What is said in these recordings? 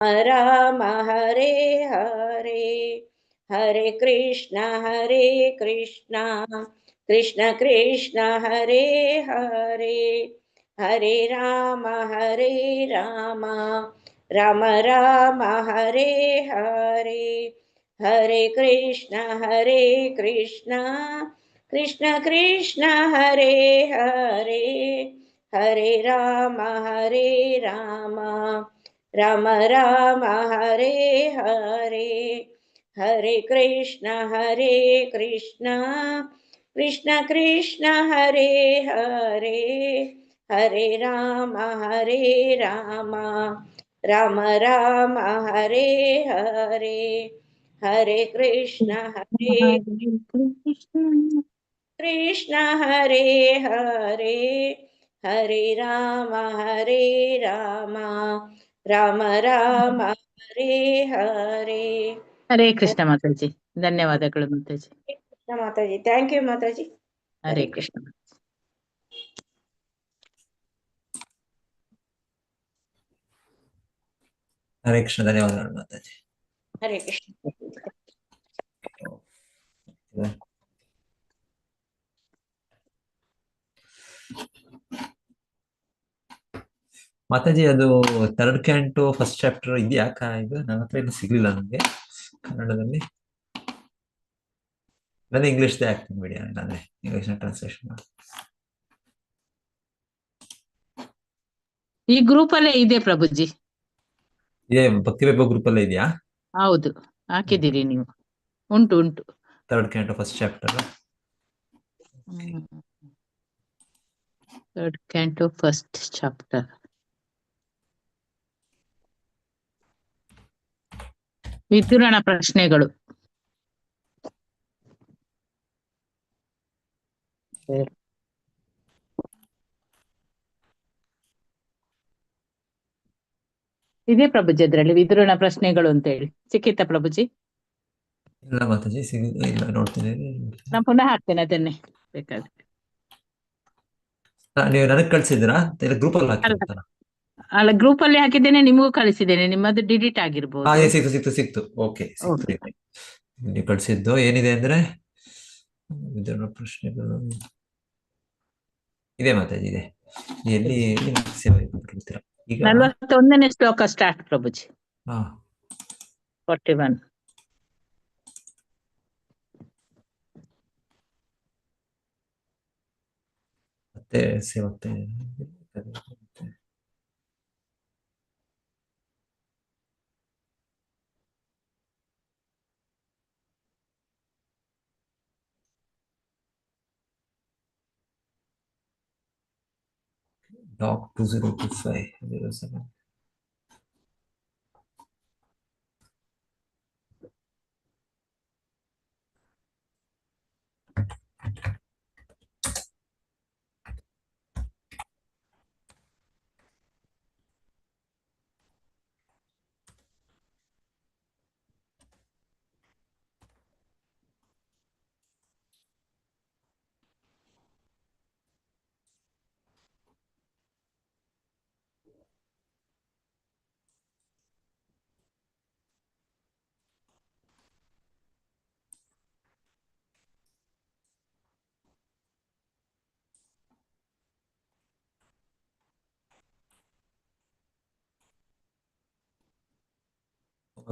राम हरे हरे हरे कृष्ण कृष्ण कृष्ण हरे हरे हरे राम राम राम हरे हरे हरे कृष्ण कृष्ण कृष्ण हरे हरे हरे राम राम राम हरे हरे हरे कृष्ण कृष्ण कृष्ण हरे हरे हरे राम राम राम हरे हरे हरे कृष्ण कृष्ण हरे हरे हरे राम राम राम हरे हरे ಹರೇ ಕೃಷ್ಣ ಮಾತಾಜಿ. ಧನ್ಯವಾದಗಳು Mataji. Krishna Mataji. Thank you Mataji. Hare Krishna. Hare Krishna. ಧನ್ಯವಾದಗಳು ಮಾತಾಜಿ. ಹರೇ ಕೃಷ್ಣ. ಮಾತಾಜಿ, ಅದು ಥರ್ಡ್ ಕ್ಯಾಂಟು ಫಸ್ಟ್ ಚಾಪ್ಟರ್ ಇದೆಯಾ? ಇದು ನನ್ನ ಹತ್ರ ಇನ್ನೂ ಸಿಗ್ಲಿಲ್ಲ ನನಗೆ ಕನ್ನಡದಲ್ಲಿ. ನಾನು ಇಂಗ್ಲಿಷ್ದೇ ಆಗ್ತೀನಿ ಬಿಡಿ, ಇಲ್ಲಾಂದ್ರೆ ಇಂಗ್ಲಿಷ್ ಟ್ರಾನ್ಸ್ಲೇಷನ್ ಮಾಡಿ. ಈ ಗ್ರೂಪ್ ಅಲ್ಲೇ ಇದೆ ಪ್ರಭುಜಿ. ಇದೇ ಭಕ್ತಿ ವೈಭವ ಗ್ರೂಪ್ ಅಲ್ಲೇ ಇದೆಯಾ? ಹೌದು, ಹಾಕಿದ್ದೀರಿ ನೀವು. ಉಂಟು ಉಂಟು. Third canto first chapter. Third canto first chapter. ವಿತುರಣ ಪ್ರಶ್ನೆಗಳು. ಇದೇ ಪ್ರಭುಜಿ, ಅದ್ರಲ್ಲಿ ವಿತುರಣ ಪ್ರಶ್ನೆಗಳು ಅಂತ ಹೇಳಿ ಸಿಕ್ಕಿತ್ತ ಪ್ರಭುಜಿ? ಇಲ್ಲ ಮಾತಾಜಿ, ಇಲ್ಲ, ನೋಡ್ತೀನಿ. ನಾನು ಪುನಃ ಹಾಕ್ತೇನೆ ಅದನ್ನೇ ಬೇಕಾದ್ರೆ. ನೀವು ನನಗೆ ಕಳ್ಸಿದ್ದೀರಾ? ಗ್ರೂಪ್ ಅಲ್ಲಿ ಹಾಕಿ ಅಲ್ಲ, ಗ್ರೂಪ್ ಅಲ್ಲಿ ಹಾಕಿದ್ದೇನೆ, ನಿಮಗೂ ಕಳಿಸಿದ್ದೇನೆ. ನಿಮ್ಮದು ಡಿಲೀಟ್ ಆಗಿರ್ಬೋದು. ಸಿಕ್ತು. ಓಕೆ, ಸಿಕ್ತು. ನೀವು ಕಳಿಸಿದ್ದು ಏನಿದೆ ಅಂದ್ರೆ ವಿತರಣ ಪ್ರಶ್ನೆಗಳು ಇದೆ ಮಾತಾಜಿ, ಇದೆ. ಎಲ್ಲಿ ಸೇವೆ ಕೊಟ್ಟಿರ್ತೀರಾ? ಈಗ 41ನೇ ಶ್ಲೋಕ ಸ್ಟಾರ್ಟ್ ಪ್ರಭುಜಿ. 41. ಮತ್ತೆ ಸೇವತ್ತೆ Doc 202507.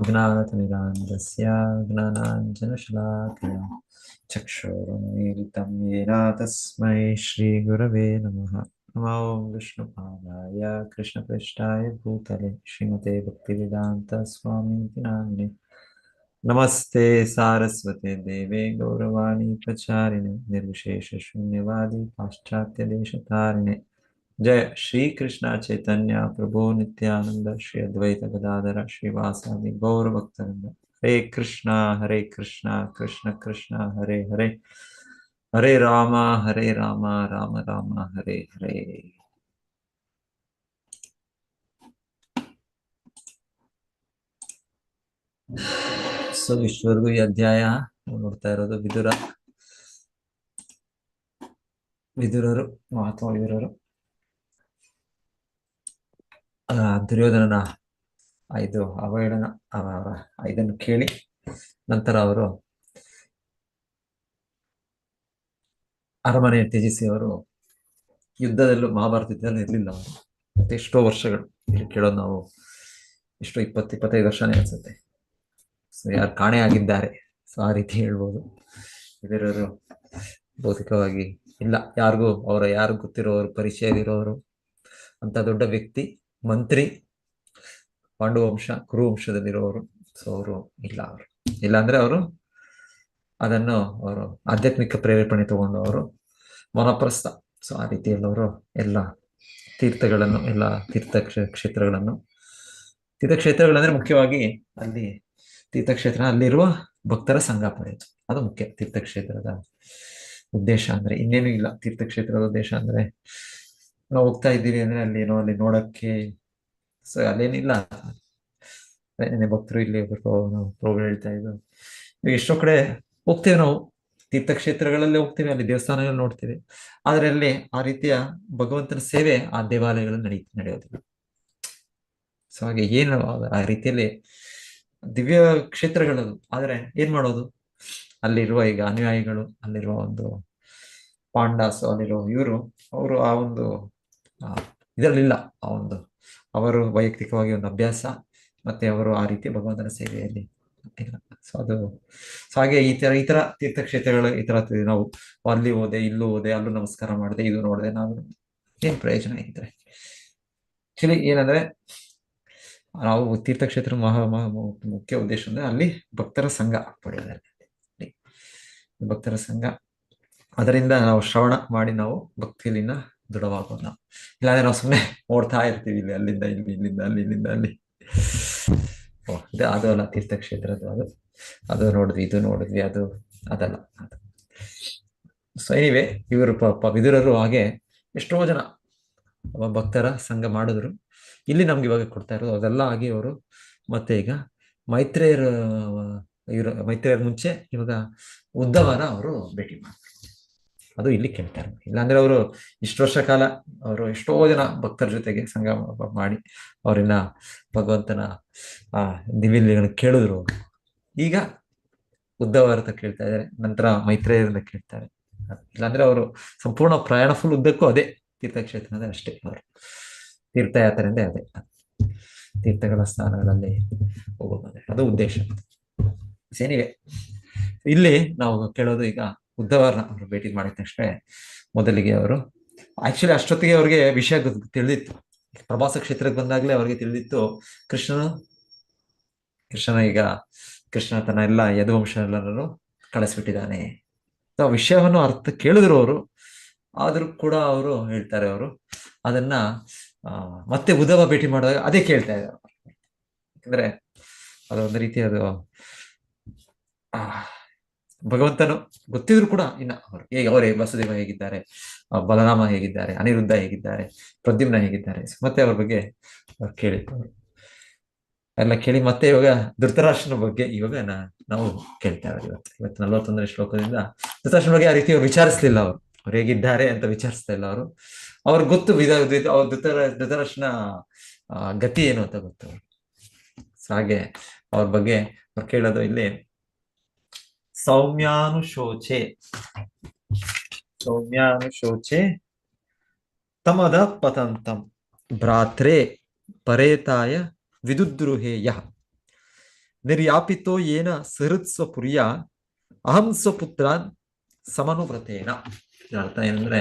ज्ञानतिमिरान्धस्य ज्ञानाञ्जनशलाकया चक्षुरुन्मीलितं येन तस्मै श्रीगुरवे नमः। नमो विष्णुपादाय कृष्णप्रेष्ठाय भूतले श्रीमते भक्तिवेदान्तस्वामीति नामिने। नमस्ते सारस्वते देवे गौरवाणी प्रचारिणे निर्विशेषशून्यवादी पाश्चात्यदेशतारिणे। जय श्री कृष्ण चैतन्य प्रभु नित्यानंद श्री अद्वैत गदाधर श्रीवासादि गौर भक्तवृंद। हरे कृष्णा कृष्ण कृष्ण हरे हरे, हरे राम राम राम हरे हरे। ಸೊ ಇಷ್ಟವರೆಗೂ ಈ ಅಧ್ಯಾಯ ನೋಡ್ತಾ ಇರೋದು ವಿದುರರು, ಮಹಾತ್ಮ ವಿದುರರು ದುರ್ಯೋಧನನ ಇದು ಅವಹೇಳನ ಇದನ್ನು ಕೇಳಿ ನಂತರ ಅವರು ಅರಮನೆ ತ್ಯಜಿಸಿ ಅವರು ಯುದ್ಧದಲ್ಲೂ ಮಹಾಭಾರತ ಯುದ್ಧದಲ್ಲೂ ಇರಲಿಲ್ಲ ಅವರು. ಮತ್ತೆ ಎಷ್ಟೋ ವರ್ಷಗಳು ಇಲ್ಲಿ ಕೇಳೋದು ನಾವು, ಎಷ್ಟೋ 20-25 ವರ್ಷನೇ ಅನ್ಸುತ್ತೆ. ಸೊ ಯಾರು ಕಾಣೆ ಆಗಿದ್ದಾರೆ, ಸೊ ಆ ರೀತಿ ಹೇಳ್ಬೋದು. ಇದರವರು ಭೌತಿಕವಾಗಿ ಇಲ್ಲ, ಯಾರಿಗೂ ಯಾರು ಗೊತ್ತಿರೋರು, ಪರಿಚಯ ಇರೋರು ಅಂತ ದೊಡ್ಡ ವ್ಯಕ್ತಿ, ಮಂತ್ರಿ, ಪಾಂಡುವಂಶ ಕುರುವಂಶದಲ್ಲಿರೋರು. ಸೊ ಅವರು ಇಲ್ಲ ಅಂದ್ರೆ ಅವರು ಅದನ್ನು ಅವರು ಆಧ್ಯಾತ್ಮಿಕ ಪ್ರೇರೇಪಣೆ ತಗೊಂಡು ಅವರು ವನಪ್ರಸ್ಥ. ಸೊ ಆ ರೀತಿಯಲ್ಲವರು ಎಲ್ಲ ತೀರ್ಥಗಳನ್ನು, ಎಲ್ಲ ತೀರ್ಥಕ್ಷೇತ್ರಗಳಂದ್ರೆ ಮುಖ್ಯವಾಗಿ ಅಲ್ಲಿ ತೀರ್ಥಕ್ಷೇತ್ರ, ಅಲ್ಲಿರುವ ಭಕ್ತರ ಸಂಘ ಪಡೆಯಿತು. ಅದು ಮುಖ್ಯ ತೀರ್ಥಕ್ಷೇತ್ರದ ಉದ್ದೇಶ. ಅಂದ್ರೆ ಇನ್ನೇನು ಇಲ್ಲ. ತೀರ್ಥಕ್ಷೇತ್ರದ ಉದ್ದೇಶ ಅಂದ್ರೆ ನಾವು ಹೋಗ್ತಾ ಇದ್ದೀವಿ ಅಂದ್ರೆ ಅಲ್ಲಿ ನೋಡಕ್ಕೆ, ಸೊ ಅಲ್ಲೇನಿಲ್ಲ. ಭಕ್ತರು ಇಲ್ಲಿ ಪ್ರೋಗ್ರಾಮ್ ಹೇಳ್ತಾ ಇದ್ದು, ಎಷ್ಟೋ ಕಡೆ ಹೋಗ್ತೇವೆ ನಾವು, ತೀರ್ಥಕ್ಷೇತ್ರಗಳಲ್ಲಿ ಹೋಗ್ತೇವೆ, ಅಲ್ಲಿ ದೇವಸ್ಥಾನಗಳು ನೋಡ್ತೇವೆ, ಆದ್ರೆ ಅಲ್ಲಿ ಆ ರೀತಿಯ ಭಗವಂತನ ಸೇವೆ ಆ ದೇವಾಲಯಗಳಲ್ಲಿ ನಡೆಯೋದಿಲ್ಲ. ಸೊ ಹಾಗೆ ಏನು ಆ ರೀತಿಯಲ್ಲಿ ದಿವ್ಯ ಕ್ಷೇತ್ರಗಳದು, ಆದ್ರೆ ಏನ್ ಮಾಡೋದು, ಅಲ್ಲಿರುವ ಈಗ ಅನುಯಾಯಿಗಳು, ಅಲ್ಲಿರುವ ಒಂದು ಪಾಂಡಾಸ್, ಅಲ್ಲಿರುವ ಅವರು ಆ ಒಂದು ಇದರಲ್ಲಿಲ್ಲ. ಅವರು ವೈಯಕ್ತಿಕವಾಗಿ ಒಂದು ಅಭ್ಯಾಸ, ಮತ್ತೆ ಅವರು ಆ ರೀತಿ ಭಗವಂತನ ಸೇವೆಯಲ್ಲಿ ಇಲ್ಲ. ಸೊ ಹಾಗೆ ಈ ತರ ತೀರ್ಥಕ್ಷೇತ್ರಗಳು ಈ ತರ ನಾವು ಅಲ್ಲಿ ಹೋದೆ, ಇಲ್ಲೂ ಹೋದೆ, ಅಲ್ಲೂ ನಮಸ್ಕಾರ ಮಾಡಿದೆ, ಇದು ನೋಡಿದೆ, ನಾವು ಏನ್ ಪ್ರಯೋಜನ ಇದ್ರೆ ಆಕ್ಚುಲಿ ಏನಂದ್ರೆ ನಾವು ತೀರ್ಥಕ್ಷೇತ್ರ ಮುಖ್ಯ ಉದ್ದೇಶ ಅಂದ್ರೆ ಅಲ್ಲಿ ಭಕ್ತರ ಸಂಘ ಪಡೆಯೋದಲ್ಲ, ಭಕ್ತರ ಸಂಘ. ಅದರಿಂದ ನಾವು ಶ್ರವಣ ಮಾಡಿ ನಾವು ಭಕ್ತಿಯಲ್ಲಿನ ದೃಢವಾಗೋದು. ನಾವು ಇಲ್ಲಾಂದ್ರೆ ನಾವು ಸುಮ್ಮನೆ ಓಡ್ತಾ ಇರ್ತೀವಿ, ಇಲ್ಲಿ ಅಲ್ಲಿಂದ ಇಲ್ಲಿ, ಇಲ್ಲಿಂದ ಅಲ್ಲಿ, ಇಲ್ಲಿಂದ ಅಲ್ಲಿ. ಅದು ಅಲ್ಲ ತೀರ್ಥಕ್ಷೇತ್ರದ್ದು. ಅದು ನೋಡಿದ್ವಿ, ಇದು ನೋಡಿದ್ವಿ, ಅದಲ್ಲ. ಸೊ ಎನಿವೆ, ಇವರು ವಿದುರರು ಹಾಗೆ ಎಷ್ಟೋ ಜನ ಭಕ್ತರ ಸಂಘ ಮಾಡಿದ್ರು. ಇಲ್ಲಿ ನಮ್ಗೆ ಇವಾಗ ಕೊಡ್ತಾ ಇರೋದು ಅದೆಲ್ಲ ಆಗಿ ಅವರು ಮತ್ತೆ ಈಗ ಮೈತ್ರೇಯರ ಮುಂಚೆ ಇವಾಗ ಉದ್ಧವನ ಅವರು ಭೇಟಿ ಮಾಡ್ತಾರೆ. ಅದು ಇಲ್ಲಿ ಕೇಳ್ತಾರೆ. ಇಲ್ಲಾಂದ್ರೆ ಅವರು ಇಷ್ಟು ವರ್ಷ ಕಾಲ ಅವರು ಎಷ್ಟೋ ಜನ ಭಕ್ತರ ಜೊತೆಗೆ ಸಂಘ ಮಾಡಿ ಅವರಿನ್ನ ಭಗವಂತನ ದಿವ್ಯಗಳನ್ನು ಕೇಳಿದ್ರು. ಈಗ ಉದ್ಧವರ ಕೇಳ್ತಾ ಇದ್ದಾರೆ, ನಂತರ ಮೈತ್ರೇಯರಿಂದ ಕೇಳ್ತಾರೆ. ಇಲ್ಲಾಂದ್ರೆ ಅವರು ಸಂಪೂರ್ಣ ಪ್ರಯಾಣ ಫುಲ್ ಉದ್ದಕ್ಕೂ ಅದೇ ತೀರ್ಥಕ್ಷೇತ್ರ ಅಂದ್ರೆ ಅಷ್ಟೇ. ಅವರು ತೀರ್ಥಯಾತ್ರೆ ಅಂದ್ರೆ ಅದೇ, ತೀರ್ಥಗಳ ಸ್ಥಾನಗಳಲ್ಲಿ ಹೋಗೋದು, ಅದು ಉದ್ದೇಶ. ಏನಿವೆ ಇಲ್ಲಿ ನಾವು ಕೇಳೋದು, ಈಗ ಉದ್ಧವರನ್ನ ಅವರು ಭೇಟಿ ಮಾಡಿದ ತಕ್ಷಣ ಮೊದಲಿಗೆ ಅವರು ಆಕ್ಚುಲಿ ಅಷ್ಟೊತ್ತಿಗೆ ಅವ್ರಿಗೆ ವಿಷಯ ತಿಳಿದಿತ್ತು. ಪ್ರವಾಸ ಕ್ಷೇತ್ರಕ್ಕೆ ಬಂದಾಗ್ಲೇ ಅವ್ರಿಗೆ ತಿಳಿದಿತ್ತು ಕೃಷ್ಣ ತನ್ನ ಎಲ್ಲ ಯದುವಂಶ ಎಲ್ಲರನ್ನು ಕಳಿಸ್ಬಿಟ್ಟಿದ್ದಾನೆ. ಆ ವಿಷಯವನ್ನು ಕೇಳಿದ್ರು ಅವರು. ಆದ್ರೂ ಕೂಡ ಅವರು ಹೇಳ್ತಾರೆ, ಅವರು ಅದನ್ನ ಮತ್ತೆ ಉದ್ಧವ ಭೇಟಿ ಮಾಡಿದಾಗ ಅದೇ ಕೇಳ್ತಾ ಇದ್ದಾರೆ. ಯಾಕಂದ್ರೆ ಅದೊಂದು ರೀತಿ ಅದು ಭಗವಂತನು ಗೊತ್ತಿದ್ರು ಕೂಡ ಇನ್ನ ಅವರೇ ವಸುದೇವ ಹೇಗಿದ್ದಾರೆ, ಬಲರಾಮ ಹೇಗಿದ್ದಾರೆ, ಅನಿರುದ್ಧ ಹೇಗಿದ್ದಾರೆ, ಪ್ರದ್ಯುಮ್ನ ಹೇಗಿದ್ದಾರೆ, ಮತ್ತೆ ಅವ್ರ ಬಗ್ಗೆ ಕೇಳಿದ್ರು. ಎಲ್ಲ ಕೇಳಿ ಮತ್ತೆ ಇವಾಗ ಧೃತರಾಷ್ಟ್ರನ ಬಗ್ಗೆ ಇವಾಗ ನಾವು ಕೇಳ್ತಾ ಇರೋದು. ಇವತ್ತು 41ನೇ ಶ್ಲೋಕದಿಂದ ಧೃತರಾಷ್ಟ್ರನ ಬಗ್ಗೆ ಆ ರೀತಿ ಅವ್ರು ವಿಚಾರಿಸ್ಲಿಲ್ಲ. ಅವ್ರು ಹೇಗಿದ್ದಾರೆ ಅಂತ ವಿಚಾರಿಸ್ತಾ ಇಲ್ಲ. ಅವ್ರಿಗೆ ಗೊತ್ತು ಅವ್ರ ಧೃತರಾಷ್ಟ್ರನ ಗತಿ ಏನು ಅಂತ ಗೊತ್ತು. ಹಾಗೆ ಅವ್ರ ಬಗ್ಗೆ ಅವ್ರು ಕೇಳೋದು ಇಲ್ಲಿ ಸೌಮ್ಯಾನುಶೋಚೆ ತಮದ ಪತಂತಂ ಭ್ರಾತ್ರೆ ಪರೇತಾಯ ವಿದುದ್ರುಹೇಯ ನಿರ್ಯಾಪಿತೋ ಯೇನ ಸಹೃತ್ಸ್ವಪುರ್ಯ ಅಹಂ ಸ್ವಪುತ್ರಾನ್ ಸಮನುವ್ರತೇನ. ಅರ್ಥ ಏನಂದ್ರೆ,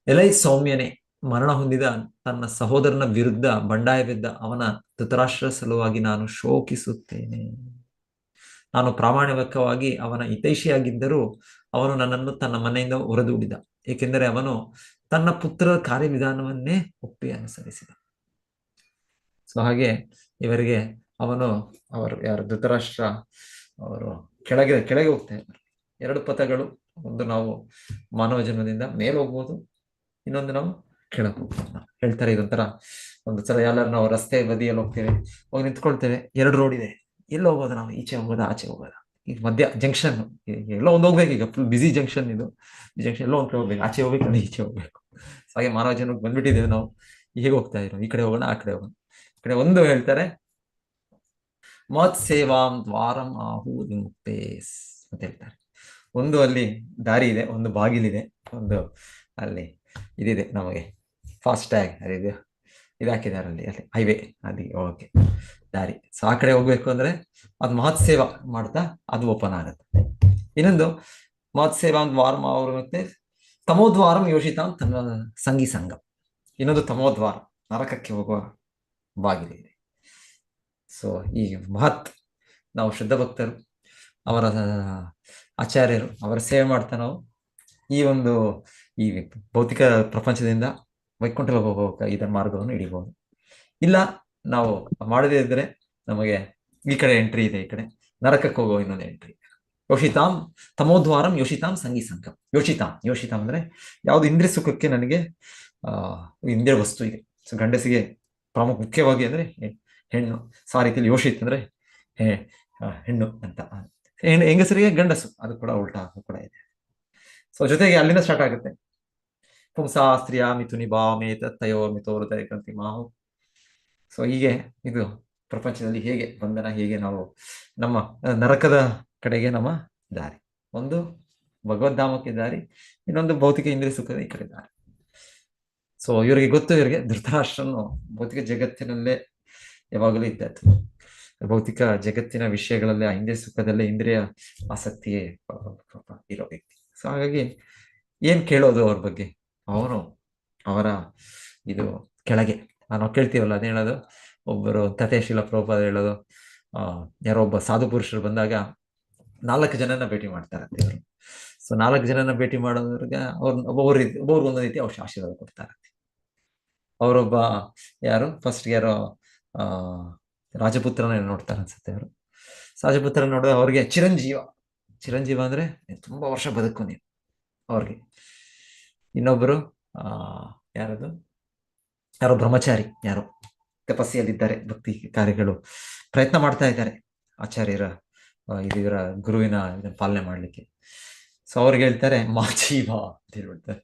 ಎಲೈ ಸೌಮ್ಯನೇ, ಮರಣ ಹೊಂದಿದ ತನ್ನ ಸಹೋದರನ ವಿರುದ್ಧ ಬಂಡಾಯವಿದ್ದ ಅವನ ಧೃತರಾಷ್ಟ್ರ ಸಲುವಾಗಿ ನಾನು ಶೋಕಿಸುತ್ತೇನೆ. ನಾನು ಪ್ರಾಮಾಣಿಕವಾಗಿ ಅವನ ಹಿತೈಷಿಯಾಗಿದ್ದರೂ ಅವನು ನನ್ನನ್ನು ತನ್ನ ಮನೆಯಿಂದ ಹೊರದೂಡಿದ, ಏಕೆಂದರೆ ಅವನು ತನ್ನ ಪುತ್ರರ ಕಾರ್ಯವಿಧಾನವನ್ನೇ ಒಪ್ಪಿ ಅನುಸರಿಸಿದ. ಸೊ ಹಾಗೆ ಇವರಿಗೆ ಯಾರು ಧೃತರಾಷ್ಟ್ರ ಅವರು ಕೆಳಗೆ ಹೋಗ್ತಾ ಇದ್ದಾರೆ. 2 ಪಥಗಳು, ಒಂದು ನಾವು ಮಾನವ ಜನ್ಮದಿಂದ ಮೇಲೆ ಹೋಗ್ಬೋದು, ಇನ್ನೊಂದು ನಾವು ಕೆಳಗೆ ಹೋಗ್ಬೋದು. ಹೇಳ್ತಾರೆ, ಇದೊಂಥರ ಒಂದು ಸಲ ಎಲ್ಲರೂ ನಾವು ರಸ್ತೆ ಬದಿಯಲ್ಲಿ ಹೋಗ್ತೇವೆ, ಹೋಗಿ ನಿಂತ್ಕೊಳ್ತೇವೆ, 2 ರೋಡ್ ಇದೆ, ಎಲ್ಲಿ ಹೋಗೋದು ನಾವು, ಈಚೆ ಹೋಗೋದಾ ಆಚೆ ಹೋಗೋದಾ? ಈಗ ಮಧ್ಯ ಜಂಕ್ಷನ್, ಎಲ್ಲೋ ಒಂದು ಹೋಗ್ಬೇಕು, ಈಗ ಫುಲ್ ಬಿಸಿ ಜಂಕ್ಷನ್ ಇದು. ಈ ಜಂಕ್ಷನ್ ಎಲ್ಲೋ ಒಂದು ಕಡೆ ಹೋಗ್ಬೇಕು, ಆಚೆ ಹೋಗ್ಬೇಕು, ಈಚೆ ಹೋಗ್ಬೇಕು. ಹಾಗೆ ಮಾನವ ಜನ್ಮಕ್ಕೆ ಬಂದ್ಬಿಟ್ಟಿದ್ದೇವೆ ನಾವು. ಹೇಗೆ ಹೋಗ್ತಾ ಇರೋ, ಈ ಕಡೆ ಹೋಗೋಣ ಆ ಕಡೆ ಹೋಗೋಣ. ಈ ಕಡೆ ಒಂದು ಹೇಳ್ತಾರೆ ಮತ್ ಸೇವಾಂ ದ್ವಾರಂ ಆಹು ವಿಮುಕ್ತೇಸ್ ಅಂತ ಹೇಳ್ತಾರೆ. ಒಂದು ಅಲ್ಲಿ ದಾರಿ ಇದೆ, ಒಂದು ಬಾಗಿಲಿದೆ, ಒಂದು ಅಲ್ಲಿ ಇದಿದೆ, ನಮಗೆ ಫಾಸ್ಟ್ ಟ್ಯಾಗ್ ಅದಿದೆ, ಇದಾಕಿದ್ದಾರೆ ಅಲ್ಲಿ ಹೈವೇ, ಅಲ್ಲಿ ಹೋಗಕ್ಕೆ ದಾರಿ. ಸೊ ಆ ಕಡೆ ಹೋಗ್ಬೇಕು ಅಂದ್ರೆ ಅದು ಮಹತ್ ಸೇವಾ ಮಾಡ್ತಾ ಅದು ಓಪನ್ ಆಗುತ್ತೆ. ಇನ್ನೊಂದು ಮಹತ್ ಸೇವಾ ದ್ವಾರಂ ಅವರು ಮತ್ತೆ ತಮೋದ್ವಾರಂ ಯೋಷಿತಾಂ ತನ್ನ ಸಂಗಿ ಸಂಘ. ಇನ್ನೊಂದು ತಮೋದ್ವಾರ, ನರಕಕ್ಕೆ ಹೋಗುವ ಬಾಗಿಲಿದೆ. ಸೊ ಈ ಮಹತ್, ನಾವು ಶುದ್ಧ ಭಕ್ತರು, ಅವರ ಆಚಾರ್ಯರು, ಅವರ ಸೇವೆ ಮಾಡ್ತಾ ನಾವು ಈ ಒಂದು ಈ ಭೌತಿಕ ಪ್ರಪಂಚದಿಂದ ವೈಕುಂಠ ಹೋಗೋ ಇದರ ಮಾರ್ಗವನ್ನು ಹಿಡಿಬಹುದು. ಇಲ್ಲ ನಾವು ಮಾಡದೇ ಇದ್ರೆ ನಮಗೆ ಈ ಕಡೆ ಎಂಟ್ರಿ ಇದೆ, ಈ ಕಡೆ ನರಕಕ್ಕೆ ಹೋಗೋ ಇನ್ನೊಂದು ಎಂಟ್ರಿ. ಯೋಷಿತಾಂ ತಮೋದ್ವಾರಂ ಯೋಷಿತಾಂ ಸಂಗಿ ಸಂಘಂ. ಯೋಷಿತಾಂ ಅಂದ್ರೆ ಯಾವುದು ಇಂದ್ರಿಯ ಸುಖಕ್ಕೆ ನನಗೆ ಇಂದ್ರಿಯ ವಸ್ತು ಇದೆ. ಸೊ ಗಂಡಸಿಗೆ ಮುಖ್ಯವಾಗಿ ಅಂದ್ರೆ ಹೆಣ್ಣು, ಸೊ ಆ ರೀತಿಯಲ್ಲಿ ಯೋಷಿತ್ ಅಂದ್ರೆ ಹೆಣ್ಣು ಅಂತ, ಹೆಂಗಸರಿಗೆ ಗಂಡಸು, ಅದು ಕೂಡ ಉಲ್ಟಾ ಕೂಡ ಇದೆ. ಸೊ ಜೊತೆಗೆ ಅಲ್ಲಿಂದ ಸ್ಟಾರ್ಟ್ ಆಗುತ್ತೆ. ಪುಂಸಾ ಸ್ತ್ರೀಯ ಮಿಥುನಿ ಭಾವಮೇತ ತಯೋ ಮಿಥೋ ಹೃದಯ ಗ್ರಂಥಿ ಮಾಹು. ಸೊ ಹೀಗೆ ಇದು ಪ್ರಪಂಚದಲ್ಲಿ ಹೇಗೆ ಬಂಧನ, ಹೇಗೆ ನಾವು ನಮ್ಮ ನರಕದ ಕಡೆಗೆ ನಮ್ಮ ದಾರಿ, ಒಂದು ಭಗವದ್ಧಾಮಕ್ಕೆ ದಾರಿ, ಇನ್ನೊಂದು ಭೌತಿಕ ಇಂದ್ರಿಯ ಸುಖದ ಈ ಕಡೆ ದಾರಿ. ಸೊ ಇವರಿಗೆ ಗೊತ್ತು, ಇವರಿಗೆ ಧೃತರಾಷ್ಟ್ರನು ಭೌತಿಕ ಜಗತ್ತಿನಲ್ಲೇ ಯಾವಾಗಲೂ ಇದ್ದದ್ದು, ಭೌತಿಕ ಜಗತ್ತಿನ ವಿಷಯಗಳಲ್ಲೇ, ಇಂದ್ರಿಯ ಸುಖದಲ್ಲೇ, ಇಂದ್ರಿಯ ಆಸಕ್ತಿಯೇ ಇರೋ ವ್ಯಕ್ತಿ. ಸೊ ಹಾಗಾಗಿ ಏನ್ ಕೇಳೋದು ಅವ್ರ ಬಗ್ಗೆ, ಅವನು ಅವರ ಇದು ಕೆಳಗೆ ನಾವು ಕೇಳ್ತೀವಲ್ಲ, ಅದೇ ಹೇಳೋದು, ಒಬ್ಬರು ಕಥೆಶೀಲ ಪ್ರಭುಪಾದ ಹೇಳೋದು, ಯಾರೋ ಒಬ್ಬ ಸಾಧು ಪುರುಷರು ಬಂದಾಗ 4 ಜನನ ಭೇಟಿ ಮಾಡ್ತಾರಂತೆ ಇವರು. ಸೊ 4 ಜನನ ಭೇಟಿ ಮಾಡೋದ್ರಿಗೆ ಒಬ್ಬೊಬ್ರು ಒಂದೊಂದು ರೀತಿ ಆಶೀರ್ವಾದ ಕೊಡ್ತಾರಂತೆ. ಅವರೊಬ್ಬ ಯಾರು ಫಸ್ಟ್ ಯಾರೋ ರಾಜಪುತ್ರನ ನೋಡ್ತಾರೆ ಅನ್ಸುತ್ತೆ ಅವರು. ರಾಜಪುತ್ರ ನೋಡಿದ್ರೆ ಅವ್ರಿಗೆ ಚಿರಂಜೀವ ಅಂದ್ರೆ ತುಂಬಾ ವರ್ಷ ಬದುಕು ನೀವು ಅವ್ರಿಗೆ. ಇನ್ನೊಬ್ಬರು ಯಾರೋ ಬ್ರಹ್ಮಚಾರಿ, ಯಾರೋ ತಪಸ್ಸಿಯಲ್ಲಿದ್ದಾರೆ, ಭಕ್ತಿ ಕಾರ್ಯಗಳು ಪ್ರಯತ್ನ ಮಾಡ್ತಾ ಇದ್ದಾರೆ ಆಚಾರ್ಯರ ಇವರ ಗುರುವಿನ ಇದನ್ನ ಪಾಲನೆ ಮಾಡ್ಲಿಕ್ಕೆ. ಸೊ ಅವ್ರಿಗೆ ಹೇಳ್ತಾರೆ ಮಾಜೀವ ಅಂತ ಹೇಳ್ಬಿಡ್ತಾರೆ.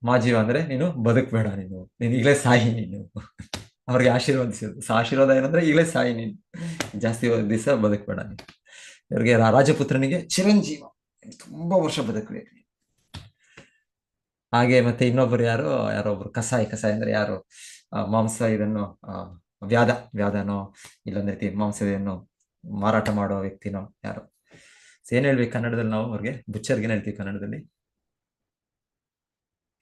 ಮಾಜೀವ ಅಂದ್ರೆ ನೀನು ಬದುಕ್ಬೇಡ, ನೀನು ಈಗಲೇ ಸಾಯಿ ನೀನು. ಅವ್ರಿಗೆ ಆಶೀರ್ವಾದಿಸೋದು. ಆಶೀರ್ವಾದ ಏನಂದ್ರೆ ಈಗಲೇ ಸಾಯಿ ನೀನು, ಜಾಸ್ತಿ ದಿವಸ ಬದುಕ್ಬೇಡ ನೀನು. ಇವ್ರಿಗೆ ರಾಜಪುತ್ರನಿಗೆ ಚಿರಂಜೀವ, ತುಂಬಾ ವರ್ಷ ಬದುಕಬೇಕು. ಹಾಗೆ ಮತ್ತೆ ಇನ್ನೊಬ್ಬರು ಯಾರೊಬ್ರು ಕಸಾಯಿ ಅಂದ್ರೆ ಯಾರು ಮಾಂಸ ಇದನ್ನು ವ್ಯಾಧನೋ ಇಲ್ಲೊಂದ್ ರೀತಿ ಮಾಂಸವನ್ನು ಮಾರಾಟ ಮಾಡೋ ವ್ಯಕ್ತಿನೋ ಯಾರು. ಏನ್ ಹೇಳ್ಬೇಕು ಕನ್ನಡದಲ್ಲಿ ನಾವು ಅವ್ರಿಗೆ? ಬುಚ್ಚರ್ಗೆ ಹೇಳ್ತೀವಿ ಕನ್ನಡದಲ್ಲಿ.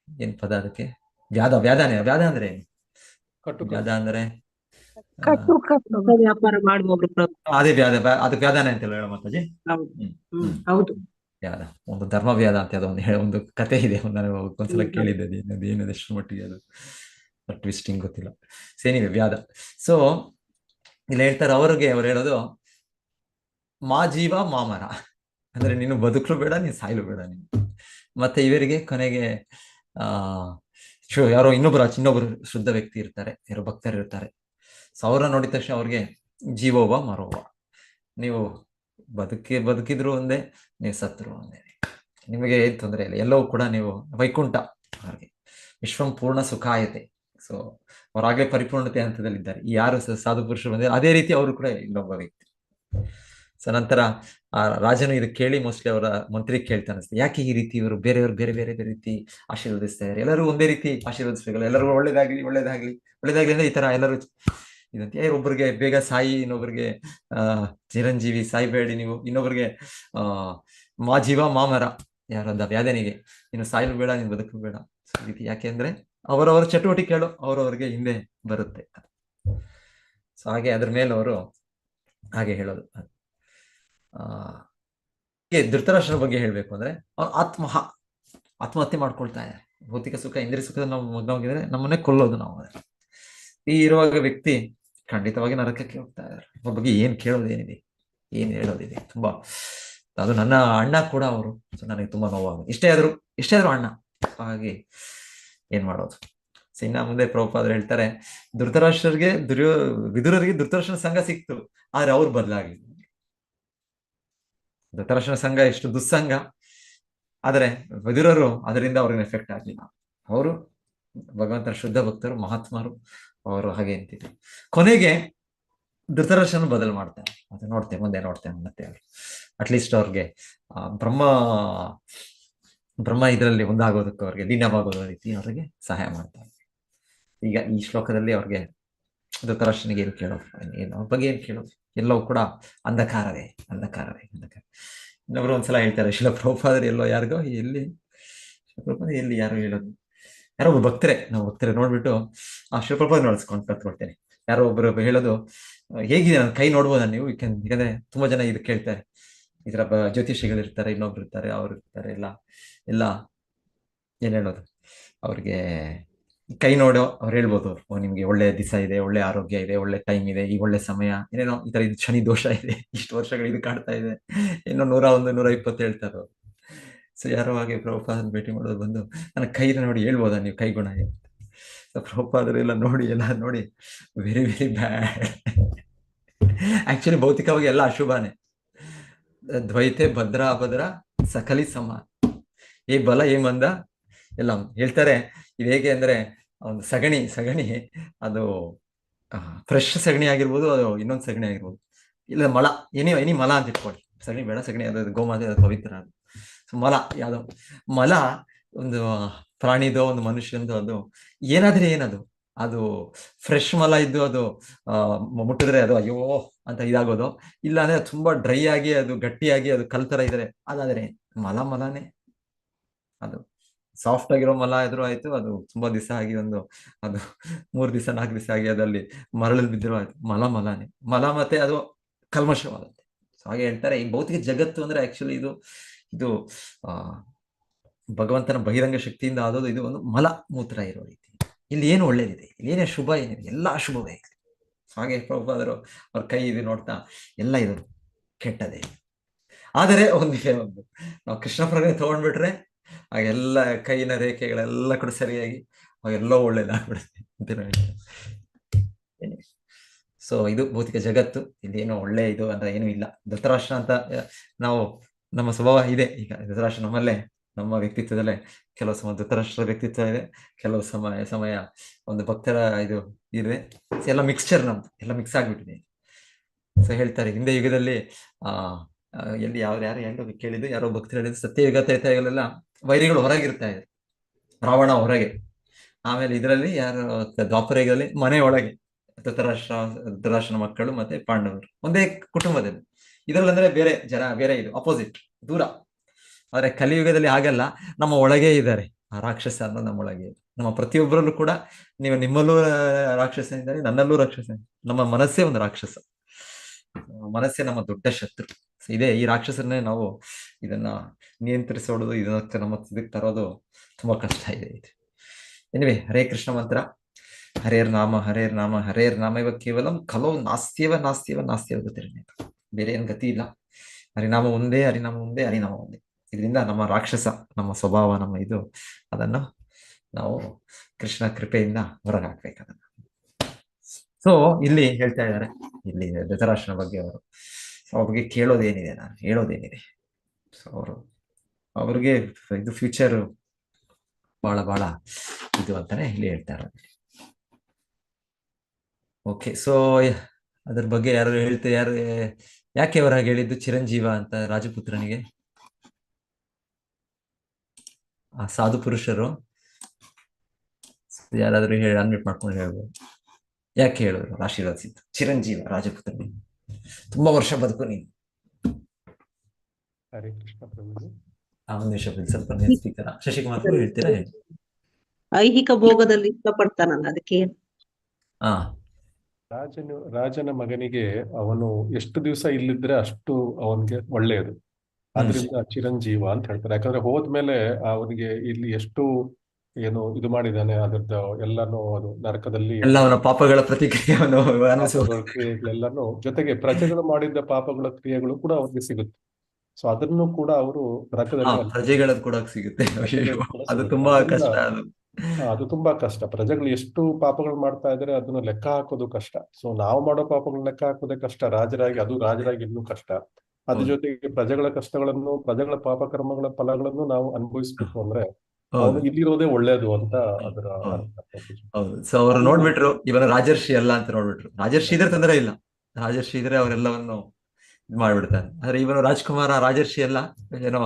ಏನ್ ಪದ ಅದಕ್ಕೆ? ವ್ಯಾಧ ಅಂದ್ರೆ ಏನು? ವ್ಯಾಧ ಅಂದ್ರೆ ವ್ಯಾಪಾರ ಮಾಡುವವರು. ಅದೇ ಅದಕ್ಕೆ ವ್ಯಾಧಾನೆ ಅಂತ ಹೇಳೋ ಮಾತಾಜಿ. ಹೌದು, ವ್ಯಾಧ, ಒಂದು ಧರ್ಮ ವ್ಯಾಧ ಅಂತ ಒಂದು ಕತೆ ಇದೆ, ನಾನು ಒಂದ್ಸಲ ಕೇಳಿದ್ದೆ. ಏನದು ಎಷ್ಟು ಮಟ್ಟಿಗೆ ಅದು ಟ್ವಿಸ್ಟಿಂಗ್ ಗೊತ್ತಿಲ್ಲ. ಸೇನಿವೆ ವ್ಯಾಧ. ಸೊ ಇಲ್ಲಿ ಹೇಳ್ತಾರೆ ಅವ್ರು ಹೇಳೋದು ಮಾಜೀವ ಮಾಮರ ಅಂದ್ರೆ ನೀನು ಬದುಕಲು ಬೇಡ, ನೀನು ಸಾಯಲು ಬೇಡ ನೀನು. ಮತ್ತೆ ಇವರಿಗೆ ಕೊನೆಗೆ ಯಾರೋ ಇನ್ನೊಬ್ರು ಶುದ್ಧ ವ್ಯಕ್ತಿ ಇರ್ತಾರೆ, ಯಾರೋ ಭಕ್ತರು ಇರ್ತಾರೆ. ಸೊ ಅವ್ರ ನೋಡಿದ ತಕ್ಷಣ ಅವ್ರಿಗೆ ಜೀವೋವ ಮರೋವ, ನೀವು ಬದುಕಿದ್ರು ಒಂದೇ, ನೀವು ಸತ್ರು ಒಂದೇ, ನಿಮಗೆ ಏನ್ ತೊಂದರೆ ಇಲ್ಲ, ಎಲ್ಲವೂ ಕೂಡ ನೀವು ವೈಕುಂಠ. ಹಾಗೆ ವಿಶ್ವಂ ಪೂರ್ಣ ಸುಖಾಯತೆ. ಸೊ ಅವರಾಗಲೇ ಪರಿಪೂರ್ಣತೆ ಹಂತದಲ್ಲಿದ್ದಾರೆ. ಯಾರು ಸಾಧು ಪುರುಷರು ಬಂದಿದ್ದಾರೆ ಅದೇ ರೀತಿ ಅವರು ಕೂಡ ಇನ್ನೊಬ್ಬ ವ್ಯಕ್ತಿ. ಸೊ ನಂತರ ಆ ರಾಜನು ಇದು ಕೇಳಿ ಮೋಸ್ಟ್ಲಿ ಅವರ ಮಂತ್ರಿ ಕೇಳ್ತಾನೆ, ಯಾಕೆ ಈ ರೀತಿ ಇವರು ಬೇರೆಯವರು ಬೇರೆ ಬೇರೆ ರೀತಿ ಆಶೀರ್ವದಿಸ್ತಾ ಇದ್ದಾರೆ, ಎಲ್ಲರೂ ಒಂದೇ ರೀತಿ ಆಶೀರ್ವದಿಸ್ಬೇಕಲ್ಲ, ಎಲ್ಲರೂ ಒಳ್ಳೇದಾಗ್ಲಿ ಅಂದ್ರೆ ಈ ತರ ಎಲ್ಲರೂ ಇದಂತೆ. ಒಬ್ಬರಿಗೆ ಬೇಗ ಸಾಯಿ, ಇನ್ನೊಬ್ರಿಗೆ ಚಿರಂಜೀವಿ ಸಾಯ್ಬೇಡಿ ನೀವು, ಇನ್ನೊಬ್ರಿಗೆ ಮಾಜೀವ ಮಾಮರ ಯಾರದ ವ್ಯಾಧನಿಗೆ ನೀನು ಸಾಯಲು ಬೇಡ, ನೀನು ಬದುಕಲು ಬೇಡ. ರೀತಿ ಯಾಕೆಂದ್ರೆ ಅವರವರ ಚಟುವಟಿಕೆಗಳು ಅವರವರಿಗೆ ಹಿಂದೆ ಬರುತ್ತೆ. ಸೊ ಹಾಗೆ ಅದ್ರ ಮೇಲೆ ಅವರು ಹಾಗೆ ಹೇಳೋದು. ಧೃತರಾಷ್ಟ್ರನ ಬಗ್ಗೆ ಹೇಳ್ಬೇಕು ಅಂದ್ರೆ ಅವ್ರು ಆತ್ಮಹತ್ಯೆ ಮಾಡ್ಕೊಳ್ತಾ ಇದ್ದಾರೆ. ಭೌತಿಕ ಸುಖ ಇಂದ್ರಿಯ ಸುಖದ ನಾವು ಮಗ್ನವಾಗಿದ್ರೆ ನಮ್ಮನ್ನೇ ಕೊಲ್ಲೋದು ನಾವು. ಈ ಇರುವಾಗ ವ್ಯಕ್ತಿ ಖಂಡಿತವಾಗಿ ನರಕಕ್ಕೆ ಹೋಗ್ತಾ ಇದ್ದಾರೆ. ಅವ್ರ ಬಗ್ಗೆ ಏನ್ ಕೇಳೋದೇನಿದೆ, ಏನ್ ಹೇಳೋದಿದೆ ತುಂಬಾ. ಅದು ನನ್ನ ಅಣ್ಣ ಕೂಡ ಅವರು. ಸೊ ನನಗೆ ತುಂಬಾ ನೋವಾಗುತ್ತೆ. ಇಷ್ಟೇ ಆದ್ರೂ ಅಣ್ಣ. ಹಾಗೆ ಏನ್ ಮಾಡೋದು? ಸೊ ಇನ್ನ ಮುಂದೆ ಪ್ರಭುಪಾದರು ಹೇಳ್ತಾರೆ, ವಿದುರರಿಗೆ ಧೃತರಾಷ್ಟ್ರನ ಸಂಘ ಸಿಕ್ತು, ಆದ್ರೆ ಅವ್ರು ಬದಲಾಗಿ. ಧೃತರಾಷ್ಟ್ರನ ಸಂಘ ಎಷ್ಟು ದುಸ್ಸಂಗ, ಆದ್ರೆ ವಿದುರರು ಅದರಿಂದ ಅವ್ರಿಗೆ ಎಫೆಕ್ಟ್ ಆಗ್ಲಿಲ್ಲ. ಅವರು ಭಗವಂತನ ಶುದ್ಧ ಭಕ್ತರು, ಮಹಾತ್ಮರು, ಅವರು ಹಾಗೆ ಅಂತಿದ್ರು. ಕೊನೆಗೆ ಧೃತರಾಷ್ಟ್ರನ ಬದಲು ಮಾಡ್ತಾರೆ. ಮತ್ತೆ ನೋಡ್ತೇವೆ, ಮುಂದೆ ನೋಡ್ತೇವೆ ಮತ್ತೆ ಅವರು ಅಟ್ಲೀಸ್ಟ್ ಅವ್ರಿಗೆ ಬ್ರಹ್ಮ ಇದರಲ್ಲಿ ಒಂದಾಗೋದಕ್ಕೆ ಅವ್ರಿಗೆ ಲೀನವಾಗೋದ ರೀತಿ ಅವ್ರಿಗೆ ಸಹಾಯ ಮಾಡ್ತಾರೆ. ಈಗ ಈ ಶ್ಲೋಕದಲ್ಲಿ ಅವ್ರಿಗೆ ಧೃತರಾಷ್ಟ್ರನಿಗೆ ಏನು ಕೇಳೋದು, ಏನು ಅವ್ರ ಬಗ್ಗೆ ಏನು ಕೇಳೋದು, ಎಲ್ಲವೂ ಕೂಡ ಅಂಧಕಾರವೇ ಅಂಧಕಾರವೇ ಅಂಧಕಾರ. ಇನ್ನೊಬ್ರು ಒಂದ್ಸಲ ಹೇಳ್ತಾರೆ, ಶಿಲ ಪ್ರಭುಪಾದರು ಎಲ್ಲೋ ಯಾರಿಗೋ ಎಲ್ಲಿ ಶಿಲಪ್ರಭುಪಾದ ಎಲ್ಲಿ ಯಾರೋ ಹೇಳೋದು, ಯಾರೋ ಒಬ್ಬ ಭಕ್ತರೆ, ನಾವು ಭಕ್ತರೆ ನೋಡ್ಬಿಟ್ಟು ಆ ಶಿಲಪ್ರಭುಪಾದ ನೋಡಿಸ್ಕೊಂಡು ಕತ್ಕೊಳ್ತೇನೆ. ಯಾರೋ ಒಬ್ಬರು ಹೇಳೋದು, ಹೇಗಿದೆ ನನ್ನ ಕೈ ನೋಡ್ಬೋದಾ ನೀವು, ಯಾಕಂದ್ರೆ ತುಂಬಾ ಜನ ಇದು ಕೇಳ್ತಾರೆ, ಇದರ ಜ್ಯೋತಿಷಿಗಳಿರ್ತಾರೆ, ಇನ್ನೊಬ್ರು ಇರ್ತಾರೆ, ಅವ್ರು ಇರ್ತಾರೆ, ಎಲ್ಲ ಏನ್ ಹೇಳೋದು, ಅವ್ರಿಗೆ ಕೈ ನೋಡೋ ಅವ್ರು ಹೇಳ್ಬೋದು, ನಿಮ್ಗೆ ಒಳ್ಳೆ ದಿವಸ ಇದೆ, ಒಳ್ಳೆ ಆರೋಗ್ಯ ಇದೆ, ಒಳ್ಳೆ ಟೈಮ್ ಇದೆ, ಈ ಒಳ್ಳೆ ಸಮಯ, ಏನೇನೋ ಈ ತರ ಇದು ಶನಿ ದೋಷ ಇದೆ, ಇಷ್ಟು ವರ್ಷಗಳು ಇದು ಕಾಡ್ತಾ ಇದೆ, ಇನ್ನೂ 101 120 ಹೇಳ್ತಾರೆ ಅವ್ರು. ಸೊ ಯಾರೋ ಹಾಗೆ ಪ್ರಭುಪಾದನ ಭೇಟಿ ಮಾಡೋದು ಬಂದು ನನ್ನ ಕೈನ ನೋಡಿ ಹೇಳ್ಬೋದಾ ನೀವು ಕೈ ಗುಣ ಏನು. ಸೊ ಪ್ರಭುಪಾದರು ಎಲ್ಲ ನೋಡಿ ವೆರಿ ವೆರಿ ಬ್ಯಾಡ್. ಆಕ್ಚುಲಿ ಭೌತಿಕವಾಗಿ ಎಲ್ಲ ಅಶುಭಾನೆ. ದ್ವೈತೆ ಭದ್ರ ಅಭದ್ರ ಸಕಲಿ ಸಮ, ಏ ಬಲ ಏ ಮಂದ ಎಲ್ಲ ಹೇಳ್ತಾರೆ. ಇದು ಹೇಗೆ ಅಂದ್ರೆ ಒಂದು ಸಗಣಿ ಅದು ಫ್ರೆಶ್ ಸಗಣಿ ಆಗಿರ್ಬೋದು, ಅದು ಇನ್ನೊಂದು ಸಗಣಿ ಆಗಿರ್ಬೋದು, ಇಲ್ಲ ಮಲ, ಎನಿ ಮಲ ಅಂತ ಇಟ್ಕೊಳ್ಳಿ, ಸಗಣಿ ಬೇಡ, ಸಗಣಿ ಅದು ಗೋಮಾತೆ, ಅದು ಪವಿತ್ರ. ಅದು ಮಲ, ಯಾವ್ದೋ ಮಲ, ಒಂದು ಪ್ರಾಣಿದೋ ಒಂದು ಮನುಷ್ಯಂದು, ಅದು ಏನಾದ್ರೆ ಏನದು, ಅದು ಫ್ರೆಶ್ ಮಲ ಇದ್ದು ಅದು ಮುಟ್ಟಿದ್ರೆ ಅದು ಅಯ್ಯೋ ಅಂತ ಇದಾಗೋದು, ಇಲ್ಲ ಅಂದ್ರೆ ತುಂಬಾ ಡ್ರೈ ಆಗಿ ಅದು ಗಟ್ಟಿಯಾಗಿ ಅದು ಕಲ್ತರ ಇದ್ರೆ ಅದಾದ್ರೆ ಮಲನೇ. ಅದು ಸಾಫ್ಟ್ ಆಗಿರೋ ಮಲ ಎದುರು ಆಯ್ತು, ಅದು ತುಂಬಾ ದಿವಸ ಆಗಿ ಅದು 3 ದಿವಸ 4 ದಿವಸ ಆಗಿ ಅದಲ್ಲಿ ಮರಳಲ್ಲಿ ಬಿದ್ದಿರೋ ಆಯ್ತು, ಮಲನೇ. ಮಲ ಮತ್ತೆ ಅದು ಕಲ್ಮಶವಾಗುತ್ತೆ. ಹಾಗೆ ಹೇಳ್ತಾರೆ, ಈ ಭೌತಿಕ ಜಗತ್ತು ಅಂದ್ರೆ ಆಕ್ಚುಲಿ ಇದು ಭಗವಂತನ ಬಹಿರಂಗ ಶಕ್ತಿಯಿಂದ ಆದೋದು, ಇದು ಒಂದು ಮಲ ಮೂತ್ರ ಇರೋ ರೀತಿ. ಇಲ್ಲಿ ಏನು ಒಳ್ಳೇದಿದೆ, ಇಲ್ಲಿ ಏನೇ ಶುಭ ಏನಿದೆ, ಎಲ್ಲ ಅಶುಭವೇ ಇದೆ. ಹಾಗೆ ಪ್ರಭುಪಾದರು ಅವ್ರ ಕೈ ಇದು ನೋಡ್ತಾ ಎಲ್ಲ ಇದು ಕೆಟ್ಟದೆ. ಆದರೆ ಒಂದಿದೆ, ನಾವು ಕೃಷ್ಣ ಪ್ರಜ್ಞೆ ತಗೊಂಡ್ಬಿಟ್ರೆ ಆಗೆಲ್ಲ ಕೈನ ರೇಖೆಗಳೆಲ್ಲ ಕೂಡ ಸರಿಯಾಗಿ ಅವೆಲ್ಲ ಒಳ್ಳೇದಾಗ್ಬಿಡುತ್ತೆ ಅಂತ ಹೇಳ್ತಾರೆ. ಸೊ ಇದು ಭೌತಿಕ ಜಗತ್ತು, ಇಲ್ಲಿ ಏನೋ ಒಳ್ಳೆ ಇದು ಅಂತ ಏನೂ ಇಲ್ಲ. ಧೃತರಾಷ್ಟ್ರ ಅಂತ ನಾವು ನಮ್ಮ ಸ್ವಭಾವ ಇದೆ. ಈಗ ಧೃತರಾಷ್ಟ್ರ ನಮ್ಮಲ್ಲೇ, ನಮ್ಮ ವ್ಯಕ್ತಿತ್ವದಲ್ಲೇ ಕೆಲವು ಸಮಯ ಧೃತರಾಷ್ಟ್ರ ವ್ಯಕ್ತಿತ್ವ ಇದೆ, ಕೆಲವು ಸಮಯ ಒಂದು ಭಕ್ತರ ಇದು ಇದೆ. ಎಲ್ಲ ಮಿಕ್ಸ್ಚರ್, ನಮ್ದು ಎಲ್ಲ ಮಿಕ್ಸ್ ಆಗ್ಬಿಟ್ಟಿದೆ. ಸೊ ಹೇಳ್ತಾರೆ, ಹಿಂದೆ ಯುಗದಲ್ಲಿ ಎಲ್ಲಿ ಯಾರು ಕೇಳಿದ್ದು, ಯಾರೋ ಭಕ್ತರು ಹೇಳಿದ್ರು, ಸತ್ಯಯುಗ ತ್ರೇತಾಯುಗಲೆಲ್ಲ ವೈರಿಗಳು ಹೊರಗಿರ್ತಾ ಇದೆ, ರಾವಣ ಹೊರಗೆ, ಆಮೇಲೆ ಇದರಲ್ಲಿ ಯಾರು ದ್ವಾಪರ ಯುಗದಲ್ಲಿ ಮನೆ ಒಳಗೆ ಧೃತರಾಷ್ಟ್ರನ ಮಕ್ಕಳು ಮತ್ತೆ ಪಾಂಡವರು ಒಂದೇ ಕುಟುಂಬದಲ್ಲಿ. ಇದರಲ್ಲಿ ಅಂದ್ರೆ ಬೇರೆ ಜನ, ಬೇರೆ ಇದು ಅಪೋಸಿಟ್, ದೂರ. ಆದ್ರೆ ಕಲಿಯುಗದಲ್ಲಿ ಹಾಗಲ್ಲ, ನಮ್ಮ ಒಳಗೆ ಇದ್ದಾರೆ ಆ ರಾಕ್ಷಸ ಅನ್ನೋ, ನಮ್ಮೊಳಗೆ ನಮ್ಮ ಪ್ರತಿಯೊಬ್ಬರಲ್ಲೂ ಕೂಡ, ನಿಮ್ಮಲ್ಲೂ ರಾಕ್ಷಸ ಇದ್ದಾರೆ, ನನ್ನಲ್ಲೂ ರಾಕ್ಷಸ, ನಮ್ಮ ಮನಸ್ಸೇ ಒಂದು ರಾಕ್ಷಸ, ಮನಸ್ಸೇ ನಮ್ಮ ದೊಡ್ಡ ಶತ್ರು. ಇದೆ ಈ ರಾಕ್ಷಸನ್ನೇ ನಾವು ಇದನ್ನ ನಿಯಂತ್ರಿಸೋದು, ಇದಕ್ಕೆ ನಮ್ಮ ಇದಕ್ಕೆ ತರೋದು ತುಂಬಾ ಕಷ್ಟ ಇದೆ. ಎನಿವೆ, ಹರೇ ಕೃಷ್ಣ ಮಂತ್ರ, ಹರೇರ್ ನಾಮ ಹರೇರ್ ನಾಮ ಹರೇರ್ ನಾಮ ಇವ ಕೇವಲಂ ಖಲೋ ನಾಸ್ತ್ಯವ ಗೊತ್ತಿರಲಿ, ಬೇರೆ ಏನ್ ಗತಿ ಇಲ್ಲ. ಹರಿನಾಮ ಒಂದೇ, ಹರಿನಾಮ ಒಂದೇ, ಹರಿನಾಮ ಒಂದೇ. ಇದರಿಂದ ನಮ್ಮ ರಾಕ್ಷಸ, ನಮ್ಮ ಸ್ವಭಾವ, ನಮ್ಮ ಇದು, ಅದನ್ನು ನಾವು ಕೃಷ್ಣ ಕೃಪೆಯಿಂದ ಹೊರಗಾಕ್ಬೇಕು ಅದನ್ನ. ಸೊ ಇಲ್ಲಿ ಹೇಳ್ತಾ ಇದ್ದಾರೆ, ಇಲ್ಲಿ ಧೃತರಾಷ್ಟ್ರನ ಬಗ್ಗೆ ಅವ್ರ ಬಗ್ಗೆ ಕೇಳೋದೇನಿದೆ, ನಾನು ಹೇಳೋದೇನಿದೆ. ಸೊ ಅವ್ರಿಗೆ ಇದು ಫ್ಯೂಚರ್ ಬಹಳ ಇದು ಅಂತಾನೆ ಇಲ್ಲಿ ಹೇಳ್ತಾರೆ. ಓಕೆ, ಸೊ ಅದ್ರ ಬಗ್ಗೆ ಯಾರು ಯಾಕೆ ಅವರ ಹೇಳಿದ್ದು ಚಿರಂಜೀವ ಅಂತ ರಾಜಪುತ್ರನಿಗೆ? ಆ ಸಾಧು ಪುರುಷರು ಯಾರಾದ್ರೂ ಅನ್ಮಿಟ್ ಮಾಡ್ಕೊಂಡು ಹೇಳ್ಬೋದು, ಯಾಕೆ ಹೇಳಿದ್ರು ಆಶೀರ್ವಾದಿಸಿದ್ದು ಚಿರಂಜೀವ ರಾಜಪುತ್ರನಿಗೆ, ತುಂಬಾ ವರ್ಷ ಬದುಕು ನೀನು. ಹರೇ ಕೃಷ್ಣ ಪ್ರಭು. ಒಂದು ನಿಮಿಷ ಸ್ವಲ್ಪ ಸ್ಪೀಕರ್ ಶಶಿಕುಮಾರ್ ಹೇಳ್ತೀರಾ? ಐಹಿಕ ಭೋಗದಲ್ಲಿ ಇಷ್ಟಪಡ್ತಾನಲ್ಲ, ಅದಕ್ಕೆ ರಾಜನ ಮಗನಿಗೆ ಅವನು ಎಷ್ಟು ದಿವಸ ಇಲ್ಲಿದ್ರೆ ಅಷ್ಟು ಅವನಿಗೆ ಒಳ್ಳೆಯದು, ಆದ್ರಿಂದ ಚಿರಂಜೀವ ಅಂತ ಹೇಳ್ತಾರೆ. ಯಾಕಂದ್ರೆ ಹೋದ್ಮೇಲೆ ಅವನಿಗೆ ಇಲ್ಲಿ ಎಷ್ಟು ಏನು ಇದು ಮಾಡಿದಾನೆ, ಅದರದ್ದು ಎಲ್ಲಾನು ಅದು ನರಕದಲ್ಲಿ ಎಲ್ಲ ಅವನ ಪಾಪಗಳ ಪ್ರತಿಕ್ರಿಯೆಯನ್ನು ಕ್ರಿಯೆಗಳೆಲ್ಲಾನು, ಜೊತೆಗೆ ಪ್ರಜೆಗಳು ಮಾಡಿದ ಪಾಪಗಳ ಕ್ರಿಯೆಗಳು ಕೂಡ ಅವ್ರಿಗೆ ಸಿಗುತ್ತೆ. ಸೊ ಅದನ್ನು ಕೂಡ ಅವರು ನರಕದಲ್ಲಿ ಪ್ರಜೆಗಳ ಕೂಡ ಸಿಗುತ್ತೆ. ಅದು ತುಂಬಾ ಕಷ್ಟ. ಅದು ತುಂಬಾ ಕಷ್ಟ. ಪ್ರಜೆಗಳು ಎಷ್ಟು ಪಾಪಗಳು ಮಾಡ್ತಾ ಇದಾರೆ ಅದನ್ನ ಲೆಕ್ಕ ಹಾಕೋದು ಕಷ್ಟ. ಸೊ ನಾವು ಮಾಡೋ ಪಾಪಗಳನ್ನ ಲೆಕ್ಕ ಹಾಕೋದೇ ಕಷ್ಟ, ರಾಜರಾಗಿ ಇನ್ನೂ ಕಷ್ಟ. ಅದ್ರ ಜೊತೆಗೆ ಪ್ರಜೆಗಳ ಕಷ್ಟಗಳನ್ನು, ಪ್ರಜೆಗಳ ಪಾಪ ಕರ್ಮಗಳ ಫಲಗಳನ್ನು ನಾವು ಅನುಭವಿಸ್ಬೇಕು ಅಂದ್ರೆ ಅವನು ಇಲ್ಲಿರೋದೇ ಒಳ್ಳೇದು ಅಂತ ಅದರ ಹೌದು. ಸೊ ಅವ್ರು ನೋಡ್ಬಿಟ್ರು ಇವನ ರಾಜರ್ಷಿ ಅಲ್ಲ ಅಂತ ನೋಡ್ಬಿಟ್ರು. ರಾಜರ್ಷಿ ಇದ್ರೆ ತೊಂದರೆ ಇಲ್ಲ, ರಾಜರ್ಷಿ ಇದ್ರೆ ಅವರೆಲ್ಲವನ್ನು ಇದು ಮಾಡ್ಬಿಡ್ತಾನೆ. ಆದ್ರೆ ಇವನು ರಾಜ್ಕುಮಾರ ರಾಜರ್ಷಿ ಎಲ್ಲ ಏನೋ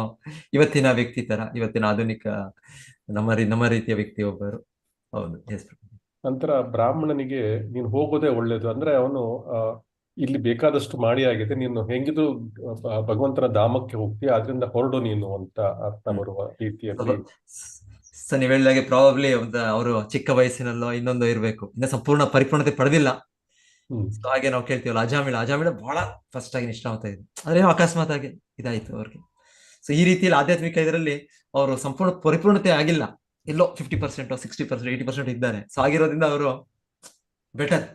ಇವತ್ತಿನ ವ್ಯಕ್ತಿ ತರ, ಇವತ್ತಿನ ಆಧುನಿಕ ನಮ್ಮ ರೀತಿಯ ವ್ಯಕ್ತಿ ಒಬ್ಬರು. ಹೌದು. ಎಸ್. ನಂತರ ಬ್ರಾಹ್ಮಣನಿಗೆ ನೀನು ಹೋಗೋದೇ ಒಳ್ಳೇದು, ಅಂದ್ರೆ ಅವನು ಇಲ್ಲಿ ಬೇಕಾದಷ್ಟು ಮಾಡಿ ಆಗಿದೆ, ನೀನು ಹೆಂಗಿದ್ರು ಭಗವಂತನ ಧಾಮಕ್ಕೆ ಹೋಗ್ತೀಯ, ಅದರಿಂದ ಹೊರಡು ನೀನು ಅಂತ ಅರ್ಥ ಬರುವ ರೀತಿಯಲ್ಲಿ. ಸೊ ನೀವ್ ಹೇಳಿದಾಗೆ ಪ್ರಾಬಬ್ಲಿ ಅವರು ಚಿಕ್ಕ ವಯಸ್ಸಿನಲ್ಲೋ ಇನ್ನೊಂದು ಇರ್ಬೇಕು, ಇನ್ನ ಸಂಪೂರ್ಣ ಪರಿಪೂರ್ಣತೆ ಪಡೆದಿಲ್ಲ. ಸೊ ಹಾಗೆ ನಾವು ಕೇಳ್ತೀವಲ್ಲ ಅಜಾಮಿಳ ಬಹಳ ಫಸ್ಟ್ ಆಗಿ ನಿಷ್ಠಾವಂತ ಇದ್ರು, ಆದ್ರೆ ಅಕಸ್ಮಾತ್ ಆಗಿ ಇದಾಯ್ತು ಅವ್ರಿಗೆ. ಸೊ ಈ ರೀತಿಯಲ್ಲಿ ಆಧ್ಯಾತ್ಮಿಕ ಇದರಲ್ಲಿ ಅವರು ಸಂಪೂರ್ಣ ಪರಿಪೂರ್ಣತೆ ಆಗಿಲ್ಲ, ಎಲ್ಲೋ 50%, 60%, 80% ಇದ್ದಾರೆ. ಸೊ ಆಗಿರೋದ್ರಿಂದ ಅವರು ಬೆಟರ್,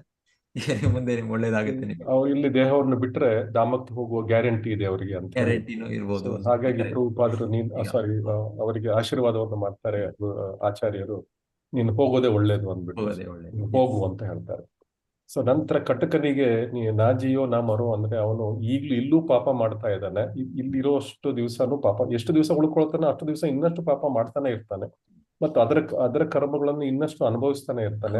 ಮುಂದೆ ನಿಮ್ಗೆ ಒಳ್ಳೇದಾಗುತ್ತೆ. ನಿಮ್ಗೆ ಅವ್ರು ಇಲ್ಲಿ ದೇಹವನ್ನು ಬಿಟ್ರೆ ಧಾಮಕ್ಕೆ ಹೋಗುವ ಗ್ಯಾರಂಟಿ ಇದೆ ಅವರಿಗೆ ಅಂತ ಗ್ಯಾರಂಟಿನೂ ಇರ್ಬೋದು. ಹಾಗಾಗಿ ಪ್ರಭುಪಾದರು ಅವರಿಗೆ ಆಶೀರ್ವಾದವನ್ನು ಮಾಡ್ತಾರೆ ಆಚಾರ್ಯರು, ನೀನು ಹೋಗೋದೇ ಒಳ್ಳೇದು ಅಂದ್ಬಿಟ್ಟು ಹೋಗು ಅಂತ ಹೇಳ್ತಾರೆ. ಸೊ ನಂತರ ಕಟಕನಿಗೆ ನಾಜಿಯೋ ನಾ ಮರೋ ಅಂದ್ರೆ ಅವನು ಇಲ್ಲೂ ಪಾಪ ಮಾಡ್ತಾ ಇದ್ದಾನೆ, ಇಲ್ಲಿರೋಷ್ಟು ದಿವಸನೂ ಪಾಪ, ಎಷ್ಟು ದಿವಸ ಉಳ್ಕೊಳ್ತಾನೆ ಅಷ್ಟು ದಿವಸ ಇನ್ನಷ್ಟು ಪಾಪ ಮಾಡ್ತಾನೆ ಇರ್ತಾನೆ, ಮತ್ತು ಅದರ ಕರ್ಮಗಳನ್ನು ಇನ್ನಷ್ಟು ಅನುಭವಿಸ್ತಾನೆ ಇರ್ತಾನೆ.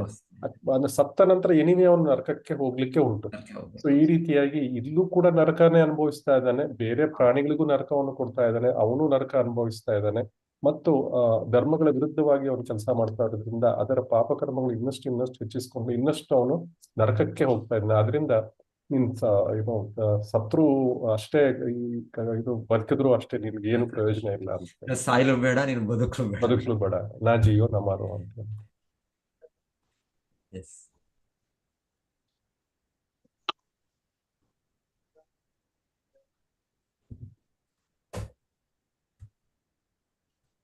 ಸತ್ತ ನಂತರ ಎನಿವೆ ಅವನು ನರಕಕ್ಕೆ ಹೋಗ್ಲಿಕ್ಕೆ ಉಂಟು. ಸೊ ಈ ರೀತಿಯಾಗಿ ಇಲ್ಲೂ ಕೂಡ ನರಕನೇ ಅನುಭವಿಸ್ತಾ ಇದ್ದಾನೆ, ಬೇರೆ ಪ್ರಾಣಿಗಳಿಗೂ ನರಕವನ್ನು ಕೊಡ್ತಾ ಇದ್ದಾನೆ, ಅವನು ನರಕ ಅನುಭವಿಸ್ತಾ ಇದ್ದಾನೆ, ಮತ್ತು ಧರ್ಮಗಳ ವಿರುದ್ಧವಾಗಿ ಅವನು ಕೆಲಸ ಮಾಡ್ತಾ ಇರೋದ್ರಿಂದ ಅದರ ಪಾಪ ಕರ್ಮಗಳು ಇನ್ನಷ್ಟು ಹೆಚ್ಚಿಸ್ಕೊಂಡು ಇನ್ನಷ್ಟು ಅವನು ನರಕಕ್ಕೆ ಹೋಗ್ತಾ ಇದ್ದಾನೆ. ಅದರಿಂದ ನೀನ್ ಸತ್ರು ಅಷ್ಟೇ, ಇದು ಬದುಕಿದ್ರು ಅಷ್ಟೇ, ನಿನ್ಗೆ ಏನು ಪ್ರಯೋಜನ ಇಲ್ಲ ಅಂತ. ಸಾಯಲು ಬೇಡ, ನೀನು ಬದುಕಲು ಬೇಡ, ನಾ ಜಿಯೋ ನಮಾರೋ ಅಂತ.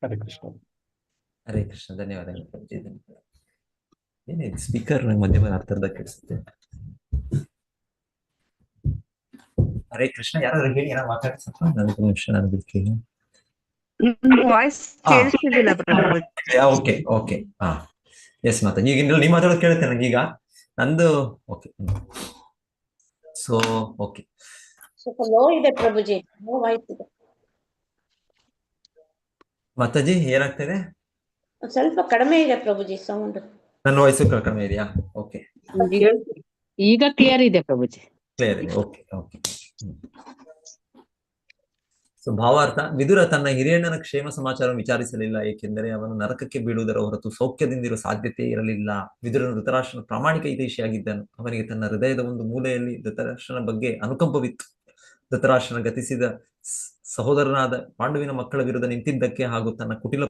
ಹರೇ ಕೃಷ್ಣ. ಹರೇ ಕೃಷ್ಣ. ಧನ್ಯವಾದಗಳು. ಏನಿದೆ ಸ್ಪೀಕರ್ ಮಧ್ಯ ಅರ್ಥದ ಕೆಡಿಸುತ್ತೆ. ಹರೇ ಕೃಷ್ಣ. ಯಾರಾದ್ರೂ ಹೇಳಿ, ಏನೋ ಮಾತಾಡ್ಸಪ್ಪ, ನನಗೆ ನಿಮಿಷ ನಾನು ಬಿಡ್ತೀನಿ. ಓಕೆ. ಎಸ್ ಮಾತಾ, ಈಗ ನೀವು ಮಾತಾಡೋದು ಕೇಳುತ್ತೆ ನಂಗೆ ಈಗ ನಂದು. ಓಕೆ. ಸೊ ಓಕೆ, ಸ್ವಲ್ಪ ಲೋ ಇದೆ ಪ್ರಭುಜಿ, ಲೋ ವಾಯ್ಸ್ ಇದೆ. ಮಾತಾಜಿ ಏನಾಗ್ತದೆ? ಸ್ವಲ್ಪ ಕಡಿಮೆ ಇದೆ ಪ್ರಭುಜಿ ಸೌಂಡ್. ನನ್ನ ವಾಯ್ಸು ಕಡಿಮೆ ಇದೆಯಾ? ಓಕೆ, ಈಗ ಕ್ಲಿಯರ್ ಇದೆ ಪ್ರಭುಜಿ. ಕ್ಲಿಯರ್ ಇದೆ. ಓಕೆ. ಸೊ ಭಾವಾರ್ಥ: ವಿದುರ ತನ್ನ ಹಿರಿಯಣ್ಣನ ಕ್ಷೇಮ ಸಮಾಚಾರ ವಿಚಾರಿಸಲಿಲ್ಲ, ಏಕೆಂದರೆ ಅವನು ನರಕಕ್ಕೆ ಬೀಳುವುದರ ಹೊರತು ಸೌಖ್ಯದಿಂದಿರುವ ಸಾಧ್ಯತೆ ಇರಲಿಲ್ಲ. ವಿದುರನು ಧೃತರಾಷ್ಟ್ರನ ಪ್ರಾಮಾಣಿಕ ಹಿತೈಷಿಯಾಗಿದ್ದನು. ಅವನಿಗೆ ತನ್ನ ಹೃದಯದ ಒಂದು ಮೂಲೆಯಲ್ಲಿ ಧೃತರಾಷ್ಟ್ರನ ಬಗ್ಗೆ ಅನುಕಂಪವಿತ್ತು. ಧೃತರಾಷ್ಟ್ರನ ಗತಿಸಿದ ಸಹೋದರನಾದ ಪಾಂಡುವಿನ ಮಕ್ಕಳ ವಿರುದ್ಧ ನಿಂತಿದ್ದಕ್ಕೆ ಹಾಗೂ ತನ್ನ ಕುಟಿಲ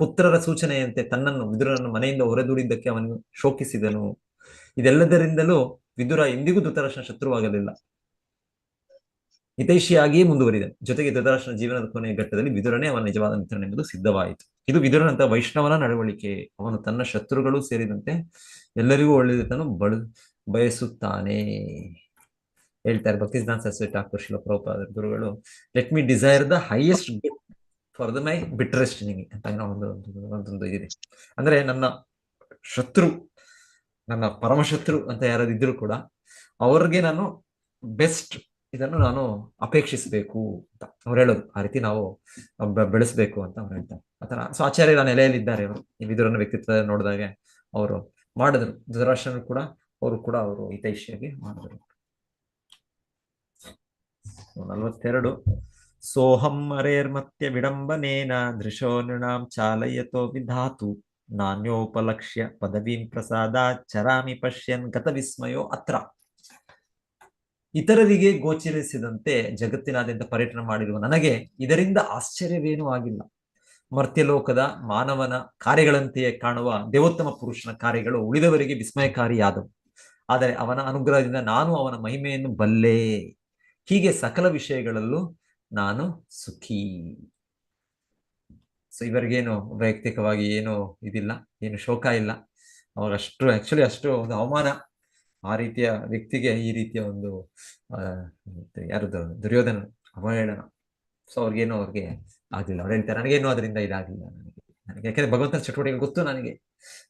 ಪುತ್ರರ ಸೂಚನೆಯಂತೆ ತನ್ನನ್ನು ವಿದುರನನ್ನು ಮನೆಯಿಂದ ಹೊರದೂಡಿದ್ದಕ್ಕೆ ಅವನು ಶೋಕಿಸಿದನು. ಇದೆಲ್ಲದರಿಂದಲೂ ವಿದುರ ಎಂದಿಗೂ ಧೃತರಾಷ್ಟ್ರನ ಶತ್ರುವಾಗಲಿಲ್ಲ, ಹಿತೈಷಿಯಾಗಿಯೇ ಮುಂದುವರಿದನು. ಜೊತೆಗೆ ಧೃತರಾಷ್ಟ್ರನ ಜೀವನದ ಕೊನೆಯ ಘಟ್ಟದಲ್ಲಿ ವಿದುರನೇ ಅವನ ನಿಜವಾದ ಮಿತ್ರನೆಂಬುದು ಸಿದ್ಧವಾಯಿತು. ಇದು ವಿದುರನಂತ ವೈಷ್ಣವನ ನಡವಳಿಕೆ. ಅವನು ತನ್ನ ಶತ್ರುಗಳು ಸೇರಿದಂತೆ ಎಲ್ಲರಿಗೂ ಒಳ್ಳೆಯದನ್ನು ಬಯಸುತ್ತಾನೆ. ಹೇಳ್ತಾರೆ ಭಕ್ತಿಸಿದ್ಧಾಂತ ಸರಸ್ವತಿ ಠಾಕೂರ್ ಶ್ರೀಲ ಪ್ರಭುಪಾದ ಗುರುಗಳು, let me desire the highest good for the my bitterest enemy ಅಂತ ಏನೋ ಒಂದು ಇದಿದೆ. ಅಂದ್ರೆ ನನ್ನ ಶತ್ರು, ನನ್ನ ಪರಮಶತ್ರು ಅಂತ ಯಾರಾದ್ರು ಇದ್ರು ಕೂಡ ಅವ್ರಿಗೆ ನಾನು ಬೆಸ್ಟ್ ಇದನ್ನು ನಾನು ಅಪೇಕ್ಷಿಸಬೇಕು ಅಂತ ಅವ್ರು ಹೇಳೋದು. ಆ ರೀತಿ ನಾವು ಬೆಳೆಸ್ಬೇಕು ಅಂತ ಅವ್ರು ಹೇಳ್ತಾರೆ. ಆತರ ಸೊ ಆಚಾರ್ಯರ ನೆಲೆಯಲ್ಲಿದ್ದಾರೆ ಅವರು. ಈ ವಿದುರನ ವ್ಯಕ್ತಿತ್ವ ನೋಡಿದಾಗ ಅವರು ಮಾಡಿದ್ರು. ಧೃತರಾಷ್ಟ್ರನು ಕೂಡ ಅವರು ಹಿತೈಷಿಯಾಗಿ ಮಾಡಿದ್ರು. 42. ಸೋಹಂ ಹರೇರ್ಮತ್ಯ ವಿಡಂಬನೇನ ದೃಶೋ ನೃಣಾಂ ಚಾಲಯತೋ ವಿಧಾತು ನಾನ್ಯೋಪಲಕ್ಷ್ಯ ಪದವೀಂ ಪ್ರಸಾದ ಚರಾಮಿ ಪಶ್ಯನ್ ಗತ ವಿಸ್ಮಯೋ ಅತ್ರ. ಇತರರಿಗೆ ಗೋಚರಿಸಿದಂತೆ ಜಗತ್ತಿನಾದ್ಯಂತ ಪರ್ಯಟನೆ ಮಾಡಿರುವ ನನಗೆ ಇದರಿಂದ ಆಶ್ಚರ್ಯವೇನೂ ಆಗಿಲ್ಲ. ಮರ್ತ್ಯಲೋಕದ ಮಾನವನ ಕಾರ್ಯಗಳಂತೆಯೇ ಕಾಣುವ ದೇವೋತ್ತಮ ಪುರುಷನ ಕಾರ್ಯಗಳು ಉಳಿದವರಿಗೆ ವಿಸ್ಮಯಕಾರಿಯಾದವು. ಆದರೆ ಅವನ ಅನುಗ್ರಹದಿಂದ ನಾನು ಅವನ ಮಹಿಮೆಯನ್ನು ಬಲ್ಲೆ. ಹೀಗೆ ಸಕಲ ವಿಷಯಗಳಲ್ಲೂ ನಾನು ಸುಖಿ. ಸೊ ಇವರಿಗೇನು ವೈಯಕ್ತಿಕವಾಗಿ ಏನು ಇದಿಲ್ಲ, ಏನು ಶೋಕ ಇಲ್ಲ. ಅವಾಗ ಅಷ್ಟು ಒಂದು ಅವಮಾನ ಆ ರೀತಿಯ ವ್ಯಕ್ತಿಗೆ ಈ ರೀತಿಯ ಒಂದು ಯಾರದು ದುರ್ಯೋಧನ ಅವಹೇಳನ. ಸೊ ಅವ್ರಿಗೆ ಆಗ್ಲಿಲ್ಲ. ಅವ್ರು ಹೇಳ್ತಾರೆ ನನಗೇನು ಅದರಿಂದ ಇದಾಗ್ಲಿಲ್ಲ ನನಗೆ ಯಾಕಂದ್ರೆ ಭಗವಂತನ ಚಟುವಟಿಕೆ ಗೊತ್ತು ನನಗೆ.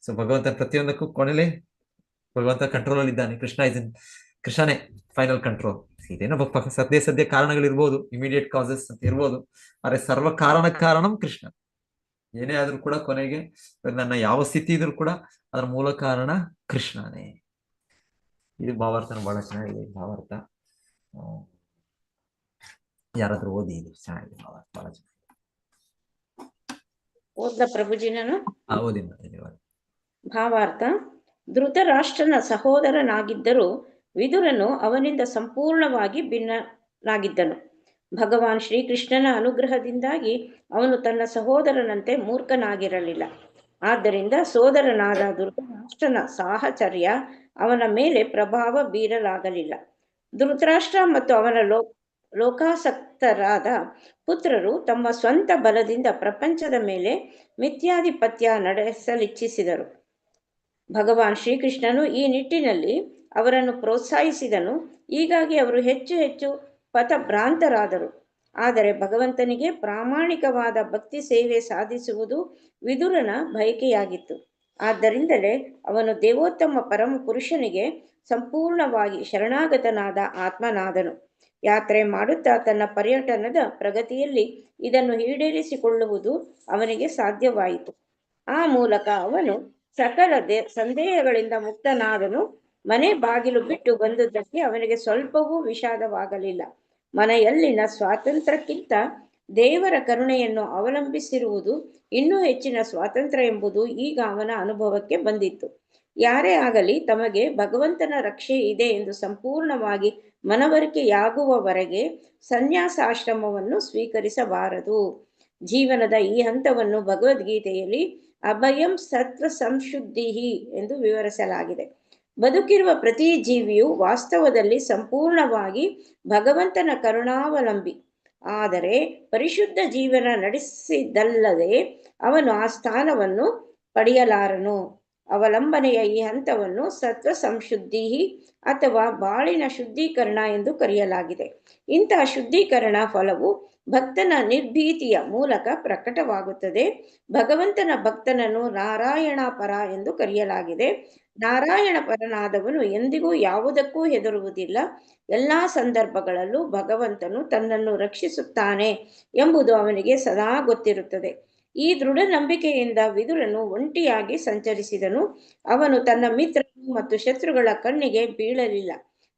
ಸೊ ಭಗವಂತನ ಪ್ರತಿಯೊಂದಕ್ಕೂ ಕೊನೆಯಲ್ಲಿ ಭಗವಂತ ಕಂಟ್ರೋಲ್ ಅಲ್ಲಿ ಇದ್ದಾನೆ. ಕೃಷ್ಣನೇ ಫೈನಲ್ ಕಂಟ್ರೋಲ್. ಇದೇನೋ ಸದ್ಯ ಕಾರಣಗಳಿರ್ಬೋದು, ಇಮಿಡಿಯೇಟ್ ಕಾಸಸ್ ಅಂತ ಇರ್ಬೋದು, ಆದ್ರೆ ಸರ್ವ ಕಾರಣಂ ಕೃಷ್ಣ. ಏನೇ ಆದ್ರೂ ಕೂಡ ಕೊನೆಗೆ ನನ್ನ ಯಾವ ಸ್ಥಿತಿ ಇದ್ರೂ ಕೂಡ ಅದರ ಮೂಲ ಕಾರಣ ಕೃಷ್ಣನೇ. ಇದು ಭಾವಾರ್ಥನ ಬಹಳ ಚೆನ್ನಾಗಿದೆ ಭಾವಾರ್ಥ. ಯಾರಾದ್ರೂ ಓದಿ, ಇದು ಚೆನ್ನಾಗಿದೆ ಭಾವಾರ್ಥ, ಬಹಳ ಚೆನ್ನಾಗಿದೆ. ಓದ್ಲ ಪ್ರಭುಜಿ ನಾನು? ಓದಿ ಧನ್ಯವಾದ. ಭಾವಾರ್ಥ. ಧೃತರಾಷ್ಟ್ರನ ಸಹೋದರನಾಗಿದ್ದರೂ ವಿದುರನು ಅವನಿಂದ ಸಂಪೂರ್ಣವಾಗಿ ಭಿನ್ನನಾಗಿದ್ದನು. ಭಗವಾನ್ ಶ್ರೀಕೃಷ್ಣನ ಅನುಗ್ರಹದಿಂದಾಗಿ ಅವನು ತನ್ನ ಸಹೋದರನಂತೆ ಮೂರ್ಖನಾಗಿರಲಿಲ್ಲ. ಆದ್ದರಿಂದ ಸೋದರನಾದ ಧೃತರಾಷ್ಟ್ರನ ಸಾಹಚರ್ಯ ಅವನ ಮೇಲೆ ಪ್ರಭಾವ ಬೀರಲಾಗಲಿಲ್ಲ. ಧೃತರಾಷ್ಟ್ರ ಮತ್ತು ಅವನ ಲೋಕಾಸಕ್ತರಾದ ಪುತ್ರರು ತಮ್ಮ ಸ್ವಂತ ಬಲದಿಂದ ಪ್ರಪಂಚದ ಮೇಲೆ ಮಿಥ್ಯಾಧಿಪತ್ಯ ನಡೆಸಲಿಚ್ಛಿಸಿದರು. ಭಗವಾನ್ ಶ್ರೀಕೃಷ್ಣನು ಈ ನಿಟ್ಟಿನಲ್ಲಿ ಅವರನ್ನು ಪ್ರೋತ್ಸಾಹಿಸಿದನು. ಹೀಗಾಗಿ ಅವರು ಹೆಚ್ಚು ಹೆಚ್ಚು ಪಥಭ್ರಾಂತರಾದರು. ಆದರೆ ಭಗವಂತನಿಗೆ ಪ್ರಾಮಾಣಿಕವಾದ ಭಕ್ತಿ ಸೇವೆ ಸಾಧಿಸುವುದು ವಿದುರನ ಬಯಕೆಯಾಗಿತ್ತು. ಆದ್ದರಿಂದಲೇ ಅವನು ದೇವೋತ್ತಮ ಪರಮ ಪುರುಷನಿಗೆ ಸಂಪೂರ್ಣವಾಗಿ ಶರಣಾಗತನಾದ ಆತ್ಮನಾದನು. ಯಾತ್ರೆ ಮಾಡುತ್ತಾ ತನ್ನ ಪರ್ಯಟನದ ಪ್ರಗತಿಯಲ್ಲಿ ಇದನ್ನು ಈಡೇರಿಸಿಕೊಳ್ಳುವುದು ಅವನಿಗೆ ಸಾಧ್ಯವಾಯಿತು. ಆ ಮೂಲಕ ಅವನು ಸಕಲ ಸಂದೇಹಗಳಿಂದ ಮುಕ್ತನಾದನು. ಮನೆ ಬಾಗಿಲು ಬಿಟ್ಟು ಬಂದುದಕ್ಕೆ ಅವನಿಗೆ ಸ್ವಲ್ಪವೂ ವಿಷಾದವಾಗಲಿಲ್ಲ. ಮನೆಯಲ್ಲಿನ ಸ್ವಾತಂತ್ರ್ಯಕ್ಕಿಂತ ದೇವರ ಕರುಣೆಯನ್ನು ಅವಲಂಬಿಸಿರುವುದು ಇನ್ನೂ ಹೆಚ್ಚಿನ ಸ್ವಾತಂತ್ರ್ಯ ಎಂಬುದು ಈಗ ಅವನ ಅನುಭವಕ್ಕೆ ಬಂದಿತ್ತು. ಯಾರೇ ಆಗಲಿ ತಮಗೆ ಭಗವಂತನ ರಕ್ಷೆ ಇದೆ ಎಂದು ಸಂಪೂರ್ಣವಾಗಿ ಮನವರಿಕೆಯಾಗುವವರೆಗೆ ಸನ್ಯಾಸಾಶ್ರಮವನ್ನು ಸ್ವೀಕರಿಸಬಾರದು. ಜೀವನದ ಈ ಹಂತವನ್ನು ಭಗವದ್ಗೀತೆಯಲ್ಲಿ ಅಭಯಂ ಸತ್ವ ಸಂಶುದ್ಧಿ ಎಂದು ವಿವರಿಸಲಾಗಿದೆ. ಬದುಕಿರುವ ಪ್ರತಿ ಜೀವಿಯು ವಾಸ್ತವದಲ್ಲಿ ಸಂಪೂರ್ಣವಾಗಿ ಭಗವಂತನ ಕರುಣಾವಲಂಬಿ. ಆದರೆ ಪರಿಶುದ್ಧ ಜೀವನ ನಡೆಸಿದ್ದಲ್ಲದೆ ಅವನು ಆ ಸ್ಥಾನವನ್ನು ಪಡೆಯಲಾರನು. ಅವಲಂಬನೆಯ ಈ ಹಂತವನ್ನು ಸತ್ವ ಸಂಶುದ್ಧಿ ಅಥವಾ ಬಾಳಿನ ಶುದ್ಧೀಕರಣ ಎಂದು ಕರೆಯಲಾಗಿದೆ. ಇಂತಹ ಶುದ್ಧೀಕರಣ ಫಲವು ಭಕ್ತನ ನಿರ್ಭೀತಿಯ ಮೂಲಕ ಪ್ರಕಟವಾಗುತ್ತದೆ. ಭಗವಂತನ ಭಕ್ತನನ್ನು ನಾರಾಯಣ ಪರ ಎಂದು ಕರೆಯಲಾಗಿದೆ. ನಾರಾಯಣ ಪರನಾದವನು ಎಂದಿಗೂ ಯಾವುದಕ್ಕೂ ಹೆದರುವುದಿಲ್ಲ. ಎಲ್ಲ ಸಂದರ್ಭಗಳಲ್ಲೂ ಭಗವಂತನು ತನ್ನನ್ನು ರಕ್ಷಿಸುತ್ತಾನೆ ಎಂಬುದು ಅವನಿಗೆ ಸದಾ ಗೊತ್ತಿರುತ್ತದೆ. ಈ ದೃಢ ನಂಬಿಕೆಯಿಂದ ವಿದುರನು ಒಂಟಿಯಾಗಿ ಸಂಚರಿಸಿದನು. ಅವನು ತನ್ನ ಮಿತ್ರರು ಮತ್ತು ಶತ್ರುಗಳ ಕಣ್ಣಿಗೆ ಬೀಳಲಿಲ್ಲ.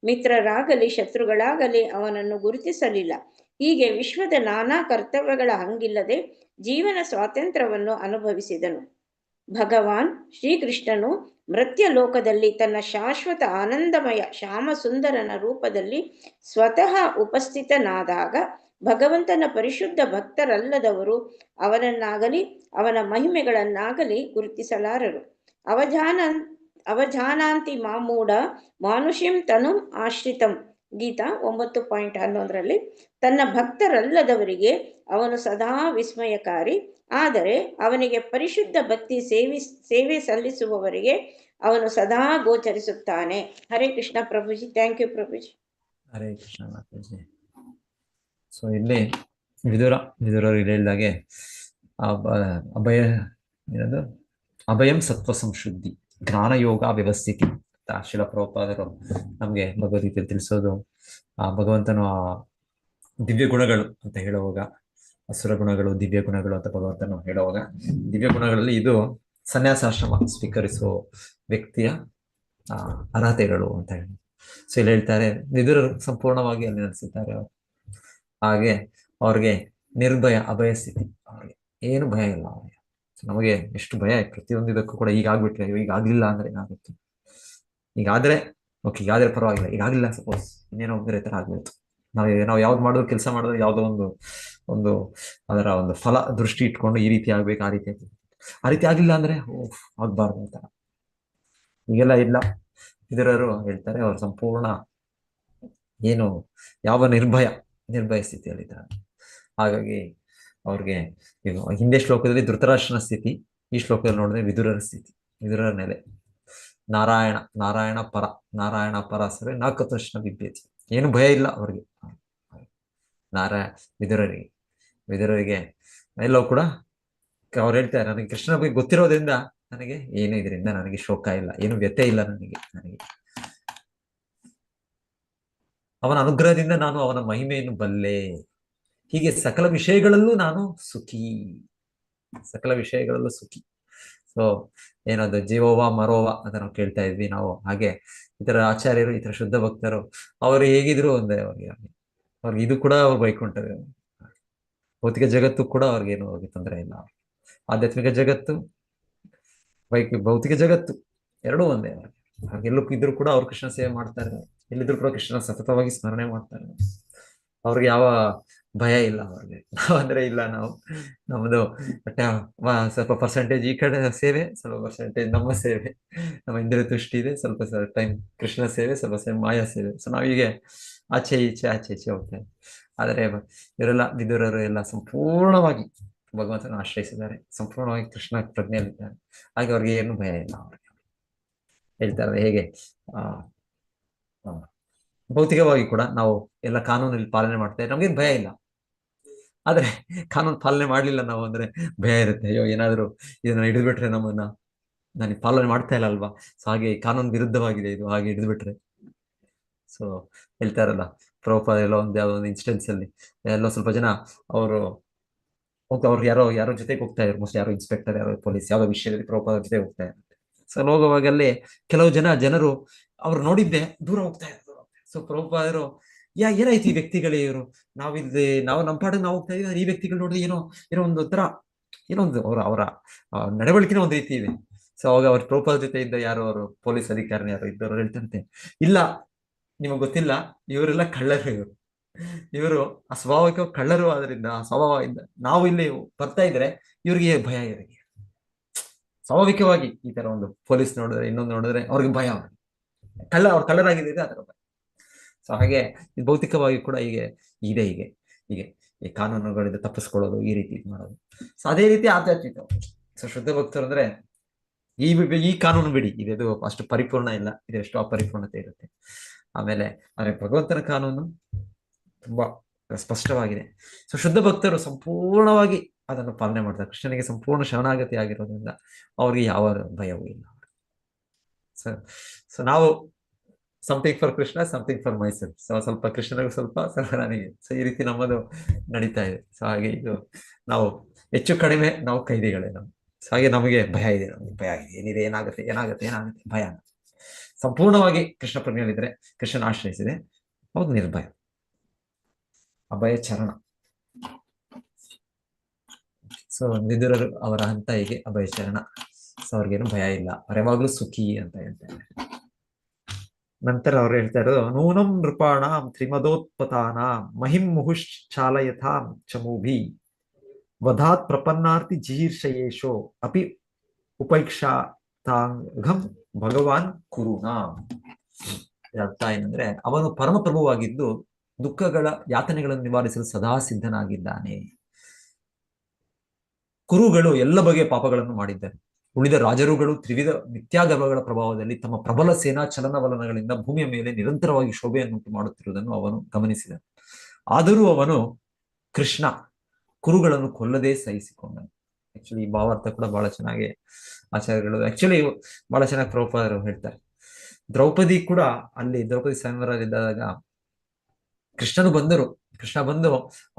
ಮಿತ್ರರಾಗಲಿ ಶತ್ರುಗಳಾಗಲಿ ಅವನನ್ನು ಗುರುತಿಸಲಿಲ್ಲ. ಹೀಗೆ ವಿಶ್ವದ ನಾನಾ ಕರ್ತವ್ಯಗಳ ಹಂಗಿಲ್ಲದೆ ಜೀವನ ಸ್ವಾತಂತ್ರ್ಯವನ್ನು ಅನುಭವಿಸಿದನು. ಭಗವಾನ್ ಶ್ರೀಕೃಷ್ಣನು ಮರ್ತ್ಯ ಲೋಕದಲ್ಲಿ ತನ್ನ ಶಾಶ್ವತ ಆನಂದಮಯ ಶ್ಯಾಮಸುಂದರನ ರೂಪದಲ್ಲಿ ಸ್ವತಃ ಉಪಸ್ಥಿತನಾದಾಗ ಭಗವಂತನ ಪರಿಶುದ್ಧ ಭಕ್ತರಲ್ಲದವರು ಅವನನ್ನಾಗಲಿ ಅವನ ಮಹಿಮೆಗಳನ್ನಾಗಲಿ ಗುರುತಿಸಲಾರರು. ಅವಜಾನಾಂತಿ ಮಾಮೂಢ ಮಾನುಷ್ಯಂ ತನುಂ ಆಶ್ರಿತಂ ಗೀತಾ 9.11 ತನ್ನ ಭಕ್ತರಲ್ಲದವರಿಗೆ ಅವನು ಸದಾ ವಿಸ್ಮಯಕಾರಿ. ಆದರೆ ಅವನಿಗೆ ಪರಿಶುದ್ಧ ಭಕ್ತಿ ಸೇವೆ ಸಲ್ಲಿಸುವವರಿಗೆ ಅವನು ಸದಾ ಗೋಚರಿಸುತ್ತಾನೆ. Hare Krishna Prabhuji. Thank you Prabhuji. Hare Krishna Mataji. So ಇಲ್ಲಿ ವಿದುರರು ಇಲ್ಲಿ ಹೇಳಿದಾಗೆ ಏನದು ಅಭಯಂ ಸತ್ವ ಸಂಶುದ್ಧಿ ಜ್ಞಾನಯೋಗ ವ್ಯವಸ್ಥಿತಿ ಅಂತ ಶಿಲ ಪ್ರಭುಪಾದರು ನಮ್ಗೆ ಭಗವದ್ಗೀತೆ ತಿಳಿಸೋದು. ಆ ಭಗವಂತನ ದಿವ್ಯ ಗುಣಗಳು ಅಂತ ಹೇಳುವಾಗ, ಅಸುರ ಗುಣಗಳು ದಿವ್ಯ ಗುಣಗಳು ಅಂತ ಭಗವಂತನು ಹೇಳುವಾಗ, ದಿವ್ಯ ಗುಣಗಳಲ್ಲಿ ಇದು ಸನ್ಯಾಸಾಶ್ರಮ ಸ್ವೀಕರಿಸುವ ವ್ಯಕ್ತಿಯ ಅರ್ಹತೆಗಳು ಅಂತ ಹೇಳಿ. ಸೊ ಇಲ್ಲಿ ಹೇಳ್ತಾರೆ ವಿದುರರು ಸಂಪೂರ್ಣವಾಗಿ ಅಲ್ಲಿ ನಡೆಸಿದ್ದಾರೆ. ಹಾಗೆ ಅವ್ರಿಗೆ ನಿರ್ಭಯ ಅಭಯ ಸ್ಥಿತಿ, ಅವ್ರಿಗೆ ಏನು ಭಯ ಇಲ್ಲ. ಅವ್ರಿಗೆ ನಮಗೆ ಎಷ್ಟು ಭಯ ಪ್ರತಿಯೊಂದಿದಕ್ಕೂ ಕೂಡ ಈಗಾಗ್ಬಿಟ್ರೆ, ಈಗ ಆಗ್ಲಿಲ್ಲ ಅಂದ್ರೆ ಏನಾಗುತ್ತೆ, ಈಗಾದ್ರೆ ಓಕೆ, ಈಗಾದ್ರೆ ಪರವಾಗಿಲ್ಲ, ಈಗಾಗ್ಲಿಲ್ಲ ಸಪೋಸ್ ಇನ್ನೇನೋ ಬೇರೆ ತರ ಆಗ್ಬಿಡ್ತು. ನಾವು ಯಾವ್ದು ಮಾಡೋದು, ಕೆಲಸ ಮಾಡೋದು ಯಾವುದೋ ಒಂದು ಅದರ ಒಂದು ಫಲ ದೃಷ್ಟಿ ಇಟ್ಕೊಂಡು ಈ ರೀತಿ ಆಗ್ಬೇಕು, ಆ ರೀತಿ ಆಗ್ಲಿಲ್ಲ ಅಂದ್ರೆ ಆಗ್ಬಾರ್ದು ಅಂತ ಈಗೆಲ್ಲ ಇಲ್ಲ. ವಿದುರರು ಹೇಳ್ತಾರೆ ಅವ್ರು ಸಂಪೂರ್ಣ ಏನು ಯಾವ ನಿರ್ಭಯ ಸ್ಥಿತಿಯಲ್ಲಿದ್ದಾರೆ. ಹಾಗಾಗಿ ಅವ್ರಿಗೆ ಹಿಂದೆ ಶ್ಲೋಕದಲ್ಲಿ ಧೃತರಾಷ್ಟ್ರನ ಸ್ಥಿತಿ, ಈ ಶ್ಲೋಕದಲ್ಲಿ ನೋಡಿದ್ರೆ ವಿದುರರ ಸ್ಥಿತಿ, ವಿದುರರ ನೆಲೆ. ನಾರಾಯಣ ಪರ ಸರಿ ನಾಲ್ಕತೃಷ್ಣ ವಿಭ್ಯತಿ, ಏನು ಭಯ ಇಲ್ಲ ಅವ್ರಿಗೆ. ವಿದುರರಿಗೆ ಎಲ್ಲವೂ ಕೂಡ ಅವ್ರು ಹೇಳ್ತಾರೆ, ನನಗೆ ಕೃಷ್ಣನ ಬಗ್ಗೆ ಗೊತ್ತಿರೋದ್ರಿಂದ ನನಗೆ ಏನು ಇದರಿಂದ ನನಗೆ ಶೋಕ ಇಲ್ಲ, ಏನು ವ್ಯತ್ಯೆ ಇಲ್ಲ ನನಗೆ ಅವನ ಅನುಗ್ರಹದಿಂದ ನಾನು ಅವನ ಮಹಿಮೆಯನ್ನು ಬಲ್ಲೆ. ಹೀಗೆ ಸಕಲ ವಿಷಯಗಳಲ್ಲೂ ನಾನು ಸುಖಿ. ಸೊ ಏನದು ಜೀವೋವ ಮರೋವ ಅಂತ ನಾವು ಕೇಳ್ತಾ ಇದ್ವಿ ನಾವು. ಹಾಗೆ ಇತರ ಆಚಾರ್ಯರು, ಇತರ ಶುದ್ಧ ಭಕ್ತರು, ಅವರು ಹೇಗಿದ್ರು ಒಂದೇ ಅವ್ರಿಗೆ ಇದು ಕೂಡ ಅವ್ರು ಬೈಕೊಂಡರು. ಭೌತಿಕ ಜಗತ್ತು ಕೂಡ ಅವ್ರಿಗೇನು ಅವ್ರಿಗೆ ತೊಂದರೆ ಇಲ್ಲ. ಆಧ್ಯಾತ್ಮಿಕ ಜಗತ್ತು, ಭೌತಿಕ ಜಗತ್ತು ಎರಡೂ ಒಂದೇ. ಅವ್ರಿಗೆ ಎಲ್ಲೂ ಇದ್ರು ಕೂಡ ಅವ್ರು ಕೃಷ್ಣ ಸೇವೆ ಮಾಡ್ತಾರೆ. ಎಲ್ಲಿದ್ರು ಕೂಡ ಕೃಷ್ಣ ಸತತವಾಗಿ ಸ್ಮರಣೆ ಮಾಡ್ತಾರೆ. ಅವ್ರಿಗೆ ಯಾವ ಭಯ ಇಲ್ಲ ಅವ್ರಿಗೆ. ನಾವಂದ್ರೆ ಇಲ್ಲ, ನಮ್ದು ಸ್ವಲ್ಪ ಪರ್ಸೆಂಟೇಜ್ ಈ ಕಡೆ ಸೇವೆ, ಸ್ವಲ್ಪ ಪರ್ಸೆಂಟೇಜ್ ನಮ್ಮ ಸೇವೆ, ನಮ್ಮ ಇಂದ್ರಿಯ ತುಷ್ಟಿ ಇದೆ, ಸ್ವಲ್ಪ ಟೈಮ್ ಕೃಷ್ಣ ಸೇವೆ, ಸ್ವಲ್ಪ ಮಾಯಾ ಸೇವೆ. ಸೊ ನಾವೀಗೆ ಆಚೆ ಈಚೆ ಹೋಗ್ತೇವೆ. ಆದರೆ ಇವರೆಲ್ಲ ವಿದುರರು ಎಲ್ಲ ಸಂಪೂರ್ಣವಾಗಿ ಭಗವಂತನ ಆಶ್ರಯಿಸಿದ್ದಾರೆ, ಸಂಪೂರ್ಣವಾಗಿ ಕೃಷ್ಣ ಪ್ರಜ್ಞೆಯಲ್ಲಿದ್ದಾರೆ. ಹಾಗೆ ಅವ್ರಿಗೆ ಏನು ಭಯ ಇಲ್ಲ. ಅವ್ರಿಗೆ ಹೇಳ್ತಾರೆ ಹೇಗೆ ಭೌತಿಕವಾಗಿ ಕೂಡ ನಾವು ಎಲ್ಲ ಕಾನೂನಲ್ಲಿ ಪಾಲನೆ ಮಾಡ್ತೇವೆ, ನಮ್ಗೇನು ಭಯ ಇಲ್ಲ. ಆದ್ರೆ ಕಾನೂನು ಪಾಲನೆ ಮಾಡ್ಲಿಲ್ಲ ನಾವು ಅಂದ್ರೆ ಭಯ ಇರುತ್ತೆ. ಅಯ್ಯೋ ಏನಾದ್ರು ಇದನ್ನ ಹಿಡಿದ್ಬಿಟ್ರೆ ನಮ್ಮನ್ನ, ನಾನು ಪಾಲನೆ ಮಾಡ್ತಾ ಇಲ್ಲ ಅಲ್ವಾ, ಸೊ ಹಾಗೆ ಕಾನೂನು ವಿರುದ್ಧವಾಗಿದೆ ಇದು, ಹಾಗೆ ಹಿಡಿದ್ಬಿಟ್ರೆ. ಸೊ ಹೇಳ್ತಾರಲ್ಲ, ಪ್ರಭುಪಾದ ಎಲ್ಲ ಯಾವ್ದೋ ಒಂದು ಇನ್ಸಿಡೆನ್ಸ್ ಅಲ್ಲಿ ಎಲ್ಲೋ ಸ್ವಲ್ಪ ಜನ ಅವರು ಅವ್ರು ಯಾರೋ ಜೊತೆಗೆ ಹೋಗ್ತಾ ಇದ್ರು, ಮೋಸ್ಟ್ ಯಾರೋ ಇನ್ಸ್ಪೆಕ್ಟರ್, ಯಾರೋ ಪೊಲೀಸ್, ಯಾವ್ದೋ ವಿಷಯದಲ್ಲಿ ಪ್ರಭುಪಾದ ಜೊತೆ ಹೋಗ್ತಾ ಇದ್ದಾರೆ. ಸೊ ಹೋಗುವಾಗಲ್ಲಿ ಕೆಲವು ಜನರು ಅವ್ರು ನೋಡಿದ್ದೆ ದೂರ ಹೋಗ್ತಾ ಇದ್ರು. ಸೊ ಪ್ರಭುಪಾದರು ಏನಾಯ್ತು ಈ ವ್ಯಕ್ತಿಗಳೇ, ಇವರು ನಾವು ನಮ್ಮ ಪಾಡಿಗೆ ನಾವು ಹೋಗ್ತಾ ಇದ್ದೀವಿ, ಈ ವ್ಯಕ್ತಿಗಳು ನೋಡಿದ್ರೆ ಏನೋ ಒಂದು ತರ ಏನೋ ಒಂದು ಅವರ ನಡವಳಿಕೆನ ಒಂದು ರೀತಿ ಇದೆ. ಸೊ ಅವಾಗ ಅವ್ರ ಪ್ರಭುಪಾದ ಜೊತೆ ಇದ್ದ ಯಾರೋ ಅವರು ಪೊಲೀಸ್ ಅಧಿಕಾರಿನ ಯಾರೋ ಇದ್ದವರು ಹೇಳ್ತಂತೆ, ಇಲ್ಲ ನಿಮಗ್ ಗೊತ್ತಿಲ್ಲ, ಇವರೆಲ್ಲ ಕಳ್ಳರು, ಇವರು ಅಸ್ವಾಭಾವಿಕ ಕಳ್ಳರು. ಆದ್ರಿಂದ ಆ ಸ್ವಭಾವದಿಂದ ನಾವು ಇಲ್ಲಿ ಬರ್ತಾ ಇದ್ರೆ ಇವ್ರಿಗೆ ಭಯ ಇರುತ್ತೆ. ಸ್ವಾಭಾವಿಕವಾಗಿ ಈ ತರ ಒಂದು ಪೊಲೀಸ್ ನೋಡಿದ್ರೆ, ಇನ್ನೊಂದು ನೋಡಿದ್ರೆ ಅವ್ರಿಗೆ ಭಯ, ಅವ್ರು ಕಳ್ಳರಾಗಿದ್ರೆ ಅದರ ಭಯ. ಸೊ ಹಾಗೆ ಭೌತಿಕವಾಗಿ ಕೂಡ ಹೀಗೆ ಈ ಕಾನೂನುಗಳಿಂದ ತಪ್ಪಿಸ್ಕೊಳ್ಳೋದು, ಈ ರೀತಿ ಮಾಡೋದು. ಸೊ ಅದೇ ರೀತಿ ಆಧ್ಯಾತ್ಮಿಕ. ಸೊ ಶುದ್ಧ ಭಕ್ತರು ಅಂದ್ರೆ ಈ ಕಾನೂನು ಬಿಡಿ, ಇದು ಅಷ್ಟು ಪರಿಪೂರ್ಣ ಇಲ್ಲ, ಇದೆಷ್ಟು ಅಪರಿಪೂರ್ಣತೆ ಇರುತ್ತೆ. ಆಮೇಲೆ ಆದ್ರೆ ಭಗವಂತನ ಕಾನೂನು ತುಂಬಾ ಸ್ಪಷ್ಟವಾಗಿದೆ. ಸೊ ಶುದ್ಧ ಭಕ್ತರು ಸಂಪೂರ್ಣವಾಗಿ ಅದನ್ನು ಪಾಲನೆ ಮಾಡ್ತಾರೆ. ಕೃಷ್ಣನಿಗೆ ಸಂಪೂರ್ಣ ಶರಣಾಗತಿ ಆಗಿರೋದ್ರಿಂದ ಅವ್ರಿಗೆ ಯಾವ ಭಯವೂ ಇಲ್ಲ. ಸೊ ನಾವು something for Krishna, something for myself. So ಸ್ವಲ್ಪ ಕೃಷ್ಣನಿಗೂ ಸ್ವಲ್ಪ ನನಗೆ. ಸೊ ಈ ರೀತಿ ನಮ್ಮದು ನಡೀತಾ ಇದೆ. ಸೊ ಹಾಗೆ ಇದು ನಾವು ಹೆಚ್ಚು ಕಡಿಮೆ ನಾವು ಕೈದಿಗಳೇ ನಾವು. ಸೊ ಹಾಗೆ ನಮಗೆ ಭಯ ಇದೆ, ಏನಿದೆ, ಏನಾಗುತ್ತೆ ಭಯ. ಸಂಪೂರ್ಣವಾಗಿ ಕೃಷ್ಣ ಪ್ರಜ್ಞೆಯಲ್ಲಿದ್ರೆ, ಕೃಷ್ಣನ ಆಶ್ರಯಿಸಿದೆ, ಹೌದು ನಿರ್ಭಯ, ಅಭಯ ಚರಣ. ಸೊ ವಿದುರರು ಅವರ ಹಂತ ಹೀಗೆ ಅಭಯ ಚರಣ. ಸೊ ಅವ್ರಿಗೇನು ಭಯ ಇಲ್ಲ, ಅವ್ರು ಯಾವಾಗ್ಲೂ ಸುಖಿ ಅಂತ ಹೇಳ್ತಾರೆ. ನಂತರ ಅವ್ರು ಹೇಳ್ತಾ ಇರೋದು, ನೂನಂ ನೃಪಾಣಾಂ ತ್ರಿಮದೋತ್ಪತಾನ ಮಹಿಂ ಮುಹುಶ್ಚಾಲಯಥಾಂ ಚಮೂಭಿ ವಧಾತ್ ಪ್ರಪನ್ನಾರ್ತಿ ಜಿಹೀರ್ಷಯೇಶೋ ಅಪಿ ಉಪೈಕ್ಷಾತಾಂಘಂ ಭಗವಾನ್ ಕುರುನಾ. ಅರ್ಥ ಏನಂದ್ರೆ, ಅವನು ಪರಮಪ್ರಭುವಾಗಿದ್ದು ದುಃಖಗಳ ಯಾತನೆಗಳನ್ನು ನಿವಾರಿಸಲು ಸದಾ ಸಿದ್ಧನಾಗಿದ್ದಾನೆ. ಕುರುಗಳು ಎಲ್ಲ ಬಗೆಯ ಪಾಪಗಳನ್ನು ಮಾಡಿದ್ದಾರೆ. ಉಳಿದ ರಾಜರುಗಳು ತ್ರಿವಿಧ ಮಿಥ್ಯಾಗರ್ವಗಳ ಪ್ರಭಾವದಲ್ಲಿ ತಮ್ಮ ಪ್ರಬಲ ಸೇನಾ ಚಲನವಲನಗಳಿಂದ ಭೂಮಿಯ ಮೇಲೆ ನಿರಂತರವಾಗಿ ಶೋಭೆಯನ್ನುಂಟು ಮಾಡುತ್ತಿರುವುದನ್ನು ಅವನು ಗಮನಿಸಿದ. ಆದರೂ ಅವನು ಕೃಷ್ಣ ಕುರುಗಳನ್ನು ಕೊಲ್ಲದೆ ಸಹಿಸಿಕೊಂಡನು. ಆಕ್ಚುಲಿ ಈ ಭಾವಾರ್ಥ ಕೂಡ ಬಹಳ ಚೆನ್ನಾಗಿ ಆಚಾರ್ಯಗಳು ಬಹಳ ಚೆನ್ನಾಗಿ ಪ್ರಭುಪಾದರು ಹೇಳ್ತಾರೆ. ದ್ರೌಪದಿ ಕೂಡ ಅಲ್ಲಿ ದ್ರೌಪದಿ ಸ್ವಯಂವರದಲ್ಲಿದ್ದಾಗ ಕೃಷ್ಣ ಬಂದು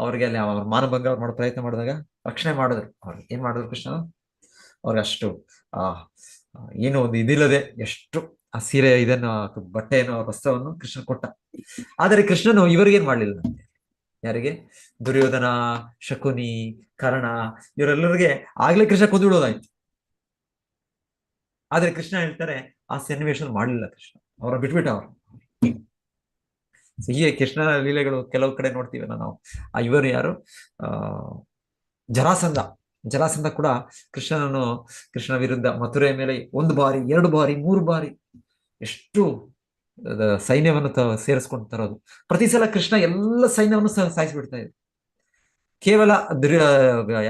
ಅವ್ರಿಗೆ ಅಲ್ಲಿ ಅವ್ರ ಮಾನಭಂಗ ಮಾಡೋ ಪ್ರಯತ್ನ ಮಾಡಿದಾಗ ರಕ್ಷಣೆ ಮಾಡಿದ್ರು. ಅವ್ರಿಗೆ ಏನ್ ಮಾಡಿದ್ರು ಕೃಷ್ಣ, ಅವ್ರಿಗೆ ಅಷ್ಟು ಏನು ಒಂದು ಇದಿಲ್ಲದೆ ಎಷ್ಟು ಆ ಸೀರೆ ಇದನ್ನು ಬಟ್ಟೆಯನ್ನು ವಸ್ತ್ರವನ್ನು ಕೃಷ್ಣ ಕೊಟ್ಟ. ಆದರೆ ಕೃಷ್ಣನು ಇವರಿಗೇನ್ ಮಾಡ್ಲಿಲ್ಲ. ಯಾರಿಗೆ? ದುರ್ಯೋಧನ, ಶಕುನಿ, ಕರ್ಣ, ಇವರೆಲ್ಲರಿಗೆ ಆಗ್ಲೇ ಕೃಷ್ಣ ಕೊಂದು ಬಿಡೋದಾಯ್ತು. ಆದ್ರೆ ಕೃಷ್ಣ ಹೇಳ್ತಾರೆ ಆ ಸನ್ನಿವೇಶ ಮಾಡ್ಲಿಲ್ಲ. ಕೃಷ್ಣ ಅವರ ಬಿಟ್ಬಿಟ್ಟ. ಅವರು ಹೀಗೆ ಕೃಷ್ಣನ ಲೀಲೆಗಳು ಕೆಲವು ಕಡೆ ನೋಡ್ತೀವಲ್ಲ ನಾವು. ಇವರು ಯಾರು? ಜರಾಸಂಧ ಕೂಡ ಕೃಷ್ಣನ ವಿರುದ್ಧ ಮಥುರೆಯ ಮೇಲೆ 1 ಬಾರಿ 2 ಬಾರಿ 3 ಬಾರಿ ಎಷ್ಟು ಸೈನ್ಯವನ್ನು ಸೇರಿಸ್ಕೊಂಡು ತರೋದು. ಪ್ರತಿ ಸಲ ಕೃಷ್ಣ ಎಲ್ಲ ಸೈನ್ಯವನ್ನು ಸಾಯಿಸ್ಬಿಡ್ತಾ ಇದ್ರು. ಕೇವಲ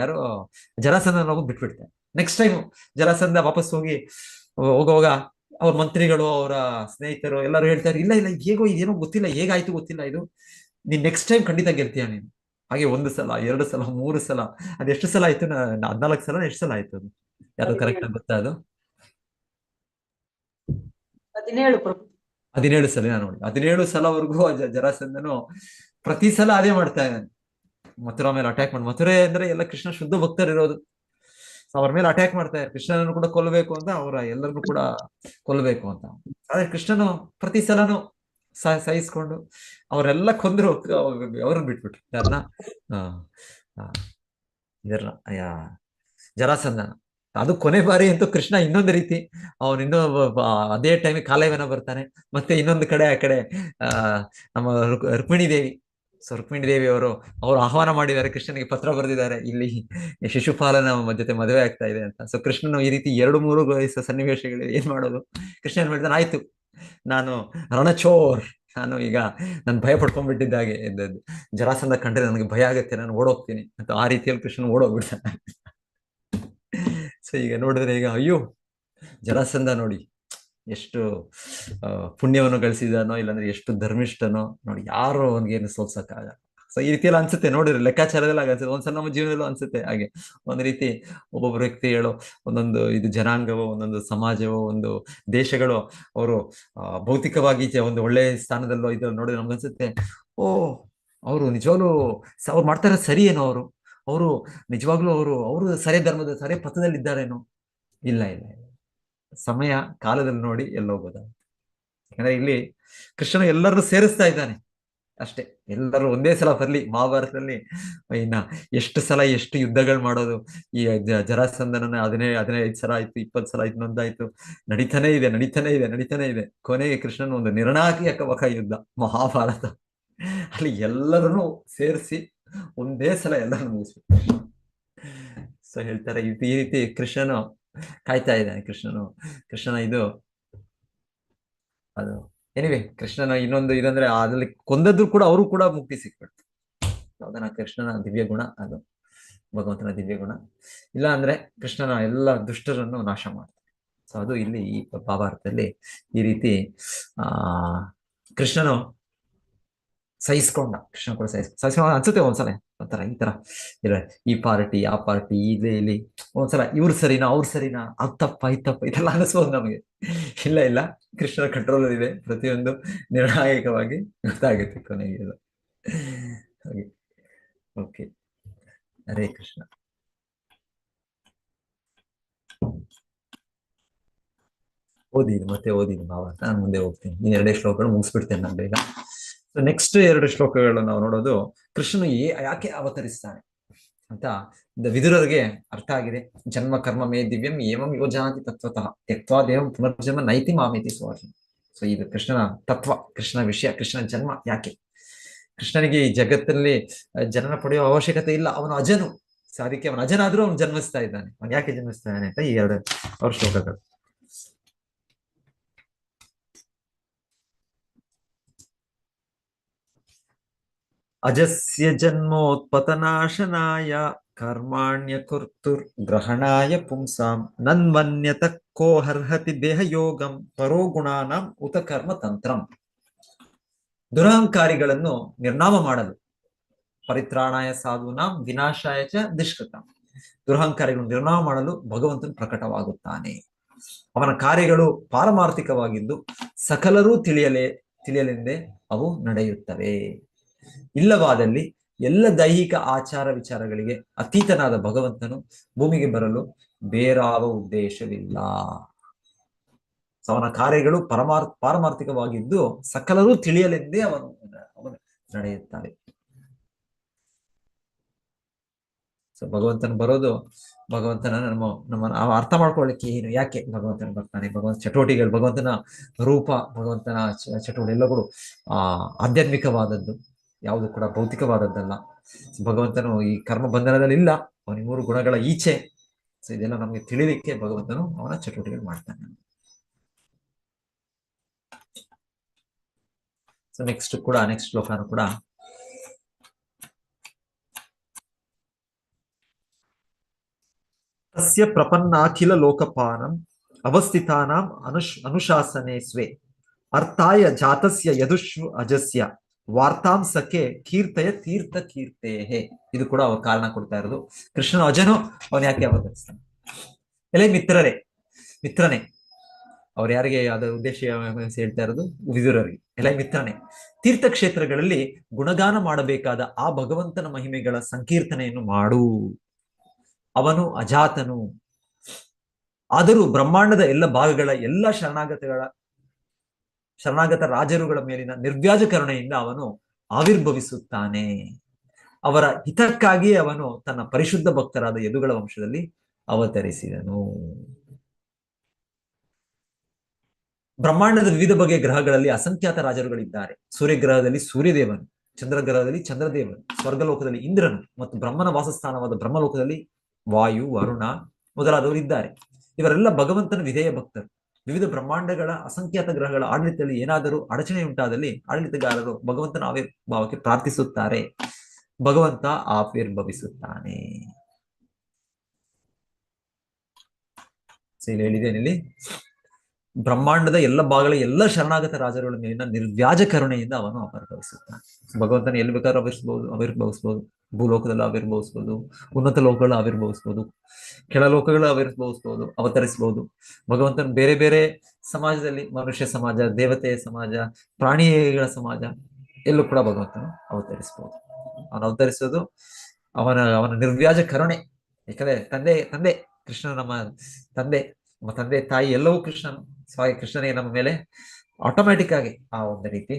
ಯಾರು ಜರಾಸಂಧ ಬಿಟ್ಬಿಡ್ತಾರೆ. ನೆಕ್ಸ್ಟ್ ಟೈಮ್ ಜರಾಸಂಧ ವಾಪಸ್ ಹೋಗುವಾಗ ಅವ್ರ ಮಂತ್ರಿಗಳು, ಅವರ ಸ್ನೇಹಿತರು ಎಲ್ಲರೂ ಹೇಳ್ತಾರೆ, ಇಲ್ಲ ಇದೇನೋ ಗೊತ್ತಿಲ್ಲ, ಹೇಗಾಯ್ತು ಗೊತ್ತಿಲ್ಲ, ಇದು ನೀನ್ ನೆಕ್ಸ್ಟ್ ಟೈಮ್ ಖಂಡಿತ ಗೆಲ್ತೀಯ ನೀನು. ಹಾಗೆ 1 ಸಲ 2 ಸಲ 3 ಸಲ, ಅದೆಷ್ಟು ಸಲ ಆಯ್ತು? 14 ಸಲ ಎಷ್ಟು ಸಲ ಆಯ್ತು? ಅದು ಯಾರು ಕರೆಕ್ಟ್ ಆಗಿ ಗೊತ್ತಾ? ಅದು 17 ಸಲ. ನೋಡಿ, 17 ಸಲವರೆಗೂ ಜರಾಸಂಧನು ಪ್ರತಿ ಸಲ ಅದೇ ಮಾಡ್ತಾ ಇದ್ದಾನೆ. ಮಥುರಾ ಮೇಲೆ ಅಟ್ಯಾಕ್ ಮಾಡಿ. ಮಥುರೆ ಅಂದ್ರೆ ಎಲ್ಲ ಕೃಷ್ಣ ಶುದ್ಧ ಭಕ್ತರಿರೋದು. ಅವ್ರ ಮೇಲೆ ಅಟ್ಯಾಕ್ ಮಾಡ್ತಾರೆ, ಕೃಷ್ಣನನ್ನು ಕೂಡ ಕೊಲ್ಲಬೇಕು ಅಂತ, ಅವರ ಎಲ್ಲರನ್ನು ಕೂಡ ಕೊಲ್ಲಬೇಕು ಅಂತ. ಆದ್ರೆ ಕೃಷ್ಣನು ಪ್ರತಿ ಸಲನು ಸಹಿಸ್ಕೊಂಡು ಅವರೆಲ್ಲ ಕೊಂದ್ರು, ಅವ್ರನ್ನ ಬಿಟ್ಬಿಟ್ರು. ಯಾರನ್ನ? ಇದೆಲ್ಲ ಜರಾಸಂಧನ. ಅದು ಕೊನೆ ಬಾರಿ ಅಂತೂ ಕೃಷ್ಣ ಇನ್ನೊಂದು ರೀತಿ, ಇನ್ನೂ ಅದೇ ಟೈಮಿಗೆ ಕಾಲಯವನ ಬರ್ತಾನೆ. ಮತ್ತೆ ಇನ್ನೊಂದು ಕಡೆ ಆ ಕಡೆ ನಮ್ಮ ರುಕ್ಮಿಣಿ ದೇವಿ, ಸೊ ರುಕ್ಮಿಣಿ ದೇವಿ ಅವರು ಆಹ್ವಾನ ಮಾಡಿದ್ದಾರೆ, ಕೃಷ್ಣನಿಗೆ ಪತ್ರ ಬರೆದಿದ್ದಾರೆ, ಇಲ್ಲಿ ಶಿಶುಪಾಲನ ಜೊತೆ ಮದುವೆ ಆಗ್ತಾ ಇದೆ ಅಂತ. ಸೊ ಕೃಷ್ಣನು ಈ ರೀತಿ 2-3 ಸನ್ನಿವೇಶಗಳು ಏನ್ ಮಾಡೋದು, ಕೃಷ್ಣ ಏನ್ ಮಾಡಿದಾನೆ, ಆಯ್ತು ನಾನು ರಣಚೋರ್, ನಾನು ಈಗ ನಾನು ಭಯ ಪಡ್ಕೊಂಡ್ಬಿಟ್ಟಿದ್ದಾಗೆ, ಜರಾಸಂಧ ಕಂಡ್ರೆ ನನಗೆ ಭಯ ಆಗುತ್ತೆ, ನಾನು ಓಡೋಗ್ತೀನಿ ಅಂತ ಆ ರೀತಿಯಲ್ಲಿ ಕೃಷ್ಣನ್ ಓಡೋಗ್ಬಿಡ್ತಾನೆ. ಸೊ ಈಗ ನೋಡಿದ್ರೆ ಈಗ ಅಯ್ಯೋ ಜರಾಸಂಧ ನೋಡಿ ಎಷ್ಟು ಪುಣ್ಯವನ್ನು ಗಳಿಸಿದಾನೋ, ಇಲ್ಲಾಂದ್ರೆ ಎಷ್ಟು ಧರ್ಮಿಷ್ಠನೋ ನೋಡಿ, ಯಾರು ಅವನಿಗೇನು ಸೋಲ್ಸಕ್ಕಾಗಲ್ಲ. ಸೊ ಈ ರೀತಿಯೆಲ್ಲ ಅನ್ಸುತ್ತೆ ನೋಡಿದ್ರೆ, ಲೆಕ್ಕಾಚಾರದಲ್ಲಿ ಅನ್ಸುತ್ತೆ, ಒಂದ್ಸಲ ನಮ್ಮ ಜೀವನದಲ್ಲೂ ಅನ್ಸುತ್ತೆ ಹಾಗೆ. ಒಂದು ರೀತಿ ಒಬ್ಬೊಬ್ಬ ವ್ಯಕ್ತಿಗಳು, ಒಂದೊಂದು ಇದು ಜನಾಂಗವೋ, ಒಂದೊಂದು ಸಮಾಜವೋ, ಒಂದು ದೇಶಗಳು, ಅವರು ಭೌತಿಕವಾಗಿ ಒಂದು ಒಳ್ಳೆ ಸ್ಥಾನದಲ್ಲೋ ಇದ್ರಲ್ಲಿ ನೋಡಿದ್ರೆ ನಮ್ಗನ್ಸುತ್ತೆ, ಓ ಅವರು ನಿಜವಾಗ್ಲೂ ಅವ್ರು ಮಾಡ್ತಾರ ಸರಿ ಏನೋ, ಅವರು ನಿಜವಾಗ್ಲೂ ಅವರು ಸರಿ ಧರ್ಮದ ಸರಿ ಪಥದಲ್ಲಿ ಇದ್ದಾರೇನೋ. ಇಲ್ಲ ಇಲ್ಲ ಇಲ್ಲ, ಸಮಯ ಕಾಲದಲ್ಲಿ ನೋಡಿ ಎಲ್ಲೋಗೋದ. ಯಾಕಂದ್ರೆ ಇಲ್ಲಿ ಕೃಷ್ಣ ಎಲ್ಲರನ್ನು ಸೇರಿಸ್ತಾ ಇದ್ದಾನೆ ಅಷ್ಟೇ. ಎಲ್ಲರೂ ಒಂದೇ ಸಲ ಬರ್ಲಿ. ಮಹಾಭಾರತದಲ್ಲಿ ಇನ್ನ ಎಷ್ಟು ಸಲ ಎಷ್ಟು ಯುದ್ಧಗಳು ಮಾಡೋದು, ಈ ಜರಾಸಂಧನನ್ನ 15 ಸಲ ಆಯ್ತು, 20 ಸಲ ಇನ್ನೊಂದಾಯ್ತು, ನಡೀತಾನೆ ಇದೆ. ಕೊನೆಗೆ ಕೃಷ್ಣನ ಒಂದು ನಿರ್ಣಾಯಕವಾದ ಯುದ್ಧ ಮಹಾಭಾರತ, ಅಲ್ಲಿ ಎಲ್ಲರನ್ನು ಸೇರಿಸಿ ಒಂದೇ ಸಲ ಎಲ್ಲರನ್ನು ಮುಗಿಸ್ಬಿಟ್ಟು. ಸೊ ಹೇಳ್ತಾರೆ ಈ ರೀತಿ ಕೃಷ್ಣನು ಕಾಯ್ತಾ ಇದ್ದಾನೆ. ಕೃಷ್ಣನ ಇದು ಅದು ಎನಿವೆ, ಕೃಷ್ಣನ ಇನ್ನೊಂದು ಇದಂದ್ರೆ ಅದ್ರಲ್ಲಿ ಕೊಂದದ್ರು ಕೂಡ ಅವರು ಕೂಡ ಮುಕ್ತಿ ಸಿಕ್ಬಿಡ್ತು. ಅದನ್ನ ಕೃಷ್ಣನ ದಿವ್ಯ ಗುಣ, ಅದು ಭಗವಂತನ ದಿವ್ಯ ಗುಣ. ಇಲ್ಲ ಅಂದ್ರೆ ಕೃಷ್ಣನ ಎಲ್ಲ ದುಷ್ಟರನ್ನು ನಾಶ ಮಾಡ್ತಾರೆ. ಸೊ ಅದು ಇಲ್ಲಿ ಈ ಮಹಾಭಾರತದಲ್ಲಿ ಈ ರೀತಿ ಕೃಷ್ಣ ಕೂಡ ಸಹಿಸ್ಕೊಂಡ ಅನ್ಸುತ್ತೆ ಒಂದ್ಸಲ ಒಂಥರ ಈ ತರ ಇಲ್ಲ, ಈ ಪಾರ್ಟಿ ಆ ಪಾರ್ಟಿ ಇಲ್ಲಿ ಒಂದ್ಸಲ ಇವ್ರು ಸರಿನಾ ಅವ್ರು ಸರಿನಾ, ಅದ್ ತಪ್ಪ ಇದೆಲ್ಲ ಅನಿಸ್ಬೋದು ನಮಗೆ. ಇಲ್ಲ ಕೃಷ್ಣನ ಕಂಟ್ರೋಲ್ ಇದೆ, ಪ್ರತಿಯೊಂದು ನಿರ್ಣಾಯಕವಾಗಿ ಗೊತ್ತಾಗುತ್ತೆ ಕೊನೆಗೆ ಇದು ಹಾಗೆ. ಓಕೆ, ಹರೇ ಕೃಷ್ಣ. ಮತ್ತೆ ಓದಿದ್ದು ಭಾವಾರ್ಥ. ನಾನು ಮುಂದೆ ಹೋಗ್ತೀನಿ, ಈ 2 ಶ್ಲೋಕಗಳು ಮುಗಿಸ್ಬಿಡ್ತೇನೆ ನಾನು ಬೇಗ. ನೆಕ್ಸ್ಟ್ 2 ಶ್ಲೋಕಗಳು ನಾವು ನೋಡೋದು, ಕೃಷ್ಣನು ಯಾಕೆ ಅವತರಿಸ್ತಾನೆ ಅಂತ ವಿದುರರಿಗೆ ಅರ್ಥ ಆಗಿದೆ. ಜನ್ಮ ಕರ್ಮ ಮೇ ದಿವ್ಯಂ ಏವಂ ಯೋಜಾತಿ ತತ್ವತಃ ತ್ಯಕ್ವಾ ದೇವಂ ಪುನರ್ಜನ್ಮ ನೈತಿ ಮಾಮೇತಿ ಸ್ವಾರ್ಥ. ಸೊ ಇದು ಕೃಷ್ಣನ ತತ್ವ, ಕೃಷ್ಣನ ವಿಷಯ, ಕೃಷ್ಣನ ಜನ್ಮ ಯಾಕೆ. ಕೃಷ್ಣನಿಗೆ ಈ ಜಗತ್ತಲ್ಲಿ ಜನನ ಪಡೆಯುವ ಅವಶ್ಯಕತೆ ಇಲ್ಲ, ಅವನು ಅಜನು. ಸೊ ಅದಕ್ಕೆ ಅವನು ಅಜನಾದ್ರೂ ಅವನು ಜನ್ಮಿಸ್ತಾ ಇದ್ದಾನೆ. ಅವನು ಯಾಕೆ ಜನ್ಮಿಸ್ತಾನೆ ಅಂತ ಈ 2 ಶ್ಲೋಕಗಳು. ಅಜಸ್ಯ ಜನ್ಮೋತ್ಪತನಾಶನಾಯ ಕರ್ಮಾಣ್ಯ ಕರ್ತುರ್ ಗ್ರಹಣಾಯ ಪುಂಸಾಂ ನನ್ಮನ್ಯತ ಕೋ ಹರ್ಹತಿ ದೇಹ ಯೋಗಂ ಪರೋ ಗುಣಾನಾಂ ಉತ ಕರ್ಮ ತಂತ್ರಂ. ದುರಹಂಕಾರಿಗಳನ್ನು ನಿರ್ನಾಮ ಮಾಡಲು, ಪರಿತ್ರಾಣಾಯ ಸಾಧೂನಾಂ ವಿನಾಶಾಯ ಚ ದುಷ್ಕೃತಂ. ದುರಹಂಕಾರಿಗಳನ್ನು ನಿರ್ನಾಮ ಮಾಡಲು ಭಗವಂತನು ಪ್ರಕಟವಾಗುತ್ತಾನೆ. ಅವನ ಕಾರ್ಯಗಳು ಪಾರಮಾರ್ಥಿಕವಾಗಿದ್ದು ಸಕಲರೂ ತಿಳಿಯಲೆಂದೇ ಅವು ನಡೆಯುತ್ತವೆ. ಇಲ್ಲವಾದಲ್ಲಿ ಎಲ್ಲ ದೈಹಿಕ ಆಚಾರ ವಿಚಾರಗಳಿಗೆ ಅತೀತನಾದ ಭಗವಂತನು ಭೂಮಿಗೆ ಬರಲು ಬೇರಾವ ಉದ್ದೇಶವಿಲ್ಲ. ಅವನ ಕಾರ್ಯಗಳು ಪಾರಮಾರ್ಥಿಕವಾಗಿದ್ದು ಸಕಲರೂ ತಿಳಿಯಲೆಂದೇ ಅವನು ನಡೆಯುತ್ತಾರೆ. ಸೊ ಭಗವಂತನ ಬರೋದು, ಭಗವಂತನ ನಮ್ಮನ್ನು ಅರ್ಥ ಮಾಡ್ಕೊಳ್ಳಿಕ್ಕೆ ಏನು, ಯಾಕೆ ಭಗವಂತನ ಬರ್ತಾನೆ, ಭಗವಂತ ಚಟುವಟಿಕೆಗಳು, ಭಗವಂತನ ರೂಪ, ಭಗವಂತನ ಚಟುವಟಿಕೆ ಎಲ್ಲಗಳು ಆಧ್ಯಾತ್ಮಿಕವಾದದ್ದು, ಯಾವುದು ಕೂಡ ಭೌತಿಕವಾದದ್ದಲ್ಲ. ಭಗವಂತನು ಈ ಕರ್ಮ ಬಂಧನದಲ್ಲಿ ಇಲ್ಲ, ಅವನ 3 ಗುಣಗಳ ಈಚೆ. ಸೊ ಇದೆಲ್ಲ ನಮಗೆ ತಿಳಿಲಿಕ್ಕೆ ಭಗವಂತನು ಅವನ ಚಟುವಟಿಕೆಗಳು ಮಾಡ್ತಾನೆ. ಸೊ ನೆಕ್ಸ್ಟ್ ಶ್ಲೋಕನು ಕೂಡ ತಸ್ಯ ಪ್ರಪನ್ನಾಖಿಲ ಲೋಕಪಾನಂ ಅವಸ್ಥಿತಾನಾಂ ಅನುಶಾಸನೆ ಸ್ವೇ ಅರ್ಥಾಯ ಜಾತಸ್ಯ ಯದುಶ್ರು ಅಜಸ್ಯ ವಾರ್ತಾಂ ಸಖೆ ಕೀರ್ತಯ ತೀರ್ಥ ಕೀರ್ತೇಹೇ. ಇದು ಕೂಡ ಅವ್ರ ಕಾರಣ ಕೊಡ್ತಾ ಇರೋದು. ಕೃಷ್ಣನ ಅಜನು ಅವನು ಯಾಕೆ ಅವತರಿಸ್ತಾನೆ. ಎಲೆ ಮಿತ್ರನೇ ಅವ್ರು ಯಾರಿಗೆ ಅದ ಉದ್ದೇಶ ಹೇಳ್ತಾ ಇರೋದು, ವಿದುರರಿಗೆ. ಎಲೆ ಮಿತ್ರನೇ, ತೀರ್ಥಕ್ಷೇತ್ರಗಳಲ್ಲಿ ಗುಣಗಾನ ಮಾಡಬೇಕಾದ ಆ ಭಗವಂತನ ಮಹಿಮೆಗಳ ಸಂಕೀರ್ತನೆಯನ್ನು ಮಾಡು. ಅವನು ಅಜಾತನು, ಆದರೂ ಬ್ರಹ್ಮಾಂಡದ ಎಲ್ಲ ಭಾಗಗಳ ಎಲ್ಲ ಶರಣಾಗತ ರಾಜರುಗಳ ಮೇಲಿನ ನಿರ್ವ್ಯಾಜ ಕರುಣೆಯಿಂದ ಅವನು ಆವಿರ್ಭವಿಸುತ್ತಾನೆ. ಅವರ ಹಿತಕ್ಕಾಗಿ ಅವನು ತನ್ನ ಪರಿಶುದ್ಧ ಭಕ್ತರಾದ ಯದುಗಳ ವಂಶದಲ್ಲಿ ಅವತರಿಸಿದನು. ಬ್ರಹ್ಮಾಂಡದ ವಿವಿಧ ಬಗೆಯ ಗ್ರಹಗಳಲ್ಲಿ ಅಸಂಖ್ಯಾತ ರಾಜರುಗಳಿದ್ದಾರೆ. ಸೂರ್ಯಗ್ರಹದಲ್ಲಿ ಸೂರ್ಯದೇವನು, ಚಂದ್ರಗ್ರಹದಲ್ಲಿ ಚಂದ್ರದೇವನು, ಸ್ವರ್ಗಲೋಕದಲ್ಲಿ ಇಂದ್ರನು ಮತ್ತು ಬ್ರಹ್ಮನ ವಾಸಸ್ಥಾನವಾದ ಬ್ರಹ್ಮಲೋಕದಲ್ಲಿ ವಾಯು, ವರುಣ ಮೊದಲಾದವರು ಇದ್ದಾರೆ. ಇವರೆಲ್ಲ ಭಗವಂತನ ವಿಧೇಯ ಭಕ್ತರು. ವಿವಿಧ ಬ್ರಹ್ಮಾಂಡಗಳ ಅಸಂಖ್ಯಾತ ಗ್ರಹಗಳ ಆಡಳಿತದಲ್ಲಿ ಏನಾದರೂ ಅಡಚಣೆ ಉಂಟಾದಲ್ಲಿ ಆಡಳಿತಗಾರರು ಭಗವಂತನ ಆವಿರ್ಭಾವಕ್ಕೆ ಪ್ರಾರ್ಥಿಸುತ್ತಾರೆ. ಭಗವಂತ ಆವಿರ್ಭವಿಸುತ್ತಾನೆ. ಇಲ್ಲಿ ಹೇಳಿದ್ದೇನೆ, ಇಲ್ಲಿ ಬ್ರಹ್ಮಾಂಡದ ಎಲ್ಲ ಭಾಗಗಳ ಎಲ್ಲ ಶರಣಾಗತ ರಾಜರುಗಳ ಮೇಲಿನ ನಿರ್ವ್ಯಾಜ ಕರುಣೆಯಿಂದ ಅವನು ಆವಿರ್ಭವಿಸುತ್ತಾನೆ. ಭಗವಂತನ ಎಲ್ಲಿ ಬೇಕಾದ್ರೂ ಆವಿರ್ಭವಿಸ್ಬೋದು. ಭೂಲೋಕದಲ್ಲಿ ಆವಿರ್ಭವಿಸ್ಬೋದು, ಉನ್ನತ ಲೋಕಗಳು ಆವಿರ್ಭವಿಸ್ಬೋದು, ಕೆಳಲೋಕಗಳು ಆವಿರ್ಭವಿಸ್ಬೋದು, ಅವತರಿಸ್ಬೋದು. ಭಗವಂತನ ಬೇರೆ ಬೇರೆ ಸಮಾಜದಲ್ಲಿ, ಮನುಷ್ಯ ಸಮಾಜ, ದೇವತೆಯ ಸಮಾಜ, ಪ್ರಾಣಿಗಳ ಸಮಾಜ, ಎಲ್ಲೂ ಕೂಡ ಭಗವಂತನು ಅವತರಿಸ್ಬೋದು. ಅವನು ಅವತರಿಸೋದು ಅವನ ನಿರ್ವ್ಯಾಜ ಕರುಣೆ. ಯಾಕಂದ್ರೆ ತಂದೆ ಕೃಷ್ಣ ನಮ್ಮ ತಂದೆ ತಾಯಿ ಎಲ್ಲವೂ ಕೃಷ್ಣನು. ಹಾಗೆ ಕೃಷ್ಣನಿಗೆ ನಮ್ಮ ಮೇಲೆ ಆಟೋಮ್ಯಾಟಿಕ್ ಆಗಿ ಆ ಒಂದು ರೀತಿ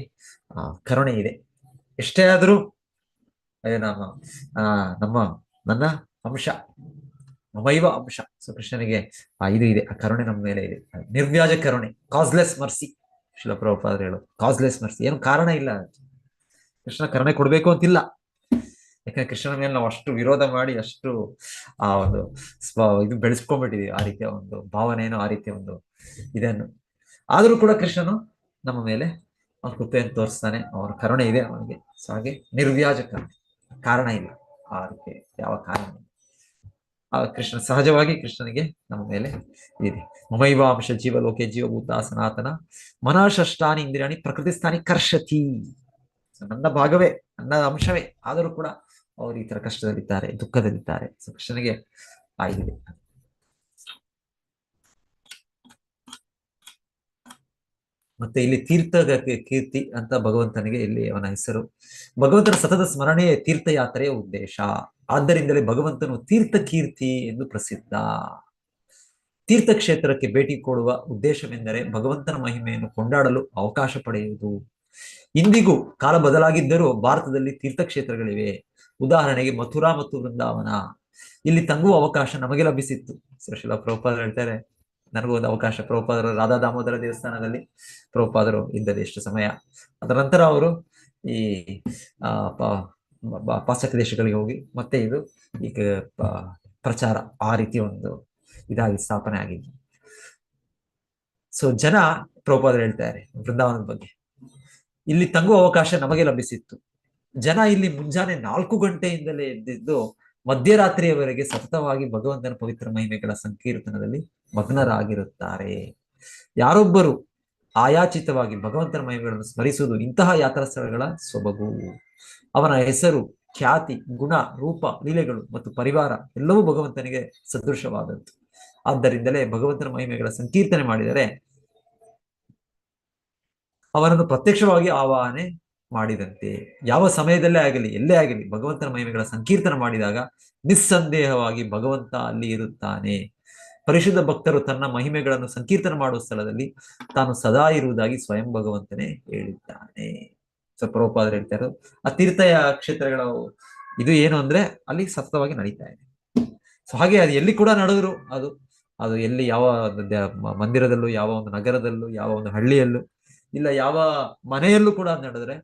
ಕರುಣೆ ಇದೆ. ಎಷ್ಟೇ ಆದ್ರೂ ನನ್ನ ಅಂಶ, ಮಮೈವ ಅಂಶ. ಸೊ ಕೃಷ್ಣನಿಗೆ ಇದು ಇದೆ, ಆ ಕರುಣೆ ನಮ್ಮ ಮೇಲೆ ಇದೆ, ನಿರ್ವ್ಯಾಜ ಕರುಣೆ, ಕಾಸ್ಲೆಸ್ ಮರ್ಸಿ. ಶ್ರೀಲ ಪ್ರಭುಪಾದರು ಹೇಳೋದು ಕಾಸ್ಲೆಸ್ ಮರ್ಸಿ, ಏನು ಕಾರಣ ಇಲ್ಲ. ಕೃಷ್ಣ ಕರುಣೆ ಕೊಡ್ಬೇಕು ಅಂತಿಲ್ಲ. ಯಾಕಂದ್ರೆ ಕೃಷ್ಣನ ಮೇಲೆ ನಾವು ಅಷ್ಟು ವಿರೋಧ ಮಾಡಿ ಅಷ್ಟು ಆ ಒಂದು ಇದು ಬೆಳೆಸ್ಕೊಂಡ್ಬಿಟ್ಟಿದೀವಿ, ಆ ರೀತಿಯ ಒಂದು ಭಾವನೆಯನ್ನು, ಆ ರೀತಿಯ ಒಂದು ಇದನ್ನು. ಆದ್ರೂ ಕೂಡ ಕೃಷ್ಣನು ನಮ್ಮ ಮೇಲೆ ಅವನ ಕೃಪೆಯನ್ನು ತೋರಿಸ್ತಾನೆ, ಅವನ ಕರುಣೆ ಇದೆ ಅವನಿಗೆ. ಸೊ ಹಾಗೆ ನಿರ್ವ್ಯಾಜ ಕರುಣೆ, ಕಾರಣ ಇಲ್ಲ, ಆ ರೀತಿ ಯಾವ ಕಾರಣ ಇಲ್ಲ. ಆ ಕೃಷ್ಣ ಸಹಜವಾಗಿ ಕೃಷ್ಣನಿಗೆ ನಮ್ಮ ಮೇಲೆ ಇದೆ. ಮಮೈವಾಂಶ ಜೀವಲೋಕೆ ಜೀವಭೂತ ಸನಾತನ ಮನಃಷ್ಟಾನಿ ಇಂದ್ರಿಯಾಣಿ ಪ್ರಕೃತಿ ಸ್ಥಾನಿ ಕರ್ಷತಿ. ನನ್ನ ಭಾಗವೇ, ನನ್ನ ಅಂಶವೇ, ಆದರೂ ಕೂಡ ಅವರು ಈ ತರ ಕಷ್ಟದಲ್ಲಿದ್ದಾರೆ, ದುಃಖದಲ್ಲಿದ್ದಾರೆ. ಸೊ ಕೃಷ್ಣನಿಗೆ ಆಗಿದೆ. ಮತ್ತೆ ಇಲ್ಲಿ ತೀರ್ಥ ಕೀರ್ತಿ ಅಂತ ಭಗವಂತನಿಗೆ ಇಲ್ಲಿ ಅವನ ಹೆಸರು. ಭಗವಂತನ ಸತತ ಸ್ಮರಣೆಯೇ ತೀರ್ಥಯಾತ್ರೆಯ ಉದ್ದೇಶ. ಆದ್ದರಿಂದಲೇ ಭಗವಂತನು ತೀರ್ಥ ಕೀರ್ತಿ ಎಂದು ಪ್ರಸಿದ್ಧ. ತೀರ್ಥಕ್ಷೇತ್ರಕ್ಕೆ ಭೇಟಿ ಕೊಡುವ ಉದ್ದೇಶವೆಂದರೆ ಭಗವಂತನ ಮಹಿಮೆಯನ್ನು ಕೊಂಡಾಡಲು ಅವಕಾಶ ಪಡೆಯುವುದು. ಇಂದಿಗೂ ಕಾಲ ಬದಲಾಗಿದ್ದರೂ ಭಾರತದಲ್ಲಿ ತೀರ್ಥಕ್ಷೇತ್ರಗಳಿವೆ. ಉದಾಹರಣೆಗೆ ಮಥುರಾ ಮತ್ತು ವೃಂದಾವನ. ಇಲ್ಲಿ ತಂಗುವ ಅವಕಾಶ ನಮಗೆ ಲಭಿಸಿತ್ತು. ಶ್ರೀಲ ಪ್ರಭುಪಾದರು ಹೇಳ್ತಾರೆ, ನನಗೂ ಒಂದು ಅವಕಾಶ. ಪ್ರಭುಪಾದರು ರಾಧಾ ದಾಮೋದರ ದೇವಸ್ಥಾನದಲ್ಲಿ ಪ್ರಭುಪಾದರು ಇದ್ದದ್ದು ಎಷ್ಟು ಸಮಯ. ಅದರ ನಂತರ ಅವರು ಈ ಪಾಶ್ಚಾತ್ಯ ದೇಶಗಳಿಗೆ ಹೋಗಿ ಮತ್ತೆ ಇದು ಈಗ ಪ್ರಚಾರ ಆ ರೀತಿ ಒಂದು ಇದಾಗಿ ಸ್ಥಾಪನೆ ಆಗಿದೆ. ಸೊ ಜನ ಪ್ರಭುಪಾದರು ಹೇಳ್ತಾರೆ ವೃಂದಾವನದ ಬಗ್ಗೆ, ಇಲ್ಲಿ ತಂಗುವ ಅವಕಾಶ ನಮಗೆ ಲಭಿಸಿತ್ತು. ಜನ ಇಲ್ಲಿ ಮುಂಜಾನೆ 4 ಗಂಟೆಯಿಂದಲೇ ಎದ್ದಿದ್ದು ಮಧ್ಯರಾತ್ರಿಯವರೆಗೆ ಸತತವಾಗಿ ಭಗವಂತನ ಪವಿತ್ರ ಮಹಿಮೆಗಳ ಸಂಕೀರ್ತನದಲ್ಲಿ ಮಗ್ನರಾಗಿರುತ್ತಾರೆ. ಯಾರೊಬ್ಬರು ಆಯಾಚಿತವಾಗಿ ಭಗವಂತನ ಮಹಿಮೆಗಳನ್ನು ಸ್ಮರಿಸುವುದು ಇಂತಹ ಯಾತ್ರಾ ಸ್ಥಳಗಳ ಸೊಬಗು. ಅವನ ಹೆಸರು, ಖ್ಯಾತಿ, ಗುಣ, ರೂಪ, ಲೀಲೆಗಳು ಮತ್ತು ಪರಿವಾರ ಎಲ್ಲವೂ ಭಗವಂತನಿಗೆ ಸದೃಶವಾದದ್ದು. ಆದ್ದರಿಂದಲೇ ಭಗವಂತನ ಮಹಿಮೆಗಳ ಸಂಕೀರ್ತನೆ ಮಾಡಿದರೆ ಅವನನ್ನು ಪ್ರತ್ಯಕ್ಷವಾಗಿ ಆವಾಹನೆ ಮಾಡಿದಂತೆ. ಯಾವ ಸಮಯದಲ್ಲೇ ಆಗಲಿ, ಎಲ್ಲೇ ಆಗಲಿ, ಭಗವಂತನ ಮಹಿಮೆಗಳ ಸಂಕೀರ್ತನ ಮಾಡಿದಾಗ ನಿಸ್ಸಂದೇಹವಾಗಿ ಭಗವಂತ ಅಲ್ಲಿ ಇರುತ್ತಾನೆ. ಪರಿಶುದ್ಧ ಭಕ್ತರು ತನ್ನ ಮಹಿಮೆಗಳನ್ನು ಸಂಕೀರ್ತನ ಮಾಡುವ ಸ್ಥಳದಲ್ಲಿ ತಾನು ಸದಾ ಇರುವುದಾಗಿ ಸ್ವಯಂ ಭಗವಂತನೇ ಹೇಳಿದ್ದಾನೆ. ಸೊ ಪ್ರಭುಪಾದರು ಹೇಳ್ತಾರೆ, ಆ ತೀರ್ಥ ಕ್ಷೇತ್ರಗಳ ಇದು ಏನು ಅಂದ್ರೆ ಅಲ್ಲಿ ಸತತವಾಗಿ ನಡೀತಾ ಇದೆ. ಸೊ ಹಾಗೆ ಅದು ಎಲ್ಲಿ ಕೂಡ ನಡೆದ್ರು, ಅದು ಎಲ್ಲಿ ಯಾವ ಮಂದಿರದಲ್ಲೂ, ಯಾವ ಒಂದು ನಗರದಲ್ಲೂ, ಯಾವ ಒಂದು ಹಳ್ಳಿಯಲ್ಲೂ ಇಲ್ಲ, ಯಾವ ಮನೆಯಲ್ಲೂ ಕೂಡ ನಡೆದ್ರೆ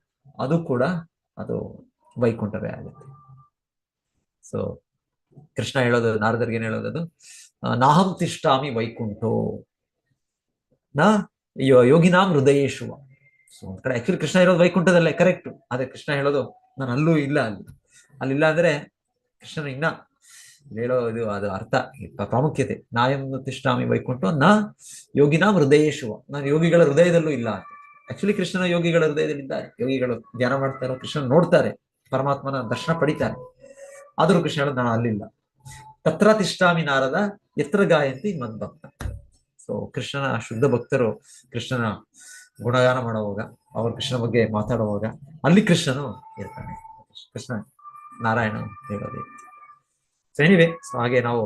ಅದು ಕೂಡ ಅದು ವೈಕುಂಠವೇ ಆಗುತ್ತೆ. ಸೊ ಕೃಷ್ಣ ಹೇಳೋದು, ನಾರದರಿಗೆ ಏನ್ ಹೇಳೋದು, ನಾಹಂ ತಿಷ್ಟಾಮಿ ವೈಕುಂಠೋ ನ ಯೋಗಿನಾಂ ಹೃದಯೇಶುವ. ಸೊ ಒಂದ್ ಕಡೆ ಆಕ್ಚುಲಿ ಕೃಷ್ಣ ಇರೋದು ವೈಕುಂಠದಲ್ಲೇ, ಕರೆಕ್ಟ್. ಆದ್ರೆ ಕೃಷ್ಣ ಹೇಳೋದು ನಾನು ಅಲ್ಲೂ ಇಲ್ಲ, ಅಲ್ಲಿಲ್ಲ ಅಂದ್ರೆ ಕೃಷ್ಣನ ಇನ್ನ ಹೇಳೋ ಇದು ಅದು ಅರ್ಥ ಪ್ರಾಮುಖ್ಯತೆ. ನಾಯಂ ತಿಷ್ಟಾಮಿ ವೈಕುಂಠ ನ ಯೋಗಿನಾಂ ಹೃದಯೇಶುವ, ನಾನು ಯೋಗಿಗಳ ಹೃದಯದಲ್ಲೂ ಇಲ್ಲ ಅಂತ. ಆಕ್ಚುಲಿ ಕೃಷ್ಣನ ಯೋಗಿಗಳ ಹೃದಯದಲ್ಲಿದ್ದಾರೆ. ಯೋಗಿಗಳು ಧ್ಯಾನ ಮಾಡ್ತಾರೆ, ಕೃಷ್ಣನ ನೋಡ್ತಾರೆ, ಪರಮಾತ್ಮನ ದರ್ಶನ ಪಡಿತಾರೆ. ಆದರೂ ಕೃಷ್ಣ ಹೇಳೋದು ನಾನು ಅಲ್ಲಿಲ್ಲ. ತತ್ರ ತಿಷ್ಟಾಮಿ ನಾರದ ಎತ್ರ ಗಾಯಂತಿ ಮದ್ಭಕ್ತ. ಸೊ ಕೃಷ್ಣನ ಶುದ್ಧ ಭಕ್ತರು ಕೃಷ್ಣನ ಗುಣಗಾನ ಮಾಡುವಾಗ, ಅವರು ಕೃಷ್ಣ ಬಗ್ಗೆ ಮಾತಾಡುವಾಗ ಅಲ್ಲಿ ಕೃಷ್ಣನು ಇರ್ತಾನೆ. ಕೃಷ್ಣ ನಾರಾಯಣ ಹೇಳೋದೇ. ಸೊ ಎನಿವೆ, ಸೊ ಹಾಗೆ ನಾವು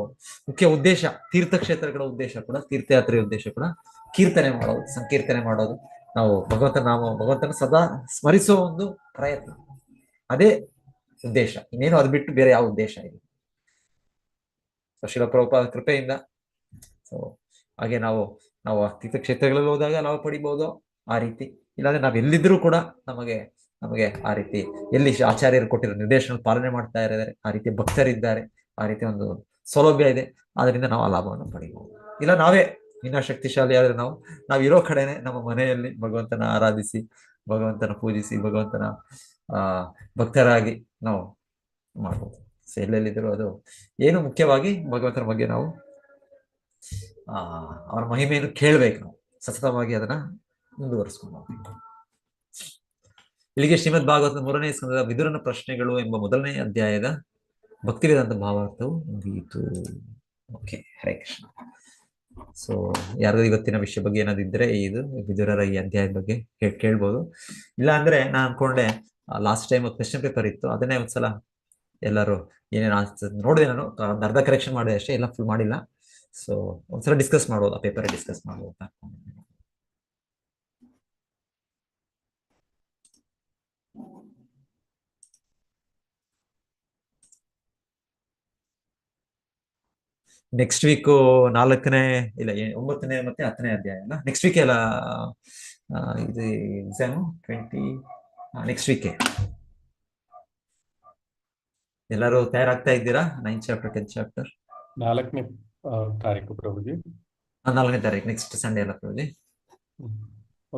ಮುಖ್ಯ ಉದ್ದೇಶ, ತೀರ್ಥಕ್ಷೇತ್ರಗಳ ಉದ್ದೇಶ ಕೂಡ, ತೀರ್ಥಯಾತ್ರೆಯ ಉದ್ದೇಶ ಕೂಡ ಕೀರ್ತನೆ ಮಾಡೋದು, ಸಂಕೀರ್ತನೆ ಮಾಡೋದು, ನಾವು ಭಗವಂತನ ಸದಾ ಸ್ಮರಿಸುವ ಒಂದು ಪ್ರಯತ್ನ, ಅದೇ ಉದ್ದೇಶ. ಇನ್ನೇನು ಅದು ಬಿಟ್ಟು ಬೇರೆ ಯಾವ ಉದ್ದೇಶ ಇಲ್ಲ. ಸೊ ಶಿಲ ಪ್ರಭುಪಾದ ಕೃಪೆಯಿಂದ ಸೊ ಹಾಗೆ ನಾವು ತೀರ್ಥಕ್ಷೇತ್ರಗಳಲ್ಲಿ ಹೋದಾಗ ನಾವು ಪಡಿಬಹುದು ಆ ರೀತಿ. ಇಲ್ಲಾಂದ್ರೆ ನಾವ್ ಎಲ್ಲಿದ್ರೂ ಕೂಡ ನಮಗೆ ಆ ರೀತಿ ಎಲ್ಲಿ ಆಚಾರ್ಯರು ಕೊಟ್ಟಿರೋ ನಿರ್ದೇಶನ ಪಾಲನೆ ಮಾಡ್ತಾ ಇದ್ದಾರೆ, ಆ ರೀತಿ ಭಕ್ತರಿದ್ದಾರೆ, ಆ ರೀತಿ ಒಂದು ಸೌಲಭ್ಯ ಇದೆ, ಆದ್ರಿಂದ ನಾವು ಆ ಲಾಭವನ್ನು ಪಡಿಬಹುದು. ಇಲ್ಲ ನಾವೇ ಇನ್ನ ಶಕ್ತಿಶಾಲಿ ಆದ್ರೆ ನಾವು ಇರೋ ಕಡೆನೆ ನಮ್ಮ ಮನೆಯಲ್ಲಿ ಭಗವಂತನ ಆರಾಧಿಸಿ, ಭಗವಂತನ ಪೂಜಿಸಿ, ಭಗವಂತನ ಭಕ್ತರಾಗಿ ನಾವು ಮಾಡ್ಬೋದು. ಸೊ ಎಲ್ಲೆಲ್ಲಿದ್ರು ಅದು ಏನು ಮುಖ್ಯವಾಗಿ ಭಗವಂತನ ಬಗ್ಗೆ ನಾವು ಅವರ ಮಹಿಮೆಯನ್ನು ಕೇಳ್ಬೇಕು, ನಾವು ಸತತವಾಗಿ ಅದನ್ನ ಮುಂದುವರಿಸ್ಕೊಂಡು ಹೋಗ್ಬೇಕು. ಇಲ್ಲಿಗೆ ಶ್ರೀಮದ್ ಭಾಗವತ 3ನೇ ಸ್ಕಂದದ ವಿದುರನ ಪ್ರಶ್ನೆಗಳು ಎಂಬ 1ನೇ ಅಧ್ಯಾಯದ ಭಕ್ತಿವೇದಾಂತ ಭಾವಾರ್ಥವು ಮುಗಿಯಿತು. ಓಕೆ, ಹರೇ ಕೃಷ್ಣ. ಸೊ ಯಾರು ಇವತ್ತಿನ ವಿಷಯ ಬಗ್ಗೆ ಏನಾದಿದ್ರೆ ಇದು ವಿದುರರ ಈ ಅಧ್ಯಾಯದ ಬಗ್ಗೆ ಕೇಳ್ಬೋದು. ಇಲ್ಲ ಅಂದ್ರೆ ನಾನು ಅನ್ಕೊಂಡೆ ಲಾಸ್ಟ್ ಟೈಮ್ ಕ್ವೆಶ್ಚನ್ ಪೇಪರ್ ಇತ್ತು, ಅದನ್ನೇ ಒಂದ್ಸಲ ಎಲ್ಲರೂ ಏನೇನು ನೋಡಿದೆ, ನಾನು ಅರ್ಧ ಕರೆಕ್ಷನ್ ಮಾಡಿದೆ ಅಷ್ಟೇ, ಎಲ್ಲ ಫುಲ್ ಮಾಡಿಲ್ಲ. ಸೊ ಒಂದ್ಸಲ ಡಿಸ್ಕಸ್ ಮಾಡ್ಬೋದು, ಆ ಪೇಪರ್ ಡಿಸ್ಕಸ್ ಮಾಡ್ಬೋದು. ನೆಕ್ಸ್ಟ್ ವೀಕ್ 4ನೇ ಇಲ್ಲ 9ನೇ ಮತ್ತೆ 10ನೇ ಅಧ್ಯಾಯ ಅಲ್ಲ, ನೆಕ್ಸ್ಟ್ ವೀಕ್ ಎಲ್ಲ ಇದು ಎಕ್ಸಾಮ್ 20 ನೆಕ್ಸ್ಟ್ ವೀಕ್. ಎಲ್ಲರೂ ತಯಾರಾಗ್ತಾ ಇದ್ದೀರಾ? 9th ಚಾಪ್ಟರ್ 10th ಚಾಪ್ಟರ್ 4ನೇ ತಾರೀಕು ಪ್ರಭುಜಿ. 4ನೇ ತಾರೀಕು ನೆಕ್ಸ್ಟ್ ಸಂಡೇ ಅಲ್ಲ ಪ್ರಭುಜಿ?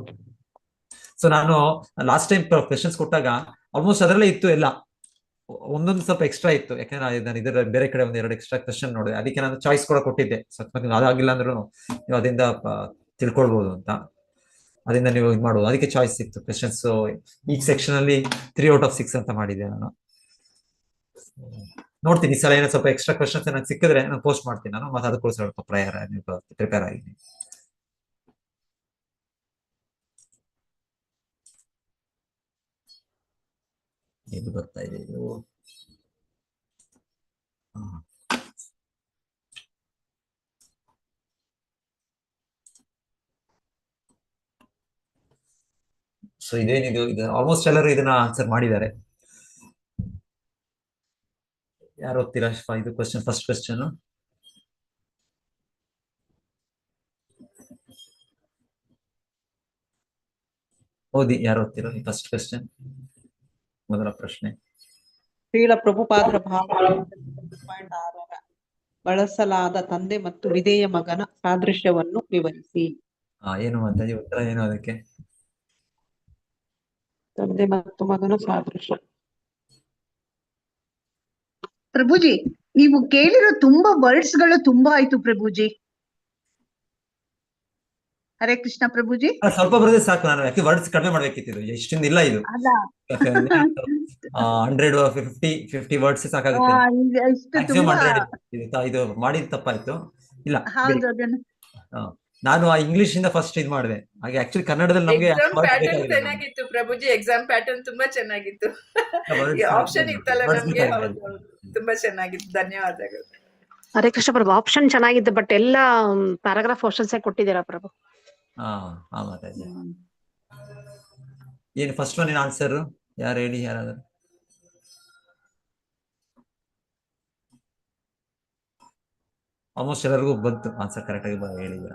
ಓಕೆ. ಸೊ ನಾನು ಲಾಸ್ಟ್ ಟೈಮ್ ಕ್ವೆಶನ್ಸ್ ಕೊಟ್ಟಾಗ ಆಲ್ಮೋಸ್ಟ್ ಅದರಲ್ಲೇ ಇತ್ತು ಎಲ್ಲ, ಒಂದೊಂದು ಸ್ವಲ್ಪ ಎಕ್ಸ್ಟ್ರಾ ಇತ್ತು, ಯಾಕಂದ್ರೆ ನಾನು ಇದರ ಬೇರೆ ಕಡೆ 1-2 ಎಕ್ಸ್ಟ್ರಾ ಕ್ವೆಶನ್ ನೋಡಿದೆ, ಅದಕ್ಕೆ ನಾನು ಚಾಯ್ಸ್ ಕೂಡ ಕೊಟ್ಟಿದ್ದೆ. ಸ್ವಲ್ಪ ಅದಾಗಿಲ್ಲ ಅಂದ್ರೂ ನೀವು ಅದರಿಂದ ತಿಳ್ಕೊಳ್ಬಹುದು ಅಂತ, ಅದರಿಂದ ನೀವು ಇದು ಮಾಡ್ಬೋದು. ಅದಕ್ಕೆ ಚಾಯ್ಸ್ ಇತ್ತು ಕ್ವೆಶನ್ಸ್. ಈ ಸೆಕ್ಷನ್ ಅಲ್ಲಿ 3 out of 6 ಅಂತ ಮಾಡಿದ್ದೆ ನಾನು. ನೋಡ್ತೀನಿ ಈ ಸಲ ಏನೋ ಸ್ವಲ್ಪ ಎಕ್ಸ್ಟ್ರಾ ಕ್ವೆಶನ್ಸ್ ನನಗೆ ಸಿಕ್ಕಿದ್ರೆ ನಾನು ಪೋಸ್ಟ್ ಮಾಡ್ತೀನಿ, ನಾನು ಮತ್ತೆ ಅದಕ್ಕೋಸ್ಕರ ಪ್ರಿಪೇರ್ ಆಗಿದ್ದೀನಿ. ಇದು ಬರ್ತಾ ಇದೆ ಇದು. ಸೊ ಇದೇನಿದು, ಇದು ಆಲ್ಮೋಸ್ಟ್ ಎಲ್ಲರೂ ಇದನ್ನ ಆನ್ಸರ್ ಮಾಡಿದ್ದಾರೆ. ಯಾರು ಓದ್ತೀರಾ? ಇದು ಕ್ವೆಶನ್, ಫಸ್ಟ್ ಕ್ವೆಶನ್ ಓದಿ, ಯಾರು ಓದ್ತೀರೋ ಈ ಫಸ್ಟ್ ಕ್ವೆಶನ್, ಮೊದಲ ಪ್ರಶ್ನೆ. ಶ್ರೀಲ ಪ್ರಭುಪಾದರ ಭಾವ ಬಳಸಲಾದ ತಂದೆ ಮತ್ತು ವಿಧೇಯ ಮಗನ ಸಾದೃಶ್ಯವನ್ನು ವಿವರಿಸಿ. ಏನು ಮಾತಾಜಿ ಉತ್ತರ ಏನು ಅದಕ್ಕೆ? ತಂದೆ ಮತ್ತು ಮಗನ ಸಾದೃಶ್ಯ. ಪ್ರಭುಜಿ, ನೀವು ಕೇಳಿರೋ ತುಂಬಾ ವರ್ಡ್ಸ್ ಗಳು ತುಂಬಾ ಆಯ್ತು ಪ್ರಭುಜಿ. ಹರೇ ಕೃಷ್ಣ ಪ್ರಭುಜಿ. ಸ್ವಲ್ಪ ಬರೋದೇ ಸಾಕು, ನಾನು ಯಾಕೆ ವರ್ಡ್ಸ್ ಕಡಿಮೆ ಮಾಡ್ಬೇಕಿತ್ತು, ಇಷ್ಟಿಂದ ಇಲ್ಲ ಇದು. 100 ವರ್ಡ್ಸ್ ಸಾಕಾಗುತ್ತೆ. ಇದು ಮಾಡಿದ ತಪ್ಪಾಯ್ತು. ಇಲ್ಲ ನಾನು ಆ ಇಂಗ್ಲಿಷ್ ಇಂದ ಫಸ್ಟ್ ಇದು ಮಾಡಿದೆ, ಹಾಗೆ ಆಕ್ಚುಲಿ ಕನ್ನಡದಲ್ಲಿ ನಮಗೆ ಚೆನ್ನಾಗಿತ್ತು ಪ್ರಭುಜಿ. ಎಕ್ಸಾಮ್ ಪ್ಯಾಟರ್ನ್ ತುಂಬಾ ಚೆನ್ನಾಗಿತ್ತು. ಆಪ್ಷನ್ ಇತ್ತಲ್ಲ ನಮ್ಗೆ, ತುಂಬಾ ಚೆನ್ನಾಗಿತ್ತು. ಧನ್ಯವಾದಗಳು. ಹರೇ ಕೃಷ್ಣ ಪ್ರಭು. ಆಪ್ಷನ್ ಚೆನ್ನಾಗಿತ್ತು, ಬಟ್ ಎಲ್ಲ ಪ್ಯಾರಾಗ್ರಾಫ್ ಕ್ವಶನ್ಸ್ ಕೊಟ್ಟಿದ್ದೀರಾ ಪ್ರಭು. ಮಾತಾಡಿ. ಏನು ಫಸ್ಟ್ ಒನ್ ಆನ್ಸರ್ ಯಾರು ಹೇಳಿ, ಯಾರಾದ್ರು? ಆಲ್ಮೋಸ್ಟ್ ಎಲ್ಲರಿಗೂ ಬಂತು ಆನ್ಸರ್, ಕರೆಕ್ಟ್ ಆಗಿ ಹೇಳಿದ್ರ.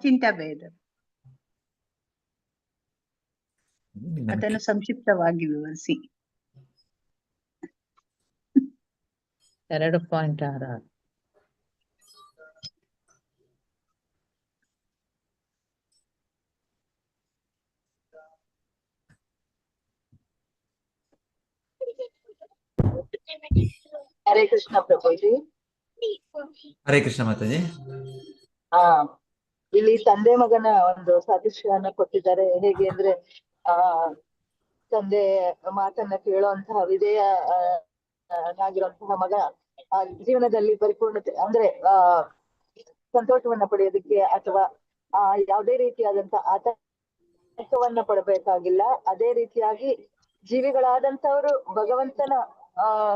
ಚಿಂತಾ ಬೇಡ, ಅದನ್ನು ಸಂಕ್ಷಿಪ್ತವಾಗಿ ವಿವರಿಸಿ. 2.6. ಹರೇ ಕೃಷ್ಣ ಪ್ರಭುಜಿ. ಹರೇ ಕೃಷ್ಣ ಮಾತಾಜಿ. ಇಲ್ಲಿ ತಂದೆ ಮಗನ ಒಂದು ಸಾದೃಶ್ಯವನ್ನ ಕೊಟ್ಟಿದ್ದಾರೆ. ಹೇಗೆ ಅಂದ್ರೆ ತಂದೆ ಮಾತನ್ನ ಕೇಳುವಂತಹ ವಿಧೇಯ ಆಗಿರುವಂತಹ ಮಗ ಜೀವನದಲ್ಲಿ ಪರಿಪೂರ್ಣತೆ ಅಂದ್ರೆ ಸಂತೋಷವನ್ನ ಪಡೆಯೋದಕ್ಕೆ ಅಥವಾ ಯಾವುದೇ ರೀತಿಯಾದಂತಹ ಆತಂಕವನ್ನ ಪಡಬೇಕಾಗಿಲ್ಲ. ಅದೇ ರೀತಿಯಾಗಿ ಜೀವಿಗಳಾದಂತವರು ಭಗವಂತನ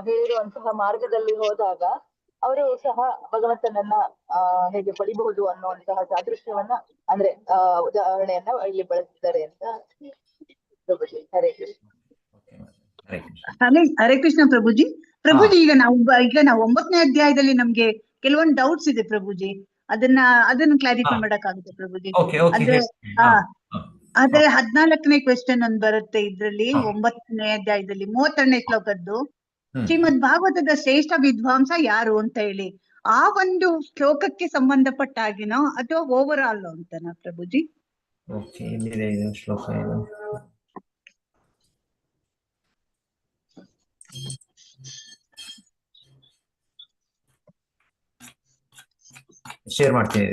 ಹೇಳಿರುವಂತಹ ಮಾರ್ಗದಲ್ಲಿ ಹೋದಾಗ ಅವರು ಸಹ ಭಗವಂತನನ್ನ ಹೇಗೆ ಪಡಿಬಹುದು ಅನ್ನುವಂತಹ ಸಾದೃಶ್ಯವನ್ನ ಅಂದ್ರೆ ಉದಾಹರಣೆಯನ್ನ ಇಲ್ಲಿ ಬಳಸಿದ್ದಾರೆ ಅಂತ ಪ್ರಭುಜಿ. ಹರೇ ಕೃಷ್ಣ. ಹರೇ ಕೃಷ್ಣ ಪ್ರಭುಜಿ. ಪ್ರಭುಜಿ, ಈಗ ನಾವು 9ನೇ ಅಧ್ಯಾಯದಲ್ಲಿ ನಮ್ಗೆ ಕೆಲವೊಂದು ಡೌಟ್ಸ್ ಇದೆ ಪ್ರಭುಜಿ. ಅದನ್ನ ಕ್ಲಾರಿಫೈ ಮಾಡಕ್ಕಾಗುತ್ತೆ ಪ್ರಭುಜಿ? ಆದ್ರೆ 14ನೇ ಕ್ವೆಶ್ಚನ್ ಒಂದು ಬರುತ್ತೆ ಇದ್ರಲ್ಲಿ 9ನೇ ಅಧ್ಯಾಯದಲ್ಲಿ 32ನೇ ಶ್ಲೋಕದ್ದು, ಶ್ರೀಮದ್ ಭಾಗವತದ ಶ್ರೇಷ್ಠ ವಿದ್ವಾಂಸ ಯಾರು ಅಂತ ಹೇಳಿ, ಆ ಒಂದು ಶ್ಲೋಕಕ್ಕೆ ಸಂಬಂಧಪಟ್ಟ ಹಾಗೆನೋ ಅಥವಾ ಓವರ್ ಆಲ್ ಅಂತನಾ ಪ್ರಭುಜಿ? ಶ್ಲೋಕ ಶೇರ್ ಮಾಡ್ತೀನಿ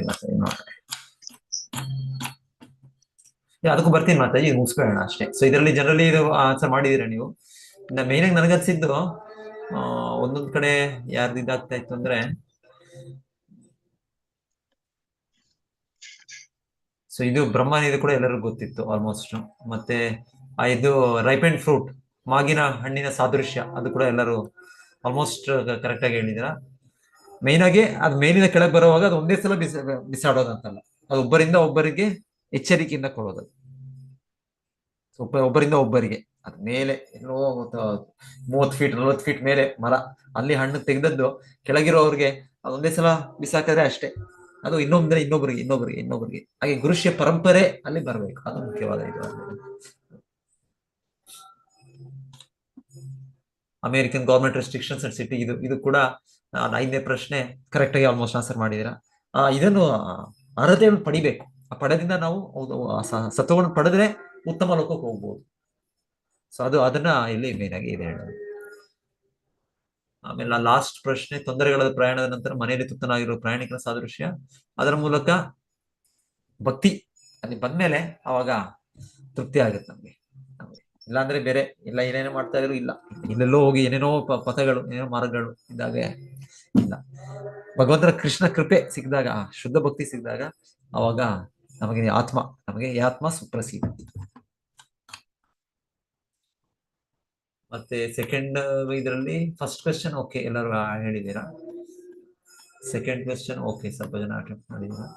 ಅದಕ್ಕೂ ಬರ್ತೀನಿ ಮಾತಾಜಿ, ಮುಗಿಸ್ಕೊಳ್ಳೋಣ ಅಷ್ಟೇ. ಸೊ ಇದರಲ್ಲಿ ಜನರಲಿ ಇದು ಆನ್ಸರ್ ಮಾಡಿದೀರ ನೀವು. ಮೇನ್ ಆಗಿ ನನಗನ್ಸಿದ್ದು ಒಂದೊಂದ್ ಕಡೆ ಯಾರ್ದು ಇದಾಗ್ತಾ ಇತ್ತು ಅಂದ್ರೆ, ಸೊ ಇದು ಬ್ರಹ್ಮನ್ ಇದು ಕೂಡ ಎಲ್ಲರಿಗೂ ಗೊತ್ತಿತ್ತು ಆಲ್ಮೋಸ್ಟ್. ಮತ್ತೆ ಇದು ರೈಪ್ ಅಂಡ್ ಫ್ರೂಟ್, ಮಾಗಿನ ಹಣ್ಣಿನ ಸಾದೃಶ್ಯ, ಅದು ಕೂಡ ಎಲ್ಲರೂ ಆಲ್ಮೋಸ್ಟ್ ಕರೆಕ್ಟ್ ಆಗಿ ಹೇಳಿದಿರ. ಮೇನ್ ಆಗಿ ಅದು ಮೇಲಿನ ಕೆಳಗೆ ಬರುವಾಗ ಅದು ಒಂದೇ ಸಲ ಬಿಸಾಡೋದಂತಲ್ಲ, ಅದು ಒಬ್ಬರಿಂದ ಒಬ್ಬರಿಗೆ ಎಚ್ಚರಿಕೆಯಿಂದ ಕೊಡೋದು. ಒಬ್ಬರಿಂದ ಒಬ್ಬರಿಗೆ ಅದ್ ಮೇಲೆ ಎಲ್ಲೋ 30 ಫೀಟ್ 40 ಫೀಟ್ ಮೇಲೆ ಮರ, ಅಲ್ಲಿ ಹಣ್ಣು ತೆಗೆದದ್ದು ಕೆಳಗಿರೋವ್ರಿಗೆ ಅದೊಂದೇ ಸಲ ಬಿಸಾಕಿದ್ರೆ ಅಷ್ಟೇ, ಅದು ಇನ್ನೊಬ್ಬರಿಗೆ ಹಾಗೆ ಗುರುಷ್ಯ ಪರಂಪರೆ ಅಲ್ಲಿ ಬರ್ಬೇಕು, ಅದು ಮುಖ್ಯವಾದ ಇದು. American government restrictions and city, ಇದು ಕೂಡ 5ನೇ ಪ್ರಶ್ನೆ ಕರೆಕ್ಟ್ ಆಗಿ ಆಲ್ಮೋಸ್ಟ್ ಆನ್ಸರ್ ಮಾಡಿದಿರ. ಇದನ್ನು ಅರ್ಹತೆಯನ್ನು ಪಡಿಬೇಕು, ಆ ಪಡೆದಿಂದ ನಾವು ಸತ್ವವನ್ನು ಪಡೆದ್ರೆ ಉತ್ತಮ ಲೋಕಕ್ಕೆ ಹೋಗ್ಬೋದು. ಸೊ ಅದನ್ನ ಇಲ್ಲಿ ಮೇನ್ ಆಗಿ ಇದೆ ಹೇಳೋದು. ಆಮೇಲೆ ಲಾಸ್ಟ್ ಪ್ರಶ್ನೆ, ತೊಂದರೆಗಳ ಪ್ರಯಾಣದ ನಂತರ ಮನೆಯಲ್ಲಿ ತುತ್ತನಾಗಿರುವ ಪ್ರಯಾಣಿಕರ ಸಾದೃಶ್ಯ, ಅದರ ಮೂಲಕ ಭಕ್ತಿ ಅಲ್ಲಿ ಬಂದ್ಮೇಲೆ ಅವಾಗ ತೃಪ್ತಿ ಆಗುತ್ತೆ ನಮ್ಗೆ. ಇಲ್ಲಾಂದ್ರೆ ಬೇರೆ ಇಲ್ಲ ಏನೇನೋ ಮಾಡ್ತಾ ಇದ್ರು, ಇಲ್ಲೆಲ್ಲೋ ಹೋಗಿ ಏನೇನೋ ಪಥಗಳು ಏನೇನೋ ಮಾರ್ಗಗಳು ಇದ್ದಾಗ ಇಲ್ಲ. ಭಗವಂತನ ಕೃಷ್ಣ ಕೃಪೆ ಸಿಕ್ಕಿದಾಗ, ಶುದ್ಧ ಭಕ್ತಿ ಸಿಕ್ಕಿದಾಗ ಅವಾಗ ನಮಗೆ ಈ ಆತ್ಮ ಸುಪ್ರಸಿದ್ಧ. ಮತ್ತೆ ಸೆಕೆಂಡ್ ಇದರಲ್ಲಿ ಫಸ್ಟ್ ಕ್ವೆಶ್ಚನ್ ಓಕೆ ಎಲ್ಲರೂ ಹೇಳಿದ್ದೀರಾ. ಸೆಕೆಂಡ್ ಕ್ವೆಶ್ಚನ್ ಓಕೆ, ಸ್ವಲ್ಪ ಜನ ಅಟೆಂಪ್ಟ್ ಮಾಡಿದ್ದೀರಾ.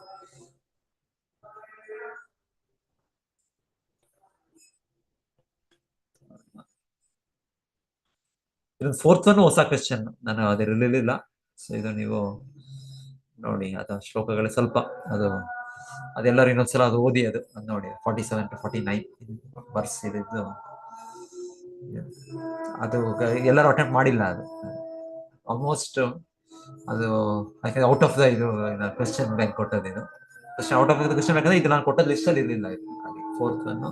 ಇದೊಂದು 4th ಒನ್ ಹೊಸ ಕ್ವೆಶ್ಚನ್, ನಾನು ಅದಿರಲಿಲ್ಲ. ಸೊ ಇದು ನೀವು ನೋಡಿ, ಅದು ಶ್ಲೋಕಗಳೇ ಸ್ವಲ್ಪ ಅದೆಲ್ಲರೂ ಇನ್ನೊಂದ್ಸಲ ಅದು ಓದಿ ಅದು ನೋಡಿ. 47 to 49 ವರ್ಸ್ ಇದ್ದು, ಅದು ಎಲ್ಲರೂ ಅಟೆಂಪ್ಟ್ ಮಾಡಿಲ್ಲ. ಅದು ಆಲ್ಮೋಸ್ಟ್ ಅದು ಔಟ್ ಆಫ್ ದ ಇದು ಕ್ವೆಶ್ಚನ್ ಬ್ಯಾಂಕ್ ಕೊಟ್ಟದ್ದು. ಇದು out of the question bank ಅಂದ್ರೆ ಇದು ನಾನು ಕೊಟ್ಟದ್ದು ಲಿಸ್ಟ್ ಅಲ್ಲಿ ಇರಲಿಲ್ಲ. ಇದು 4th ಒನ್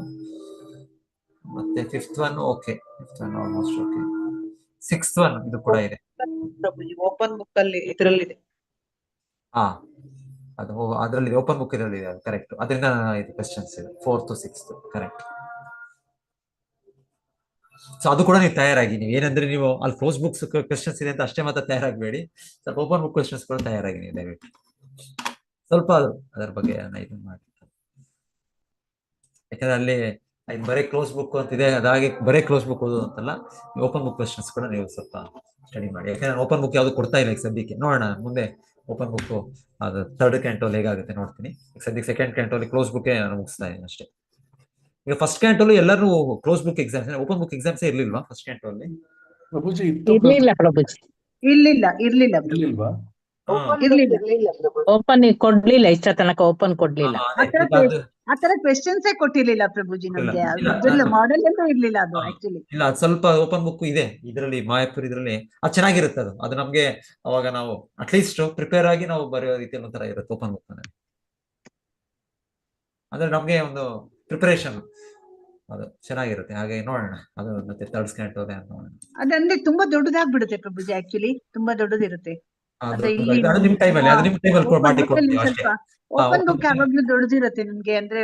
ಮತ್ತೆ 5th one okay, 5th one almost okay. 6th one ಇದು ಕೂಡ ಇದೆ, ಓಪನ್ ಬುಕ್ ಅಲ್ಲಿ ಇದರಲ್ಲಿದೆ. ಅದು ಅದರಲ್ಲಿ ಓಪನ್ ಬುಕ್ ಇದರಲ್ಲಿ ಇದೆ, ಕರೆಕ್ಟ್. ಅದರಿಂದ ಇದು ಕ್ವೆಶ್ಚನ್ಸ್ ಇದೆ 4th 6th ಕರೆಕ್ಟ್. ಸೊ ಅದು ಕೂಡ ನೀವು ತಯಾರಾಗಿ, ನೀವು ಏನಂದ್ರೆ ನೀವು ಅಲ್ಲಿ ಕ್ಲೋಸ್ ಬುಕ್ಸ್ ಕ್ವೆಶ್ಚನ್ಸ್ ಇದೆ ಅಂತ ಅಷ್ಟೇ ಮಾತ್ರ ತಯಾರಾಗಬೇಡಿ, ಸ್ವಲ್ಪ ಓಪನ್ ಬುಕ್ ಕ್ವೆಶ್ಚನ್ಸ್ ಕೂಡ ತಯಾರಾಗಿ ನೀವು ದಯವಿಟ್ಟು. ಸ್ವಲ್ಪ ಅದರ ಬಗ್ಗೆ ಇದನ್ನ ಮಾಡಿ, ಯಾಕಂದ್ರೆ ಅಲ್ಲಿ ಬರೀ ಕ್ಲೋಸ್ ಬುಕ್ ಅಂತಿದೆ, ಅದಾಗಿ ಬರೀ ಕ್ಲೋಸ್ ಬುಕ್ ಓದೋದು ಅಂತಲ್ಲ, ಓಪನ್ ಬುಕ್ ಕ್ವೆಶ್ಚನ್ಸ್ ಕೂಡ ನೀವು ಸ್ವಲ್ಪ ಸ್ಟಡಿ ಮಾಡಿ. ಯಾಕಂದ್ರೆ ನಾನು ಓಪನ್ ಬುಕ್ ಯಾವ್ದು ಕೊಡ್ತಾ ಇಲ್ಲ ಈಗ ಸದ್ಯಕ್ಕೆ, ನೋಡೋಣ ಮುಂದೆ ಓಪನ್ ಬುಕ್ ಅದು 3rd ಕ್ಯಾಂಟೋಲ್ ಹೇಗಾಗುತ್ತೆ ನೋಡ್ತೀನಿ. ಸದ್ಯಕ್ಕೆ 2nd ಕ್ಯಾಂಟೋಲ್ ಕ್ಲೋಸ್ ಬುಕ್ ನಾನು ಮುಗಿಸ್ತಾ ಇದ್ದೀನಿ ಅಷ್ಟೇ. ಈಗ ಫಸ್ಟ್ ಕ್ಯಾಂಟೋಲ್ ಎಲ್ಲರೂ close book exams, open book exams ಇರ್ಲಿಲ್ವಾ ಫಸ್ಟ್ ಕ್ಯಾಂಟೋಲ್? ಪ್ರಭುಜಿ ಇರ್ಲಿಲ್ಲ ಪ್ರಭುಜಿ, ಇರ್ಲಿಲ್ವಾ? ಓಪನ್ ಕೊಡ್ಲಿಲ್ಲ, ಇಷ್ಟ ತನಕ ಓಪನ್ ಕೊಡ್ಲಿಲ್ಲ. ಆತರ ಕ್ವೆಶ್ಚನ್ಸ್ ಕೊಟ್ಟಿರ್ಲಿಲ್ಲ ಪ್ರಭುಜಿ ನಮ್ಗೆ, ಮಾಡೆಲ್ ಅಂತ ಇರ್ಲಿಲ್ಲ ಅದು ಆಕ್ಚುಲಿ. ಇಲ್ಲ, ಸ್ವಲ್ಪ ಓಪನ್ ಬುಕ್ ಇದೆ ಇದರಲ್ಲಿ, ಮಾಯಾಪುರ್ ಇದರಲ್ಲಿ. ಅದು ಚೆನ್ನಾಗಿರುತ್ತೆ, ಅದು ನಮ್ಗೆ ಅವಾಗ ನಾವು ಅಟ್ಲೀಸ್ಟ್ ಪ್ರಿಪೇರ್ ಆಗಿ ನಾವು ಬರೆಯೋ ರೀತಿಯಲ್ಲಿ ಒಂಥರ ಇರುತ್ತೆ ಓಪನ್ ಬುಕ್ ಅಂದ್ರೆ ನಮ್ಗೆ ಒಂದು ಪ್ರಿಪರೇಷನ್ ಅದು ಚೆನ್ನಾಗಿರುತ್ತೆ. ಹಾಗೆ ನೋಡೋಣ, ಅದು ಮತ್ತೆ 3rd ಕ್ಯಾಂಟೋಲ್ ನೋಡೋಣ. ಅದಂದ್ರೆ ತುಂಬಾ ದೊಡ್ಡದಾಗ್ಬಿಡುತ್ತೆ ಪ್ರಭುಜಿ, ಆಕ್ಚುಲಿ ತುಂಬಾ ದೊಡ್ಡದಿರುತ್ತೆ. ನಿಮ್ ಟೈಮಲ್ಲಿ ಮಾಡಿ ಕೊಡ್ತೀವಿ ಅಷ್ಟೇ. ಓಪನ್ ಬುಕ್ ಯಾವಾಗ್ಲೂ ದೊಡ್ಡದಿರುತ್ತೆ ನಿಮ್ಗೆ, ಅಂದ್ರೆ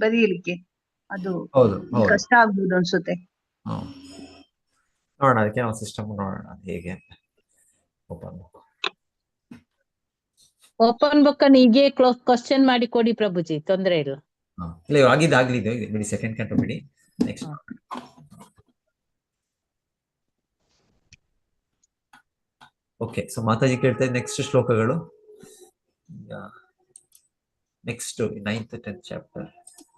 ಬರೀಲಿಕ್ಕೆ ಅದು ಕಷ್ಟ ಆಗ್ಬೋದು ಅನ್ಸುತ್ತೆ. ನೋಡೋಣ, ಅದಕ್ಕೆ ನಾವು ಸಿಸ್ಟಮ್ ನೋಡೋಣ ಹೇಗೆ ಓಪನ್ ಬುಕ್ ಅನ್ನು ಹೀಗೆ ಕ್ವಶನ್ ಮಾಡಿ ಕೊಡಿ ಪ್ರಭುಜಿ, ತೊಂದ್ರೆ ಇಲ್ಲ. ಇಲ್ಲ, ಆಗಿದ್ದು ಬಿಡಿ, 2nd ಕ್ಯಾಂಟೋಲ್ ಬಿಡಿ. ನೆಕ್ಸ್ಟ್ ಓಕೆ, ಸೊ ಮಾತಾಜಿ ಕೇಳ್ತಾ ಇದ್ದ ನೆಕ್ಸ್ಟ್ ಶ್ಲೋಕಗಳು. Next 9th 10th chapter.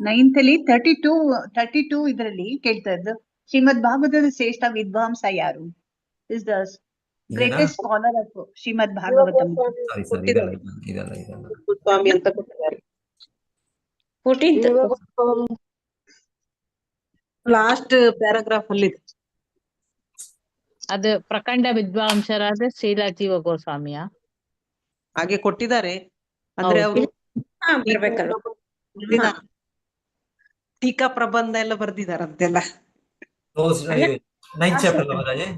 9th ಅಲ್ಲಿ 32 ಇದರಲ್ಲಿ ಕೇಳ್ತಾ ಇದ್ದು, ಶ್ರೀಮದ್ ಭಾಗವತದ ಶ್ರೇಷ್ಠ ವಿದ್ವಾಂಸ ಯಾರು? Is the greatest scholar of Shrimad Bhagavatam. Sorry ಇದಲ್ಲ ಸ್ವಾಮಿ ಅಂತ ಕೊಟ್ಟಿದ್ದಾರೆ. 14th ಲಾಸ್ಟ್ ಪ್ಯಾರಾಗ್ರಾಫ್ ಅಲ್ಲಿ ಇದೆ. ಅದು ಪ್ರಖಂಡ ವಿದ್ವಾಂಸರಾದ ಶ್ರೀಲ ಜೀವ ಗೋಸ್ವಾಮಿಯ ಹಾಗೆ ಕೊಟ್ಟಿದ್ದಾರೆ. ಅಂದ್ರೆ ಅವರು ಬರ್ಬೇಕಲ್ಲ. ಟೀಕಾ ಪ್ರಬಂಧ ಎಲ್ಲ ಬರ್ದಿದಾರಂತೆಲ್ಲ. 9th chapter Mataji.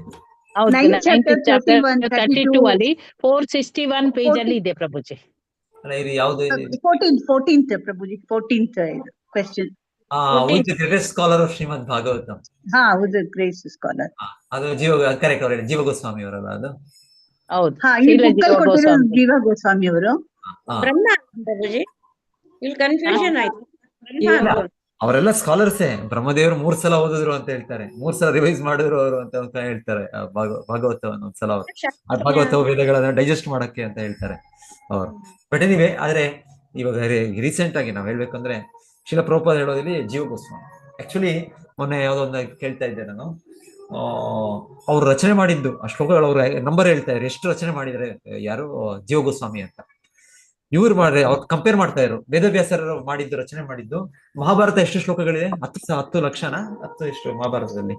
ಹೌದು, 9th 9th chapter ಚಾಪ್ಟರ್ 31, 32 ಅಲ್ಲಿ 461 ಪೇಜ್ ಅಲ್ಲಿ ಇದೆ ಪ್ರಭುಜಿ. ಅಲ್ಲ, ಇದು ಯಾವ್ದು? 14th ಪ್ರಭುಜಿ, 14th question. who is the greatest scholar of ಶ್ರೀಮದ್ ಭಾಗವತಂ? ಹಾ, ಹೌದು, ಗ್ರೇಟ್ ಸ್ಕಾಲರ್. ಅದು ಕರೆಕ್ಟ್ ಅವ್ರು ಹೇಳಿ, ಜೀವ ಗೋಸ್ವಾಮಿ ಅವರಲ್ಲ ಅದು? ಹೌದು, ಹಾ, ಈ ಶ್ರೀಲ ಬುಕ್ ಜೀವ ಅಲ್ಲಿ ಕೊಟ್ಟಿರೋ ಗೋಸ್ವಾಮಿ. ಜೀವ ಗೋಸ್ವಾಮಿ ಅವರು. ಬ್ರಹ್ಮ ಪ್ರಭುಜಿ, ಇಲ್ಲಿ ಕನ್ಫ್ಯೂಷನ್ ಆಯ್ತು. ಬ್ರಹ್ಮ ಅನ್ಕೊಂಡು. ಅವರೆಲ್ಲ ಸ್ಕಾಲರ್ಸೇ. ಬ್ರಹ್ಮದೇವರು 3 ಸಲ ಓದಿದ್ರು ಅಂತ ಹೇಳ್ತಾರೆ, 3 ಸಲ ರಿವೈಸ್ ಮಾಡಿದ್ರು ಅವರು ಅಂತ ಹೇಳ್ತಾರೆ. ಭಾಗವತವನ್ನು ಒಂದ್ಸಲ ಅವರು ಭಾಗವತ ವೇದಗಳನ್ನ ಡೈಜೆಸ್ಟ್ ಮಾಡಕ್ಕೆ ಅಂತ ಹೇಳ್ತಾರೆ ಅವರು. ಬಟ್ ಎನಿವೆ, ಆದ್ರೆ ಇವಾಗ ರೀಸೆಂಟ್ ಆಗಿ ನಾವ್ ಹೇಳ್ಬೇಕಂದ್ರೆ ಶಿಲ ಪ್ರಭುಪಾದ ಹೇಳೋದ್ರಲ್ಲಿ ಜೀವ ಗೋಸ್ವಾಮಿ. ಆಕ್ಚುಲಿ ಮೊನ್ನೆ ಯಾವ್ದೋ ಒಂದು ಕೇಳ್ತಾ ಇದ್ದೆ ನಾನು, ಅವ್ರು ರಚನೆ ಮಾಡಿದ್ದು ಆ ಶ್ಲೋಕಗಳು ಅವ್ರ ನಂಬರ್ ಹೇಳ್ತಾ ಇದ್ರು, ಎಷ್ಟು ರಚನೆ ಮಾಡಿದ್ರೆ ಯಾರು ಜೀವ ಗೋಸ್ವಾಮಿ ಅಂತ. ಇವ್ರು ಅವ್ರು ಕಂಪೇರ್ ಮಾಡ್ತಾ ಇದ್ರು, ವೇದವ್ಯಾಸರು ಮಾಡಿದ್ದು, ರಚನೆ ಮಾಡಿದ್ದು. ಮಹಾಭಾರತ ಎಷ್ಟು ಶ್ಲೋಕಗಳಿದೆ? 10 ಲಕ್ಷನಾ 10 ಎಷ್ಟು ಮಹಾಭಾರತದಲ್ಲಿ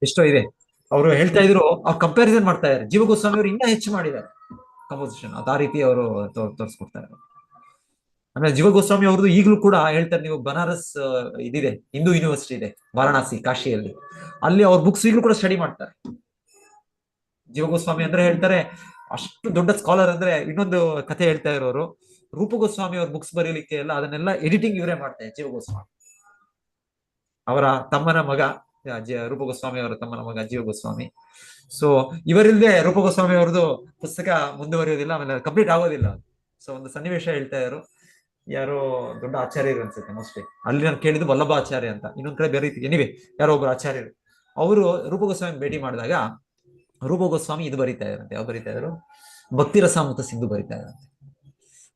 ಎಷ್ಟೋ ಇದೆ. ಅವರು ಹೇಳ್ತಾ ಇದ್ರು, ಅವ್ರು ಕಂಪ್ಯಾರಿಸನ್ ಮಾಡ್ತಾ ಇದ್ದಾರೆ. ಜೀವ ಗೋಸ್ವಾಮಿ ಅವರು ಇನ್ನೂ ಹೆಚ್ಚು ಮಾಡಿದ್ದಾರೆ ಕಂಪೋಸಿಷನ್. ಆ ರೀತಿ ಅವರು ತೋರಿಸ್ಕೊಡ್ತಾರೆ. ಆಮೇಲೆ ಜೀವ ಗೋಸ್ವಾಮಿ ಅವ್ರದ್ದು ಈಗಲೂ ಕೂಡ ಹೇಳ್ತಾರೆ, ನೀವು ಬನಾರಸ್ ಇದಿದೆ, ಹಿಂದೂ ಯೂನಿವರ್ಸಿಟಿ ಇದೆ ವಾರಣಾಸಿ, ಕಾಶಿಯಲ್ಲಿ, ಅಲ್ಲಿ ಅವ್ರ ಬುಕ್ಸ್ ಈಗಲೂ ಕೂಡ ಸ್ಟಡಿ ಮಾಡ್ತಾರೆ. ಜೀವ ಗೋಸ್ವಾಮಿ ಅಂದ್ರೆ ಹೇಳ್ತಾರೆ, ಅಷ್ಟು ದೊಡ್ಡ ಸ್ಕಾಲರ್. ಅಂದ್ರೆ ಇನ್ನೊಂದು ಕಥೆ ಹೇಳ್ತಾ ಇರೋರು, ರೂಪ ಗೋಸ್ವಾಮಿ ಅವ್ರ ಬುಕ್ಸ್ ಬರೀಲಿಕ್ಕೆ ಎಲ್ಲ ಅದನ್ನೆಲ್ಲ ಎಡಿಟಿಂಗ್ ಇವರೇ ಮಾಡ್ತಾರೆ, ಜೀವ ಗೋಸ್ವಾಮಿ ಅವರ ತಮ್ಮನ ಮಗ. ರೂಪ ಗೋಸ್ವಾಮಿ ಅವರ ತಮ್ಮನ ಮಗ ಜೀವ ಗೋಸ್ವಾಮಿ. ಸೊ ಇವರಿಲ್ಲದೆ ರೂಪ ಗೋಸ್ವಾಮಿ ಅವ್ರದ್ದು ಪುಸ್ತಕ ಮುಂದುವರಿಯೋದಿಲ್ಲ, ಆಮೇಲೆ ಕಂಪ್ಲೀಟ್ ಆಗೋದಿಲ್ಲ. ಸೊ ಒಂದು ಸನ್ನಿವೇಶ ಹೇಳ್ತಾ ಇದ್ರು, ಯಾರೋ ದೊಡ್ಡ ಆಚಾರ್ಯರು ಅನ್ಸುತ್ತೆ ಮೋಸ್ಟ್ಲಿ, ಅಲ್ಲಿ ನಾನು ಕೇಳಿದ್ದು ವಲ್ಲಭಾಚಾರ್ಯ ಅಂತ, ಇನ್ನೊಂದ್ ಕಡೆ ಬೇರೆ ರೀತಿ. ಎನಿವೆ, ಯಾರೋ ಒಬ್ರು ಆಚಾರ್ಯರು ಅವರು ರೂಪ ಗೋಸ್ವಾಮಿ ಭೇಟಿ ಮಾಡಿದಾಗ ರೂಪ ಗೋಸ್ವಾಮಿ ಇದು ಬರಿತಾ ಇದ್ರಂತೆ. ಯಾವ್ದು ಬರಿತಾ ಇದ್ರು? ಭಕ್ತಿ ರಸಾಮೃತ ಸಿಂಧು ಬರಿತಾ ಇದ್ರಂತೆ.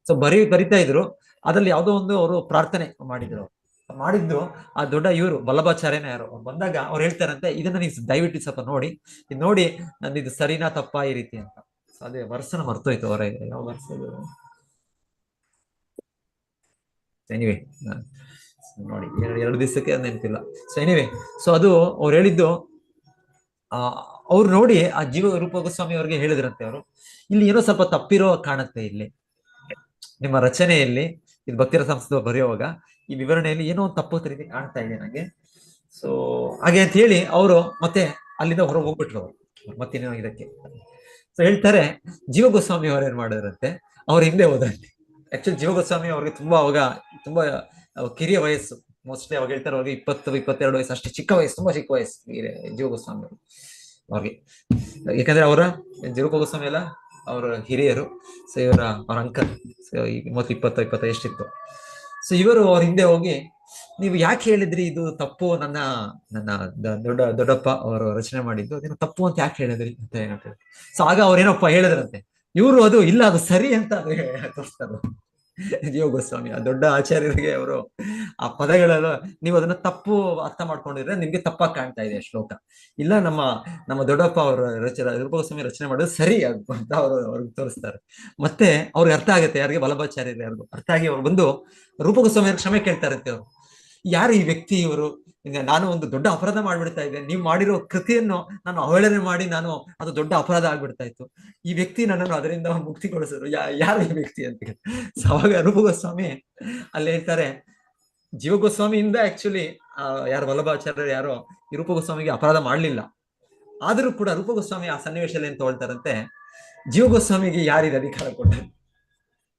ಸೊ ಬರಿತಾ ಇದ್ರು. ಅದ್ರಲ್ಲಿ ಯಾವ್ದೋ ಒಂದು ಅವರು ಪ್ರಾರ್ಥನೆ ಮಾಡಿದ್ದು ಆ ದೊಡ್ಡ ಇವರು ವಲ್ಲಭಾಚಾರ್ಯನ ಯಾರು ಬಂದಾಗ ಅವ್ರು ಹೇಳ್ತಾರಂತೆ, ಇದನ್ನ ನೀವು ದಯವಿಟ್ಟು ಸ್ವಲ್ಪ ನೋಡಿ, ಇದು ನೋಡಿ ನಂದು ಸರಿನಾ ತಪ್ಪಾ ಈ ರೀತಿ ಅಂತ. ಸೊ ಅದೇ ವರ್ಷನ ಮರ್ತೋಯ್ತು ಅವರ ಯಾವ ವರ್ಷ. ಎನಿವೆ ನೋಡಿ, 2 ದಿವಸಕ್ಕೆ ಅದು ನೆನಪಿಲ್ಲ. ಸೊ ಎನಿವೆ, ಸೊ ಅದು ಅವ್ರು ಹೇಳಿದ್ದು, ಅವ್ರು ನೋಡಿ ಆ ಜೀವ ರೂಪ ಗೋಸ್ವಾಮಿ ಅವ್ರಿಗೆ ಹೇಳಿದ್ರಂತೆ, ಅವರು ಇಲ್ಲಿ ಏನೋ ಸ್ವಲ್ಪ ತಪ್ಪಿರೋ ಕಾಣುತ್ತೆ, ಇಲ್ಲಿ ನಿಮ್ಮ ರಚನೆಯಲ್ಲಿ, ಇದು ಭಕ್ತಿರ ಸಂಸ್ಥೆ ಬರೆಯುವಾಗ ಈ ವಿವರಣೆಯಲ್ಲಿ ಏನೋ ಒಂದು ತಪ್ಪು ರೀತಿ ಕಾಣ್ತಾ ಇದೆ ನನಗೆ. ಸೊ ಹಾಗೆ ಅಂತ ಹೇಳಿ ಅವರು ಮತ್ತೆ ಅಲ್ಲಿಂದ ಹೊರಗೆ ಹೋಗ್ಬಿಟ್ರು ಅವರು, ಮತ್ತೇನೋ ಇದಕ್ಕೆ. ಸೊ ಹೇಳ್ತಾರೆ, ಜೀವ ಗೋಸ್ವಾಮಿ ಅವ್ರು ಏನ್ ಮಾಡಿದ್ರಂತೆ, ಅವ್ರ ಹಿಂದೆ ಹೋದ್ರಂತೆ. ಆಕ್ಚುಲಿ ಜೀವ ಗೋಸ್ವಾಮಿ ಅವ್ರಿಗೆ ಅವಾಗ ತುಂಬಾ ಕಿರಿಯ ವಯಸ್ಸು, ಮೋಸ್ಟ್ಲಿ ಅವಾಗ ಹೇಳ್ತಾರೆ ಅವ್ರಿಗೆ 20-22 ವಯಸ್ಸು, ಅಷ್ಟೇ ಚಿಕ್ಕ ವಯಸ್ಸು, ತುಂಬಾ ಚಿಕ್ಕ ವಯಸ್ಸು ಜೀವ ಗೋಸ್ವಾಮಿ ಅವ್ರಿಗೆ. ಯಾಕಂದ್ರೆ ಅವರ ರೂಪ ಗೋಸ್ವಾಮಿ ಎಲ್ಲ ಅವ್ರ ಹಿರಿಯರು. ಸೊ ಅವ್ರ ಅಂಕಲ್. ಸೊ ಮೊದಲು 20-25 ಎಷ್ಟಿತ್ತು. ಸೊ ಇವರು ಅವ್ರ ಹಿಂದೆ ಹೋಗಿ, ನೀವು ಯಾಕೆ ಹೇಳಿದ್ರಿ ಇದು ತಪ್ಪು, ನನ್ನ ದೊಡ್ಡಪ್ಪ ಅವರು ರಚನೆ ಮಾಡಿದ್ದು, ಅದೇನೋ ತಪ್ಪು ಅಂತ ಯಾಕೆ ಹೇಳಿದ್ರಿ ಅಂತ ಏನಂತ. ಸೊ ಆಗ ಅವ್ರೇನಪ್ಪ ಹೇಳಿದ್ರಂತೆ, ಇವರು ಅದು ಇಲ್ಲ, ಅದು ಸರಿ ಅಂತ ತೋರಿಸ್ತಾರೆ ಜೀವ ಗೋಸ್ವಾಮಿ. ಆ ದೊಡ್ಡ ಆಚಾರ್ಯರಿಗೆ ಅವರು ಆ ಪದಗಳೆಲ್ಲ, ನೀವು ಅದನ್ನ ತಪ್ಪು ಅರ್ಥ ಮಾಡ್ಕೊಂಡಿದ್ರೆ ನಿಮ್ಗೆ ತಪ್ಪಾಗಿ ಕಾಣ್ತಾ ಇದೆ ಶ್ಲೋಕ. ಇಲ್ಲ, ನಮ್ಮ ದೊಡ್ಡಪ್ಪ ಅವರು ರೂಪ ಗೋಸ್ವಾಮಿ ರಚನೆ ಮಾಡೋದು ಸರಿ ಅಂತ ಅವ್ರಿಗೆ ತೋರಿಸ್ತಾರೆ. ಮತ್ತೆ ಅವ್ರಿಗೆ ಅರ್ಥ ಆಗುತ್ತೆ, ಯಾರಿಗೆ? ವಲ್ಲಭಾಚಾರ್ಯರು ಯಾರಿಗೂ ಅರ್ಥ ಆಗಿ ಅವ್ರು ಬಂದು ರೂಪ ಗೋಸ್ವಾಮಿ ಕ್ಷಮೆ ಕೇಳ್ತಾರಂತೆ. ಅವರು ಯಾರು ಈ ವ್ಯಕ್ತಿ? ಇವರು, ನಾನು ಒಂದು ದೊಡ್ಡ ಅಪರಾಧ ಮಾಡ್ಬಿಡ್ತಾ ಇದ್ದೆ, ನೀವು ಮಾಡಿರೋ ಕೃತಿಯನ್ನು ನಾನು ಅವಹೇಳನೆ ಮಾಡಿ ಅದು ದೊಡ್ಡ ಅಪರಾಧ ಆಗ್ಬಿಡ್ತಾ ಇತ್ತು. ಈ ವ್ಯಕ್ತಿ ನನ್ನನ್ನು ಅದರಿಂದ ಮುಕ್ತಿಗೊಳಿಸಿದ್ರು, ಯಾರು ಈ ವ್ಯಕ್ತಿ ಅಂತ. ಅವಾಗ ರೂಪ ಗೋಸ್ವಾಮಿ ಅಲ್ಲಿ ಹೇಳ್ತಾರೆ, ಜೀವ ಗೋಸ್ವಾಮಿಯಿಂದ ಆಕ್ಚುಲಿ ಯಾರು ವಲ್ಲಭಾಚಾರ್ಯರು ಯಾರೋ ಈ ರೂಪ ಗೋಸ್ವಾಮಿಗೆ ಅಪರಾಧ ಮಾಡ್ಲಿಲ್ಲ. ಆದ್ರೂ ಕೂಡ ರೂಪ ಗೋಸ್ವಾಮಿ ಆ ಸನ್ನಿವೇಶದಲ್ಲಿ ಏನ್ ತಗೊಳ್ತಾರಂತೆ, ಜೀವ ಗೋಸ್ವಾಮಿಗೆ ಯಾರಿದ ಅಧಿಕಾರ ಕೊಟ್ಟರು?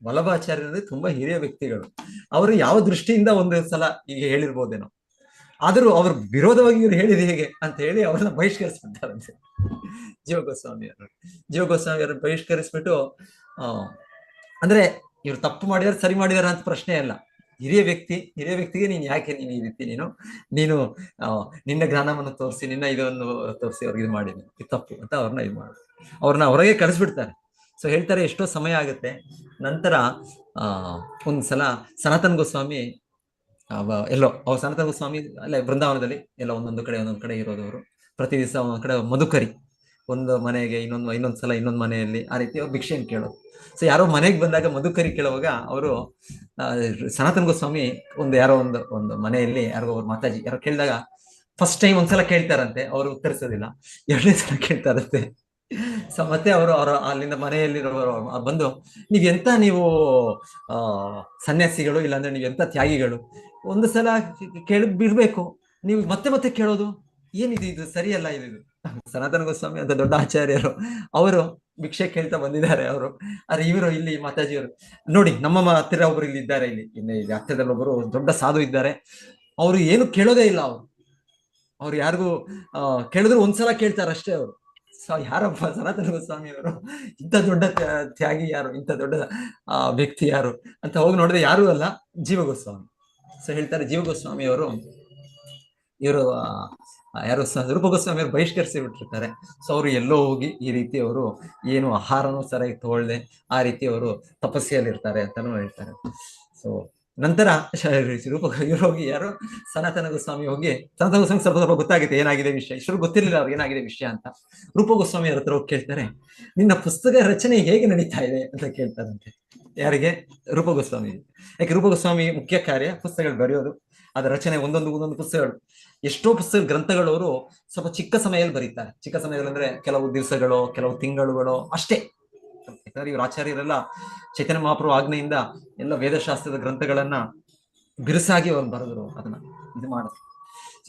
ವಲ್ಲಭಾಚಾರ್ಯರು ತುಂಬಾ ಹಿರಿಯ ವ್ಯಕ್ತಿಗಳು, ಅವರು ಯಾವ ದೃಷ್ಟಿಯಿಂದ ಒಂದು ಸಲ ಈಗ ಹೇಳಿರ್ಬೋದೇನೋ, ಆದ್ರೂ ಅವ್ರ ವಿರೋಧವಾಗಿ ಇವ್ರು ಹೇಳಿದ ಹೇಗೆ ಅಂತ ಹೇಳಿ ಅವ್ರನ್ನ ಬಹಿಷ್ಕರಿಸ್ಬಿಡ್ತಾರಂತೆ ಜೀವ ಗೋಸ್ವಾಮಿ ಅವರನ್ನ ಬಹಿಷ್ಕರಿಸ್ಬಿಟ್ಟು, ಅಂದ್ರೆ ಇವ್ರು ತಪ್ಪು ಮಾಡಿದಾರೆ ಸರಿ ಮಾಡಿದಾರ ಅಂತ ಪ್ರಶ್ನೆ ಅಲ್ಲ, ಹಿರಿಯ ವ್ಯಕ್ತಿಗೆ ನೀನು ಯಾಕೆ ನೀನು ಈ ರೀತಿ ನೀನು ನಿನ್ನ ಜ್ಞಾನವನ್ನು ತೋರಿಸಿ ನಿನ್ನ ಇದನ್ನು ತೋರಿಸಿ ಅವ್ರಿಗೆ ಇದು ಮಾಡಿದ್ದೀನಿ, ಇದು ತಪ್ಪು ಅಂತ ಅವ್ರನ್ನ ಇದು ಮಾಡಿ ಅವ್ರನ್ನ ಹೊರಗೆ ಕಳಿಸ್ಬಿಡ್ತಾರೆ. ಸೊ ಹೇಳ್ತಾರೆ ಎಷ್ಟೋ ಸಮಯ ಆಗುತ್ತೆ. ನಂತರ ಒಂದ್ಸಲ ಸನಾತನ ಗೋಸ್ವಾಮಿ ಎಲ್ಲೋ ಅವ್ರು ಸನಾತನ ಗೋಸ್ವಾಮಿ ಅಲ್ಲೇ ಬೃಂದಾವನದಲ್ಲಿ ಎಲ್ಲ ಒಂದೊಂದು ಕಡೆ ಇರೋದವರು. ಪ್ರತಿ ದಿವಸ ಒಂದೊಂದು ಕಡೆ ಮಧುಕರಿ, ಒಂದು ಮನೆಗೆ ಇನ್ನೊಂದ್ಸಲ ಇನ್ನೊಂದು ಮನೆಯಲ್ಲಿ ಆ ರೀತಿ ಅವ್ರು ಭಿಕ್ಷೆಯನ್ನು ಕೇಳೋದು. ಸೊ ಯಾರೋ ಮನೆಗೆ ಬಂದಾಗ ಮಧುಕರಿ ಕೇಳುವಾಗ ಅವರು ಸನಾತನ ಗೋಸ್ವಾಮಿ ಯಾರೋ ಒಂದು ಮನೆಯಲ್ಲಿ ಯಾರೋ ಅವ್ರ ಮಾತಾಜಿ ಯಾರೋ ಕೇಳಿದಾಗ ಫಸ್ಟ್ ಟೈಮ್ ಒಂದ್ಸಲ ಕೇಳ್ತಾರಂತೆ, ಅವರು ಉತ್ತರಿಸೋದಿಲ್ಲ. 2ನೇ ಸಲ ಕೇಳ್ತಾರಂತೆ. ಸೊ ಮತ್ತೆ ಅವರು ಅಲ್ಲಿಂದ ಮನೆಯಲ್ಲಿರೋರು ಬಂದು ನೀವು ಸನ್ಯಾಸಿಗಳು, ಇಲ್ಲಾಂದ್ರೆ ನೀವು ಎಂತ ತ್ಯಾಗಿಗಳು, ಒಂದು ಸಲ ಕೇಳಿ ಬಿಡ್ಬೇಕು, ನೀವು ಮತ್ತೆ ಕೇಳೋದು ಏನಿದು, ಇದು ಸರಿಯಲ್ಲ ಇದು. ಸನಾತನ ಗೋಸ್ವಾಮಿ ಅಂತ ದೊಡ್ಡ ಆಚಾರ್ಯರು ಅವರು ಭಿಕ್ಷೆ ಕೇಳ್ತಾ ಬಂದಿದ್ದಾರೆ. ಅವರು ಇವರು ಇಲ್ಲಿ ಮಾತಾಜಿಯವರು ನೋಡಿ, ನಮ್ಮ ಹತ್ತಿರ ಒಬ್ರು ಇಲ್ಲಿ ಇದ್ದಾರೆ, ಇಲ್ಲಿ ಹತ್ತಿರದಲ್ಲಿ ಒಬ್ಬರು ದೊಡ್ಡ ಸಾಧು ಇದ್ದಾರೆ, ಅವರು ಏನು ಕೇಳೋದೇ ಇಲ್ಲ. ಅವ್ರು ಯಾರಿಗೂ ಕೇಳಿದ್ರು ಒಂದ್ಸಲ ಕೇಳ್ತಾರೆ ಅಷ್ಟೇ. ಅವರು ಯಾರಪ್ಪ ಸನಾತನ ಗೋಸ್ವಾಮಿ ಅವರು, ಇಂಥ ದೊಡ್ಡ ತ್ಯಾಗಿ ಯಾರು, ಇಂಥ ದೊಡ್ಡ ವ್ಯಕ್ತಿ ಯಾರು ಅಂತ ಹೋಗಿ ನೋಡಿದ್ರೆ ಯಾರು ಅಲ್ಲ, ಜೀವ ಗೋಸ್ವಾಮಿ. ಸೊ ಹೇಳ್ತಾರೆ ಜೀವ ಗೋಸ್ವಾಮಿ ಅವರು ಇವರು ಯಾರು ರೂಪ ಗೋಸ್ವಾಮಿ ಅವರು ಬಹಿಷ್ಕರಿಸಿ ಬಿಟ್ಟಿರ್ತಾರೆ. ಸೊ ಅವರು ಎಲ್ಲೋ ಹೋಗಿ ಈ ರೀತಿ ಅವರು ಏನು ಆಹಾರನೂ ಸರಿಯಾಗಿ ತಗೊಳ್ದೆ ಆ ರೀತಿ ಅವರು ತಪಸ್ಸೆಯಲ್ಲಿ ಇರ್ತಾರೆ ಅಂತಾನು ಹೇಳ್ತಾರೆ. ಸೊ ನಂತರ ಇವರು ಹೋಗಿ ಯಾರು ಸನಾತನ ಗೋಸ್ವಾಮಿ ಸನಾತನ ಗೋಸ್ವಾಮಿ ಸ್ವಲ್ಪ ಗೊತ್ತಾಗುತ್ತೆ ಏನಾಗಿದೆ ವಿಷಯ. ಇಷ್ಟರು ಗೊತ್ತಿರಲಿಲ್ಲ ಅವ್ರಿಗೆ ಏನಾಗಿದೆ ವಿಷಯ ಅಂತ. ರೂಪ ಗೋಸ್ವಾಮಿ ಅವ್ರ ಹತ್ರ ಹೋಗಿ ಕೇಳ್ತಾರೆ, ನಿನ್ನ ಪುಸ್ತಕ ರಚನೆ ಹೇಗೆ ನಡೀತಾ ಇದೆ ಅಂತ ಕೇಳ್ತಾರಂತೆ. ಯಾರಿಗೆ? ರೂಪ ಗೋಸ್ವಾಮಿ. ಯಾಕೆ ರೂಪ ಗೋಸ್ವಾಮಿ ಮುಖ್ಯ ಕಾರ್ಯ ಪುಸ್ತಕಗಳು ಬರೆಯೋದು, ಅದರ ರಚನೆ, ಒಂದೊಂದು ಪುಸ್ತಕಗಳು, ಎಷ್ಟೋ ಪುಸ್ತಕ ಗ್ರಂಥಗಳು ಅವರು ಸ್ವಲ್ಪ ಚಿಕ್ಕ ಸಮಯದಲ್ಲಿ ಬರೀತಾರೆ. ಚಿಕ್ಕ ಸಮಯದಲ್ಲಿ ಅಂದ್ರೆ ಕೆಲವು ದಿವಸಗಳು, ಕೆಲವು ತಿಂಗಳುಗಳು ಅಷ್ಟೇ. ಯಾಕಂದ್ರೆ ಇವ್ರ ಆಚಾರ್ಯರೆಲ್ಲ ಚೈತನ್ಯ ಮಹಾಪ್ರಭು ಆಜ್ಞೆಯಿಂದ ಎಲ್ಲ ವೇದಶಾಸ್ತ್ರದ ಗ್ರಂಥಗಳನ್ನ ಬಿರುಸಾಗಿ ಅವ್ರು ಬರೆದ್ರು, ಅದನ್ನ ಇದು ಮಾಡಿದ್ರು.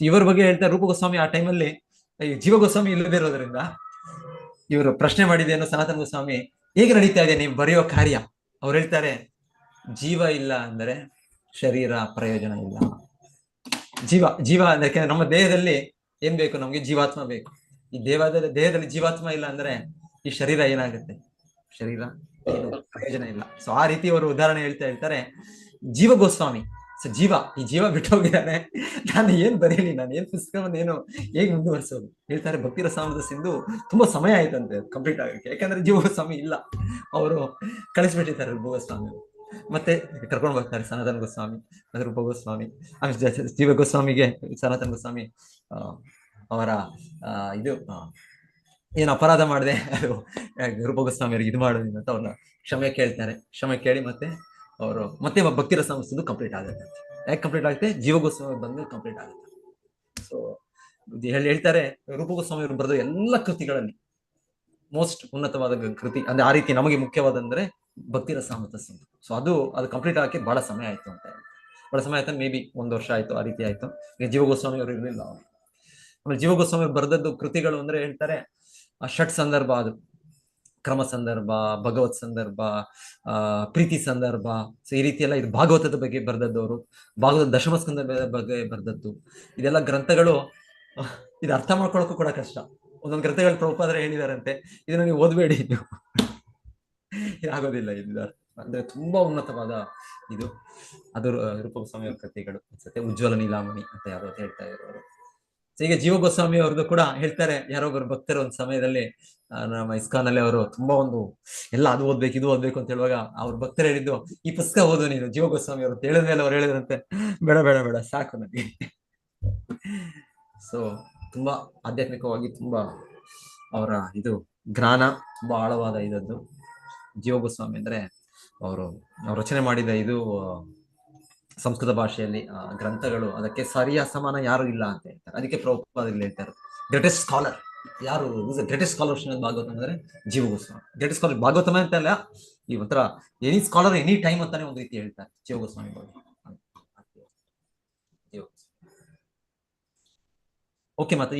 ಇವರ ಬಗ್ಗೆ ಹೇಳ್ತಾರೆ ರೂಪ ಗೋಸ್ವಾಮಿ ಆ ಟೈಮಲ್ಲಿ ಜೀವ ಗೋಸ್ವಾಮಿ ಇಲ್ಲದೇ ಇರೋದ್ರಿಂದ ಇವರು ಪ್ರಶ್ನೆ ಮಾಡಿದೇನು, ಸನಾತನ ಗೋಸ್ವಾಮಿ ಹೇಗೆ ನಡೀತಾ ಇದೆ ನೀವು ಬರೆಯೋ ಕಾರ್ಯ? ಅವ್ರು ಹೇಳ್ತಾರೆ, ಜೀವ ಇಲ್ಲ ಅಂದ್ರೆ ಶರೀರ ಪ್ರಯೋಜನ ಇಲ್ಲ. ಜೀವ ಅಂದ್ರೆ ನಮ್ಮ ದೇಹದಲ್ಲಿ ಏನ್ ಬೇಕು? ನಮ್ಗೆ ಜೀವಾತ್ಮ ಬೇಕು. ಈ ದೇಹದಲ್ಲಿ ಜೀವಾತ್ಮ ಇಲ್ಲ ಅಂದ್ರೆ ಈ ಶರೀರ ಏನಾಗುತ್ತೆ? ಶರೀರ ಏನು ಪ್ರಯೋಜನ ಇಲ್ಲ. ಸೊ ಆ ರೀತಿ ಅವರು ಉದಾಹರಣೆ ಹೇಳ್ತಾರೆ ಜೀವ ಗೋಸ್ವಾಮಿ. ಸೊ ಈ ಜೀವ ಬಿಟ್ಟು ಹೋಗಿದ್ದಾನೆ, ನಾನು ಏನ್ ಬರೀಲಿ, ನಾನು ಏನ್ ಪುಸ್ತಕವನ್ನು ಏನು ಹೇಗೆ ಮುಂದುವರಿಸೋದು? ಹೇಳ್ತಾರೆ ಭಕ್ತಿ ರಸಾಮೃತ ಸಿಂಧು ತುಂಬಾ ಸಮಯ ಆಯ್ತಂತೆ ಕಂಪ್ಲೀಟ್ ಆಗಕ್ಕೆ. ಯಾಕಂದ್ರೆ ಜೀವ ಗೋಸ್ವಾಮಿ ಇಲ್ಲ, ಅವರು ಕಳಿಸ್ಬಿಟ್ಟಿದ್ದಾರೆ ರೂಪ ಗೋಸ್ವಾಮಿ. ಮತ್ತೆ ಕರ್ಕೊಂಡು ಬರ್ತಾರೆ ಸನಾತನ ಗೋಸ್ವಾಮಿ ಮತ್ತೆ ರೂಪ ಗೋಸ್ವಾಮಿ. ಆಮೇಲೆ ಜೀವ ಗೋಸ್ವಾಮಿಗೆ ಸನಾತನ ಗೋಸ್ವಾಮಿ ಅವರ ಇದು ಏನು ಅಪರಾಧ ಮಾಡಿದೆ ಅದು ರೂಪ ಗೋಸ್ವಾಮಿ ಅವ್ರಿಗೆ ಇದು ಮಾಡೋದಿಲ್ಲ ಅಂತ ಅವ್ರನ್ನ ಕ್ಷಮೆ ಕೇಳ್ತಾರೆ. ಕ್ಷಮೆ ಕೇಳಿ ಮತ್ತೆ ಅವರು ಮತ್ತೆ ಭಕ್ತಿ ರಸಾಮೃತ ಕಂಪ್ಲೀಟ್ ಆಗುತ್ತೆ. ಯಾಕೆ ಕಂಪ್ಲೀಟ್ ಆಗುತ್ತೆ? ಜೀವ ಗೋಸ್ವಾಮಿ ಬಂದ್ಮೇಲೆ ಕಂಪ್ಲೀಟ್ ಆಗುತ್ತೆ. ಸೊ ಹೇಳ್ತಾರೆ ರೂಪ ಗೋಸ್ವಾಮಿ ಅವರು ಬರೆದ ಎಲ್ಲ ಕೃತಿಗಳಲ್ಲಿ ಮೋಸ್ಟ್ ಉನ್ನತವಾದ ಕೃತಿ ಅಂದ್ರೆ ಆ ರೀತಿ ನಮಗೆ ಮುಖ್ಯವಾದಂದ್ರೆ ಭಕ್ತಿ ರಸಾಮೃತ ಸಿಂಧು. ಸೊ ಅದು ಕಂಪ್ಲೀಟ್ ಆಗಕ್ಕೆ ಬಹಳ ಸಮಯ ಆಯ್ತು ಅಂತ. ಬಹಳ ಸಮಯ ಆಯ್ತು, ಮೇ ಬಿ 1 ವರ್ಷ ಆಯ್ತು, ಆ ರೀತಿ ಆಯ್ತು. ಈಗ ಜೀವ ಗೋಸ್ವಾಮಿ ಅವರು ಇರಲಿಲ್ಲ. ಆಮೇಲೆ ಜೀವ ಗೋಸ್ವಾಮಿ ಬರೆದದ್ದು ಕೃತಿಗಳು ಅಂದ್ರೆ ಹೇಳ್ತಾರೆ ಷಟ್ ಸಂದರ್ಭ, ಅದು ಕ್ರಮ ಸಂದರ್ಭ, ಭಗವತ್ ಸಂದರ್ಭ, ಪ್ರೀತಿ ಸಂದರ್ಭ. ಸೊ ಈ ರೀತಿ ಎಲ್ಲ ಇದು ಭಾಗವತದ ಬಗ್ಗೆ ಬರೆದದ್ದವರು, ಭಾಗವತ ದಶಮ ಸಂದರ್ಭದ ಬಗ್ಗೆ ಬರೆದದ್ದು. ಇದೆಲ್ಲ ಗ್ರಂಥಗಳು ಇದು ಅರ್ಥ ಮಾಡ್ಕೊಳಕ್ಕೂ ಕೂಡ ಕಷ್ಟ. ಒಂದೊಂದು ಗ್ರಂಥಗಳು ಪ್ರಭುಪಾದರು ಹೇಳಿದಾರಂತೆ, ಇದನ್ನ ನೀವು ಓದಬೇಡಿ, ನೀವು ಆಗೋದಿಲ್ಲ. ಇದು ಅಂದ್ರೆ ತುಂಬಾ ಉನ್ನತವಾದ ಇದು. ಅದು ರೂಪ ಗೋಸ್ವಾಮಿ ಅವ್ರ ಕಥೆಗಳು. ಉಜ್ವಲ ನೀಲಾಮಣಿ ಅಂತ ಯಾರೋ ಹೇಳ್ತಾ ಇರೋರು. ಈಗ ಜೀವ ಗೋಸ್ವಾಮಿ ಅವ್ರದ್ದು ಕೂಡ ಹೇಳ್ತಾರೆ, ಯಾರೊಬ್ಬರು ಭಕ್ತರು ಒಂದ್ ಸಮಯದಲ್ಲಿ ನಮ್ಮ ಇಸ್ಕಾನ್ ಅಲ್ಲಿ ಅವರು ತುಂಬಾ ಎಲ್ಲ ಅದು ಓದ್ಬೇಕು ಇದು ಓದ್ಬೇಕು ಅಂತ ಹೇಳುವಾಗ ಅವ್ರ ಭಕ್ತರು ಹೇಳಿದ್ದು, ಈ ಪುಸ್ತಕ ಓದು ನೀನು ಜೀವ ಗೋಸ್ವಾಮಿ ಅವರು ಹೇಳಿದ್ಮೇಲೆ ಅವ್ರು ಹೇಳಿದ್ರಂತೆ, ಬೇಡ ಸಾಕು ನನಗೆ. ಸೊ ತುಂಬಾ ಆಧ್ಯಾತ್ಮಿಕವಾಗಿ ತುಂಬಾ ಅವರ ಇದು ಜ್ಞಾನ ತುಂಬಾ ಆಳವಾದ ಇದದ್ದು. ಜೀವ ಗೋಸ್ವಾಮಿ ಅಂದ್ರೆ ಅವರು ರಚನೆ ಮಾಡಿದ ಇದು ಸಂಸ್ಕೃತ ಭಾಷೆಯಲ್ಲಿ ಗ್ರಂಥಗಳು, ಅದಕ್ಕೆ ಸರಿಯ ಸಮಾನ ಯಾರು ಇಲ್ಲ ಅಂತ ಹೇಳ್ತಾರೆ. ಅದಕ್ಕೆ ಪ್ರಭುಪಾದರು ಹೇಳ್ತಾರೆ ಗ್ರೇಟೆಸ್ಟ್ ಸ್ಕಾಲರ್ ಯಾರು? ಗ್ರೇಟೆಸ್ಟ್ ಸ್ಕಾಲರ್ ಶ್ರೀಮದ್ ಭಾಗವತ ಅಂದ್ರೆ ಜೀವ ಗೋಸ್ವಾಮಿ. ಗ್ರೇಟೆಸ್ಟ್ ಸ್ಕಾಲರ್ ಭಾಗವತಮೇ ಅಂತ ಅಲ್ಲ, ಈ ಒಂಥರ ಎನಿ ಸ್ಕಾಲರ್ ಎನಿ ಟೈಮ್ ಅಂತಾನೆ ಒಂದು ರೀತಿ ಹೇಳ್ತಾರೆ ಜೀವ ಗೋಸ್ವಾಮಿ ಬಗ್ಗೆ. ಓಕೆ, ಮತ್ತೆ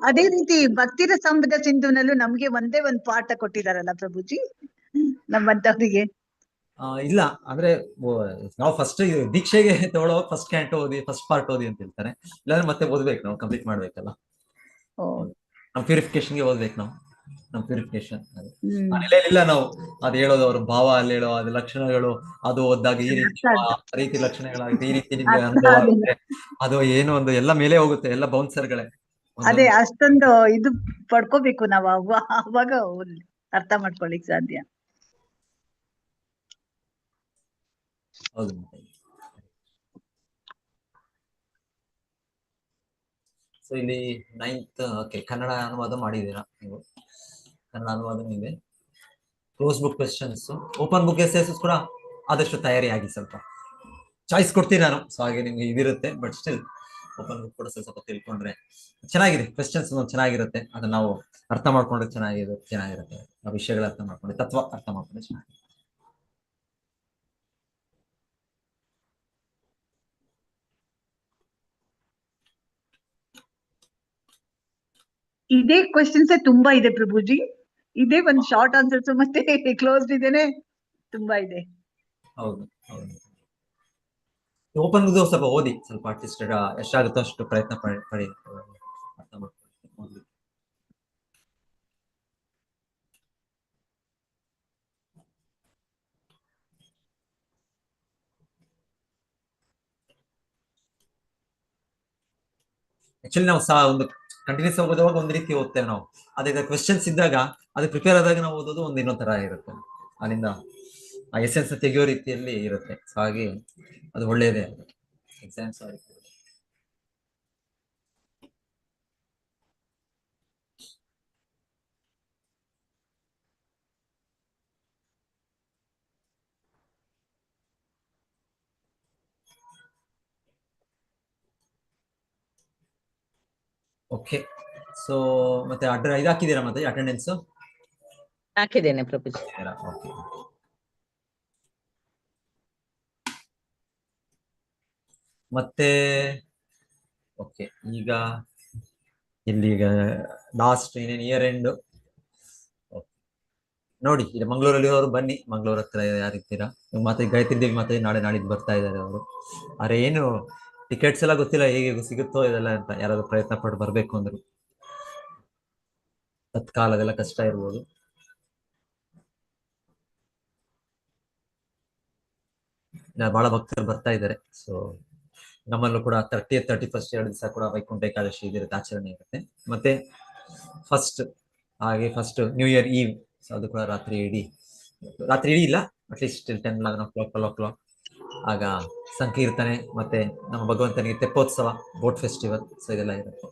ಅದೇ ರೀತಿ ಭಕ್ತಿ ರಸಾಮೃತ ಸಿಂಧುನಲ್ಲೂ ನಮ್ಗೆ ಒಂದೇ ಒಂದು ಪಾಠ ಕೊಟ್ಟಿದಾರಲ್ಲ ಪ್ರಭುಜಿ ನಮ್ಮಂತವರಿಗೆ? ಇಲ್ಲ, ಅಂದ್ರೆ ನಾವು ಫಸ್ಟ್ ದೀಕ್ಷೆಗೆ ತಗೊಳ್ಳೋ ಫಸ್ಟ್ ಕ್ಯಾಂಟೋ ಓದಿ, ಫಸ್ಟ್ ಪಾರ್ಟ್ ಓದಿ ಅಂತ ಹೇಳ್ತಾರೆ. ಇಲ್ಲಾಂದ್ರೆ ಮತ್ತೆ ಓದ್ಬೇಕು, ನಾವು ಕಂಪ್ಲೀಟ್ ಮಾಡ್ಬೇಕಲ್ಲ, ನಮ್ಮ ಪ್ಯೂರಿಫಿಕೇಶನ್ಗೆ ಓದ್ಬೇಕು ನಾವು. ನಮ್ಮ ಪ್ಯೂರಿಫಿಕೇಶನ್. ಹ್ಮ್. ಆ ನೆಲೆಯಲ್ಲಿಲ್ಲ ನಾವು ಅದು ಹೇಳೋದು, ಅವ್ರ ಭಾವ ಅಲ್ಲಿ ಹೇಳೋ ಅದು ಲಕ್ಷಣಗಳು, ಅದು ಓದಿದಾಗ ಈ ರೀತಿ ಆ ರೀತಿ ಲಕ್ಷಣಗಳಾಗುತ್ತೆ, ಈ ರೀತಿ ನಿಮ್ಗೆ ಅನುಭವ ಆಗುತ್ತೆ, ಅದು ಏನು ಒಂದು ಎಲ್ಲ ಮೇಲೆ ಹೋಗುತ್ತೆ, ಎಲ್ಲ ಬೌನ್ಸರ್ಗಳೇ. ಅದೇ ಅಷ್ಟೊಂದು ಇದು ಪಡ್ಕೋಬೇಕು ನಾವು, ಅವಾಗ ಅರ್ಥ ಮಾಡ್ಕೊಳಿಕ್ ಸಾಧ್ಯ. ಹೌದು. ಸೊ ಇಲ್ಲಿ 9th ಓಕೆ, ಕನ್ನಡ ಅನುವಾದ ಮಾಡಿದ್ದೀರಾ ನೀವು? ಕನ್ನಡ ಅನುವಾದನೂ ಇದೆ. Close book questions, open book essays ಕೂಡ ಆದಷ್ಟು ತಯಾರಿಯಾಗಿ, ಸ್ವಲ್ಪ ಚಾಯ್ಸ್ ಕೊಡ್ತೀನಿ ನಾನು, ಸೊ ಹಾಗೆ ನಿಮ್ಗೆ ಇದಿರುತ್ತೆ. ಬಟ್ ಸ್ಟಿಲ್ ಓಪನ್ ಬುಕ್ ಕೂಡ ಸ್ವಲ್ಪ ತಿಳ್ಕೊಂಡ್ರೆ ಚೆನ್ನಾಗಿದೆ. ಕ್ವೆಶ್ಚನ್ಸ್ ಚೆನ್ನಾಗಿರುತ್ತೆ, ಅದನ್ನ ನಾವು ಅರ್ಥ ಮಾಡ್ಕೊಂಡ್ರೆ ಚೆನ್ನಾಗಿರುತ್ತೆ. ಆ ವಿಷಯಗಳ ಅರ್ಥ ಮಾಡ್ಕೊಂಡ್ರೆ, ತತ್ವ ಅರ್ಥ ಮಾಡ್ಕೊಂಡ್ರೆ ಚೆನ್ನಾಗಿದೆ. ಇದೇ ಕ್ವೆಶ್ಚನ್ಸ್ ತುಂಬಾ ಇದೆ ಪ್ರಭುಜಿ. ಇದೇ ಒಂದು ಶಾರ್ಟ್ ಆನ್ಸರ್ಸ್ ಮತ್ತೆ ಕ್ಲೋಸ್ಡ್ ಇದೇನೆ ತುಂಬಾ ಇದೆ. ಹೌದು ಹೌದು. ಓಪನ್ ಬುಕ್ ಸ್ವಲ್ಪ ಓದಿ, ಸ್ವಲ್ಪ ಅಟ್ಲೀಸ್ಟ್ ಎಷ್ಟಾಗುತ್ತೋ ಅಷ್ಟು ಪ್ರಯತ್ನ ಪಡಿ ಅರ್ಥ ಮಾಡ್ಕೊಳ್ಳಿ. ಆಕ್ಚುಲಿ ನಾವು ಒಂದು ಕಂಟಿನ್ಯೂಸ್ ಓದುವಾಗ ಒಂದು ರೀತಿ ಓದ್ತೇವೆ ನಾವು, ಅದೇ ಕ್ವೆಶ್ಚನ್ಸ್ ಇದ್ದಾಗ ಅದು ಪ್ರಿಪೇರ್ ಆದಾಗ ನಾವು ಓದೋದು ಒಂದು ಇನ್ನೊಂದು ತರ ಇರುತ್ತೆ. ಅಲ್ಲಿಂದ ಆ ಎಸೆನ್ಸ್ ತೆಗೆಯೋ ರೀತಿಯಲ್ಲಿ ಇರುತ್ತೆ. ಸೊ ಹಾಗೆ ಅದು ಒಳ್ಳೆಯದೇ ಎಕ್ಸಾಮ್ಸ್. ಓಕೆ, ಸೊ ಮತ್ತೆ ಇದು ಹಾಕಿದ್ದೀರಾ ಮತ್ತೆ ಅಟೆಂಡೆನ್ಸ್? ಹಾಕಿದ್ದೇನೆ ಪ್ರಭುಜಿ. ಓಕೆ. ಮತ್ತೆ ಓಕೆ, ಈಗ ಇಲ್ಲಿಗ ಲಾಸ್ಟ್ ಇನ್ನೇನು ಇಯರ್ ಎಂಡ್ ನೋಡಿ. ಈಗ ಮಂಗಳೂರಲ್ಲಿ ಬನ್ನಿ, ಮಂಗಳೂರು ಹತ್ರ ಯಾರಿದ್ದೀರಾ ಮತ್ತೆ ಗಾಯತ್ರಿ ದೇವಿ ಮತ್ತೆ ನಾಡಿದ್ದು ಬರ್ತಾ ಇದ್ದಾರೆ ಅವರು. ಆದ್ರೆ ಏನು ಟಿಕೆಟ್ಸ್ ಎಲ್ಲ ಗೊತ್ತಿಲ್ಲ ಹೇಗೆ ಸಿಗುತ್ತೋ ಇದೆಲ್ಲ ಅಂತ, ಯಾರಾದ್ರೂ ಪ್ರಯತ್ನ ಪಟ್ಟು ಬರ್ಬೇಕು ಅಂದ್ರು ತತ್ಕಾಲದೆಲ್ಲ ಕಷ್ಟ ಇರ್ಬೋದು. ಬಹಳ ಭಕ್ತರು ಬರ್ತಾ ಇದ್ದಾರೆ. ಸೊ ನಮ್ಮಲ್ಲೂ ಕೂಡ 30th 31st 2 ದಿವಸ ಕೂಡ ವೈಕುಂಠ ಏಕಾದಶಿ ಇದಿರುತ್ತೆ, ಆಚರಣೆ ಇರುತ್ತೆ. ಮತ್ತೆ ಫಸ್ಟ್ ನ್ಯೂ ಇಯರ್ ಈವ್, ಅದು ಕೂಡ ರಾತ್ರಿ ಇಡೀ ಇಲ್ಲ, ಅಟ್ಲೀಸ್ಟ್ 10, 11 o'clock 12 o'clock ಆಗ ಸಂಕೀರ್ತನೆ, ಮತ್ತೆ ನಮ್ಮ ಭಗವಂತನಿಗೆ ತೆಪ್ಪೋತ್ಸವ, ಬೋಟ್ ಫೆಸ್ಟಿವಲ್, ಸೊ ಇದೆಲ್ಲ ಇರುತ್ತೆ.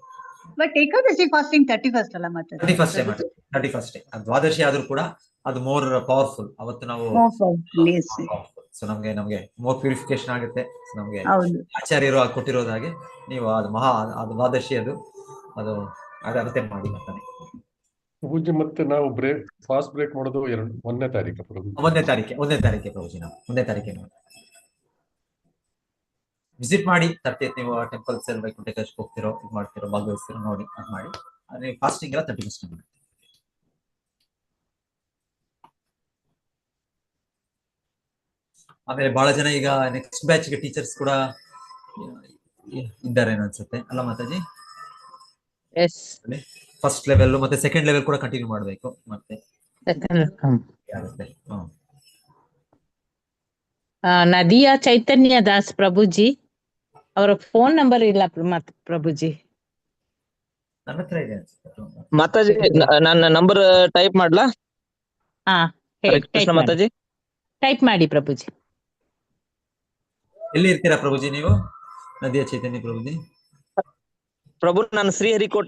ಬಟ್ ಏಕಾದಶಿ ಫಾಸ್ಟಿಂಗ್ 31st ಅಲ್ಲ ಮತ್ತೆ? 31st ದ್ವಾದಶಿ ಆದ್ರೂ ಕೂಡ ಅದು ಮೋರ್ ಪವರ್ಫುಲ್. ಅವತ್ತು ನಾವು ಸೊ ನಮ್ಗೆ ಮೋರ್ ಪ್ಯೂರಿಫಿಕೇಶನ್ ಆಗುತ್ತೆ. ನಮ್ಗೆ ಆಚಾರ್ಯರು ಕೊಟ್ಟಿರೋದು ಹಾಗೆ ನೀವು ಅದು ದ್ವಾದಶಿ ಅದು ಅಗತ್ಯ ಮಾಡಿ ಅಂತಾನೆ. ಪೂಜೆ ಮತ್ತೆ ನಾವು ಫಾಸ್ಟ್ ಬ್ರೇಕ್ ಮಾಡೋದು 1ನೇ ತಾರೀಕು ಪ್ರಭು. 1ನೇ ತಾರೀಕೆ ಪ್ರಭುಜಿ, ನಾವು 1ನೇ ತಾರೀಕೆ ವಿಸಿಟ್ ಮಾಡಿ. 30th ನೀವು ಟೆಂಪಲ್ಸ್ ಎಲ್ಲ ವೈಕುಂಠ ಏಕಾದಶಿ ಹೋಗ್ತಿರೋ, ಇದು ಮಾಡ್ತಿರೋ, ಭಾಗವಹಿಸ್ತಿರೋ ನೋಡಿ, ಅದು ಮಾಡಿ. ಅದೇ ಫಾಸ್ಟಿಂಗ್ ಎಲ್ಲ 31st ಮಾಡಿ. ಆಮೇಲೆ ಬಹಳ ಜನ ಈಗ ನೆಕ್ಸ್ಟ್ ಬ್ಯಾಚ್ಗೆ ಟೀಚರ್ಸ್ ಕೂಡ ಇದ್ದಾರೆ ಅನ್ಸುತ್ತೆ ಅಲ್ಲ ಮಾತಾಜಿ? ಫಸ್ಟ್ ಲೆವೆಲ್ ಮತ್ತೆ ಸೆಕೆಂಡ್ ಲೆವೆಲ್ ಕೂಡ ಕಂಟಿನ್ಯೂ ಮಾಡಬೇಕು. ಮತ್ತೆ ನದಿಯಾ ಚೈತನ್ಯ ದಾಸ್ ಪ್ರಭುಜಿ ಅವರ ಫೋನ್ ನಂಬರ್ ಇಲ್ಲ ಪ್ರಭುಜಿ. ನನ್ನ ಹತ್ರ ಇದೆ ಮಾತಾಜಿ, ನನ್ನ ನಂಬರ್ ಟೈಪ್ ಮಾಡ್ಲಾ? ಮಾತಾಜಿ ಟೈಪ್ ಮಾಡಿ ಪ್ರಭುಜಿ. ಎಲ್ಲಿ ಇರ್ತೀರಾ ಪ್ರಭುಜಿ ನೀವು? ನದಿಯಾ ಚೈತನ್ಯ ಪ್ರಭುಜಿ? ಪ್ರಭು ನಾನು ಶ್ರೀಹರಿಕೋಟೆ